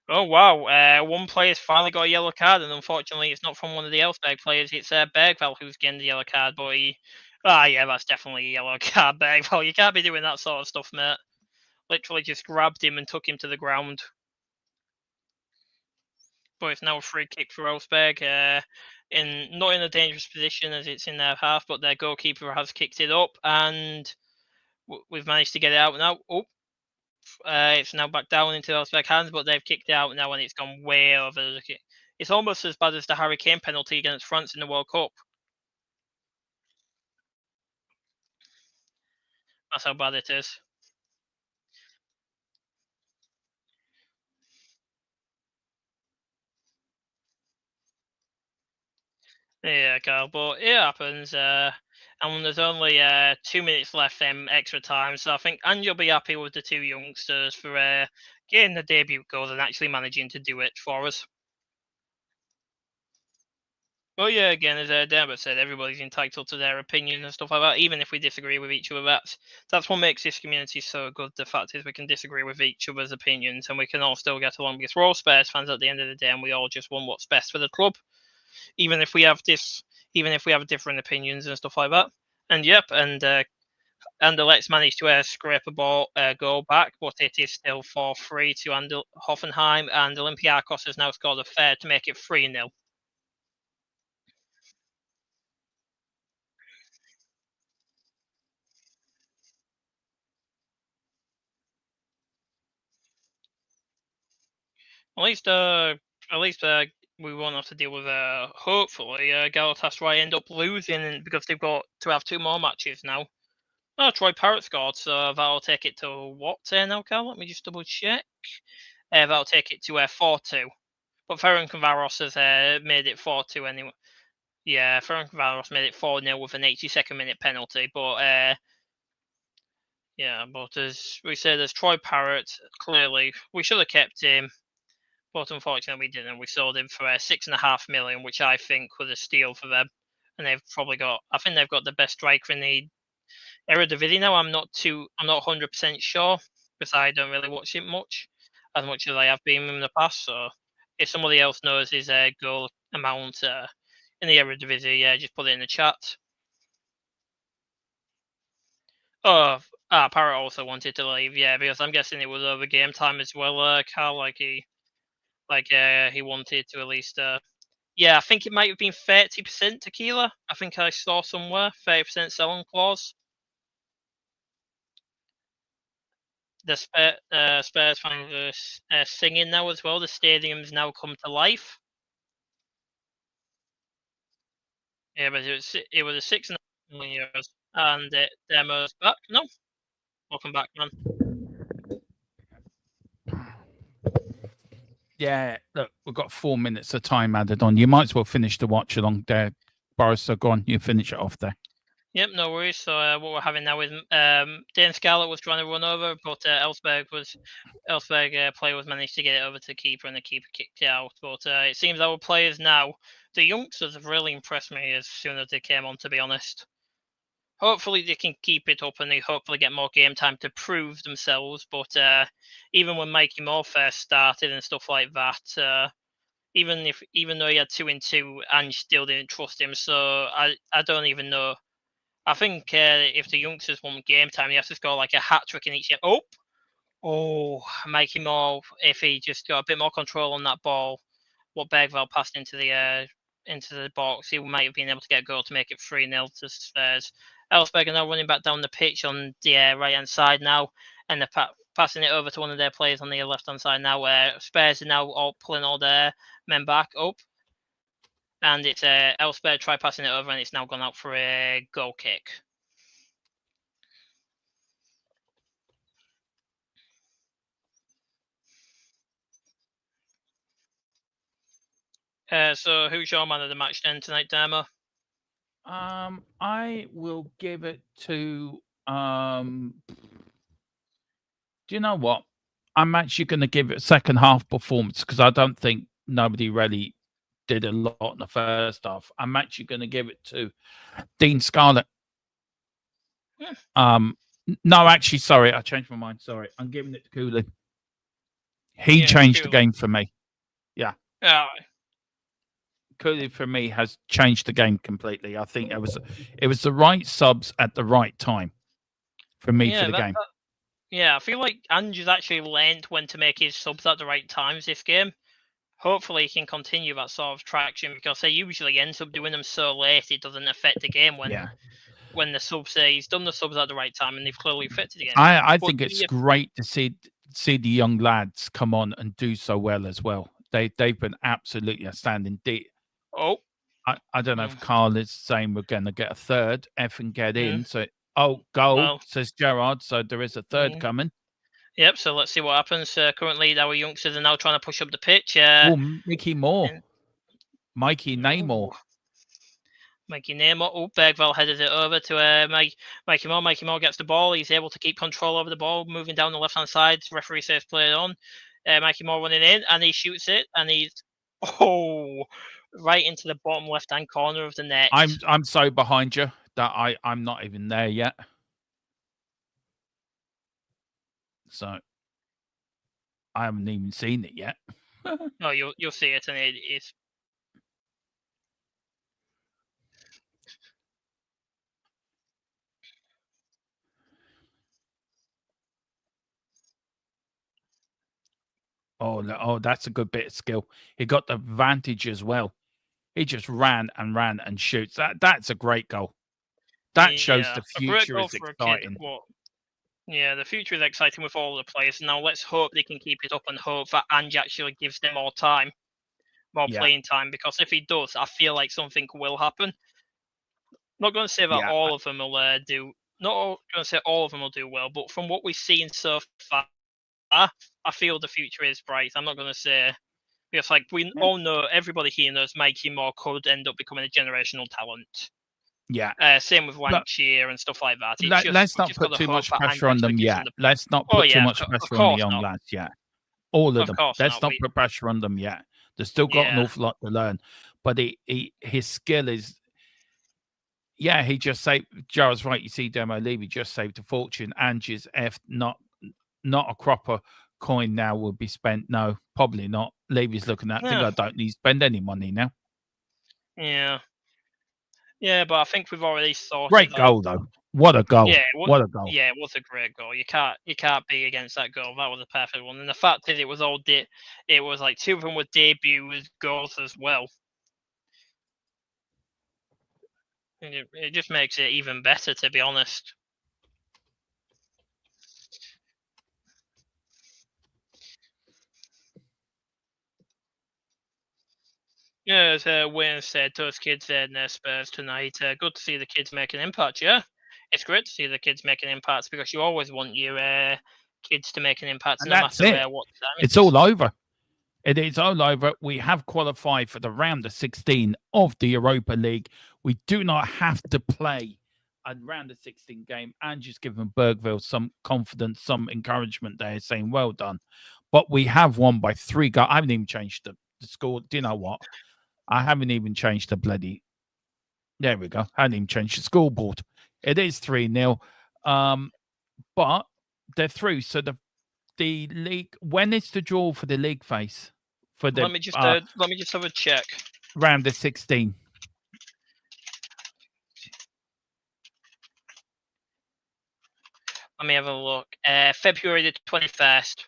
Oh wow! One player's finally got a yellow card, and unfortunately, it's not from one of the Elfsborg players. It's Bergvall who's getting the yellow card. But yeah, that's definitely a yellow card, Bergvall. You can't be doing that sort of stuff, mate. Literally just grabbed him and took him to the ground. But it's now a free kick for Elfsborg. Not in a dangerous position as it's in their half, but their goalkeeper has kicked it up, and we've managed to get it out now. Oh. It's now back down into Elfsborg hands, but they've kicked it out now, and it's gone way over. It's almost as bad as the Harry Kane penalty against France in the World Cup. That's how bad it is. Yeah, Carl, but it happens. And there's only 2 minutes left extra time, so I think Ange will be happy with the two youngsters for getting the debut goal and actually managing to do it for us. Well, yeah, again, as Dermot said, everybody's entitled to their opinion and stuff like that, even if we disagree with each other. That's what makes this community so good. The fact is we can disagree with each other's opinions and we can all still get along because we're all Spurs fans at the end of the day and we all just want what's best for the club, even if we have different opinions and stuff like that. And yep, and Anderlecht managed to scrape a goal back, but it is still 4-3 to Hoffenheim, and Olympiacos has now scored a fair to make it 3-0. At least we won't have to deal with hopefully Galatasaray end up losing because they've got to have 2 more matches now. Oh, Troy Parrott scored, so that'll take it to what now, Cal? Let me just double check. That'll take it to 4-2. But Ferencváros has made it 4-2 anyway. Yeah, Ferencváros made it 4-0 with an 82nd minute penalty. But yeah, but as we said, there's Troy Parrott. Clearly, we should have kept him. But unfortunately, we didn't. We sold him for $6.5 million, which I think was a steal for them. And they've probably got. I think they've got the best striker in the Eredivisie now. I'm not 100% sure because I don't really watch it much as I have been in the past. So if somebody else knows his goal amount in the Eredivisie, yeah, just put it in the chat. Oh, Parrott also wanted to leave, yeah, because I'm guessing it was over game time as well. Carl, he wanted to at least. Yeah, I think it might have been 30% tequila. I think I saw somewhere 30% selling clause. The Spurs fans are singing now as well. The stadium's now come to life. Yeah, but it was a 6.5 million euros, and Demo's back. No, welcome back, man.
Yeah, look, we've got 4 minutes of time added on. You might as well finish the watch along there, Boris. So go on, you finish it off there.
Yep, no worries. So what we're having now is Dane Scarlett was trying to run over, but Elfsberg player was managed to get it over to the keeper, and the keeper kicked it out. But it seems our players now, the youngsters have really impressed me as soon as they came on, to be honest. Hopefully they can keep it up and they hopefully get more game time to prove themselves. But even when Mikey Moore first started and stuff like that, even though he had 2-2, Ange still didn't trust him. So I don't even know. I think if the youngsters want game time, he has to score like a hat trick in each game. Oh, Mikey Moore, if he just got a bit more control on that ball, what Bergvall passed into the box, he might have been able to get a goal to make it 3-0 to Spurs. Elfsborg are now running back down the pitch on the right-hand side now, and they're passing it over to one of their players on the left-hand side now, where Spurs are now all pulling all their men back up. And it's Elfsborg try passing it over, and it's now gone out for a goal kick. So who's your man of the match then tonight, Dermo?
I will give it to. Do you know what? I'm actually going to give it a second half performance because I don't think nobody really did a lot in the first half. I'm actually going to give it to Dean Scarlett. No, actually, sorry, I changed my mind. Sorry, I'm giving it to Cooley. He changed the game for me. Yeah. Cooley for me has changed the game completely. I think it was the right subs at the right time for me for the game.
Yeah, I feel like Ange has actually learned when to make his subs at the right times this game. Hopefully he can continue that sort of traction because he usually ends up doing them so late it doesn't affect the game when the subs he's done the subs at the right time and they've clearly affected the game.
I think it's great to see the young lads come on and do so well as well. They've been absolutely outstanding. I don't know if Carl is saying we're going to get a third F and get in. So goal says Gerard. So there is a third coming.
Yep. So let's see what happens. Currently, our youngsters are now trying to push up the pitch.
Mickey Moore, Mikey Namor.
Mikey Neymar. Oh, Bergvall headed it over to Mikey Moore. Mikey Moore gets the ball. He's able to keep control over the ball, moving down the left-hand side. Referee says play it on. Mikey Moore running in, and he shoots it, and he's right into the bottom left-hand corner of the net.
I'm so behind you that I'm not even there yet. So I haven't even seen it yet.
No, you'll see it, and it's.
Oh, that's a good bit of skill. He got the advantage as well. He just ran and shoots. That's a great goal. That shows the future is exciting.
Yeah, the future is exciting with all the players. Now let's hope they can keep it up and hope that ANGE actually gives them more time, more playing time. Because if he does, I feel like something will happen. Not going to say that all of them will do. Not going to say all of them will do well, but from what we've seen so far, I feel the future is bright. I'm not going to say, because like we all know, everybody here knows Mikey Moore could end up becoming a generational talent.
Yeah.
Same with Wang Chia and stuff like that.
Let's not put too much pressure on them yet. Let's not put too much pressure on the young lads yet. All of them. Let's not put pressure on them yet. They've still got an awful lot to learn. But his skill is, he just saved. Joe's right. You see, Demo Levy just saved a fortune. Angie's not a cropper coin now will be spent. No, probably not. Levy's looking at. I think I don't need to spend any money now.
Yeah. Yeah, but I think we've already sorted.
Great goal though. What a goal!
Yeah,
what a goal!
Yeah, it was a great goal. You can't be against that goal. That was a perfect one. And the fact is, it was like two of them were debut goals as well. And it just makes it even better, to be honest. Yeah, as Wayne said, those kids in their Spurs tonight. Good to see the kids make an impact. Yeah, it's great to see the kids making impacts because you always want your kids to make an impact,
and
no matter what time
it's all over. It is all over. We have qualified for the round of 16 of the Europa League. We do not have to play a round of 16 game, and just giving Bergville some confidence, some encouragement there, saying well done. But we have won by 3 goals. I haven't even changed the score. Do you know what? I haven't even changed the bloody. There we go. I haven't even changed the scoreboard. It is 3-0. But they're through. So the league. When is the draw for the league phase? For the
let me just have a check.
Round of 16.
Let me have a look. February the 21st.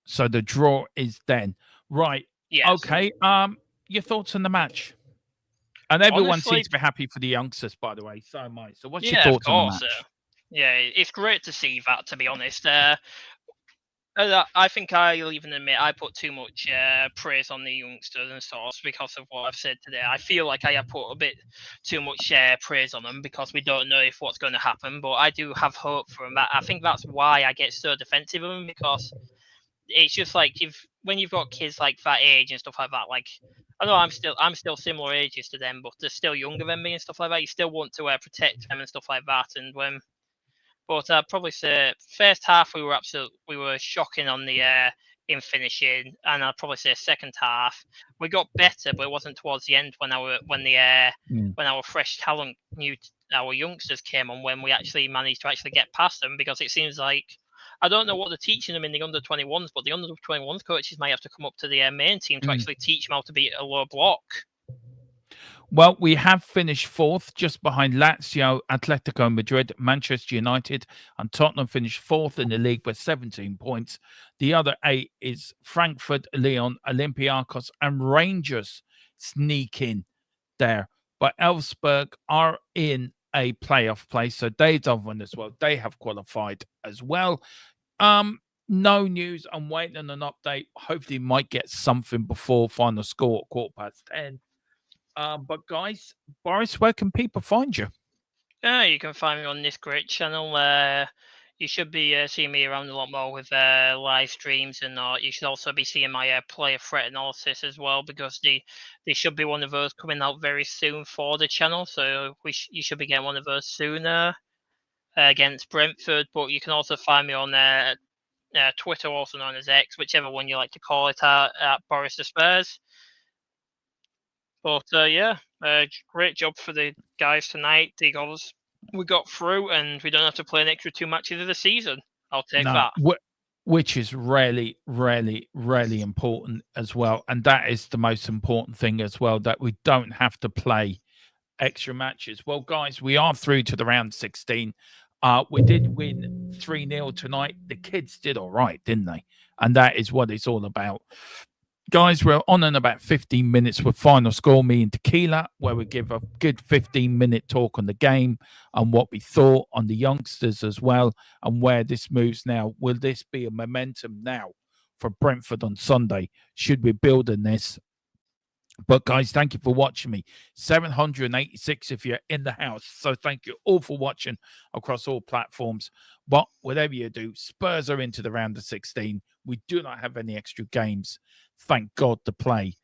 So the draw is then. Right.
Yes.
Okay. Your thoughts on the match? And everyone seems to be happy for the youngsters, by the way. So am I. So what's your thoughts on the match?
Yeah, it's great to see that, to be honest. I think I'll even admit I put too much praise on the youngsters and stuff because of what I've said today. I feel like I have put a bit too much praise on them because we don't know if what's going to happen. But I do have hope for them. I think that's why I get so defensive of them, because it's just like when you've got kids like that age and stuff like that. Like I know I'm still similar ages to them, but they're still younger than me and stuff like that. You still want to protect them and stuff like that. And but I'd probably say first half we were shocking on the in finishing, and I'd probably say second half we got better, but it wasn't towards the end when our fresh talent, our youngsters came on, when we actually managed to actually get past them, because it seems like I don't know what they're teaching them in the under 21s, but the under 21s coaches might have to come up to the main team to actually teach them how to beat a low block.
Well, we have finished 4th, just behind Lazio, Atletico Madrid, Manchester United, and Tottenham finished 4th in the league with 17 points. The other 8 is Frankfurt, Lyon, Olympiacos, and Rangers sneak in there. But Elfsborg are in a playoff place, so they've done one as well. They have qualified as well. No news. I'm waiting on an update. Hopefully, might get something before final score at 10:15. But guys, Boris, where can people find you?
You can find me on this great channel. you should be seeing me around a lot more with live streams, and you should also be seeing my player threat analysis as well, because they should be one of those coming out very soon for the channel. So you should be getting one of those sooner against Brentford. But you can also find me on Twitter, also known as X, whichever one you like to call it, at Boris the Spurs. But great job for the guys tonight. The goals we got through, and we don't have to play an extra 2 matches of the season. I'll take that.
Which is really, really, really important as well. And that is the most important thing as well, that we don't have to play extra matches. Well, guys, we are through to the round 16. We did win 3-0 tonight. The kids did all right, didn't they? And that is what it's all about. Guys, we're on in about 15 minutes with Final Score, me and Tequila, where we give a good 15-minute talk on the game and what we thought on the youngsters as well, and where this moves now. Will this be a momentum now for Brentford on Sunday? Should we build on this? But guys, thank you for watching me. 786 if you're in the house. So thank you all for watching across all platforms. But whatever you do, Spurs are into the round of 16. We do not have any extra games, thank God, to play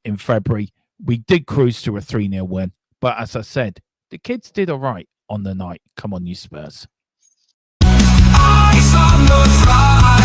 in February. We did cruise to a 3-0 win. But as I said, the kids did all right on the night. Come on, you Spurs.
Eyes on the prize.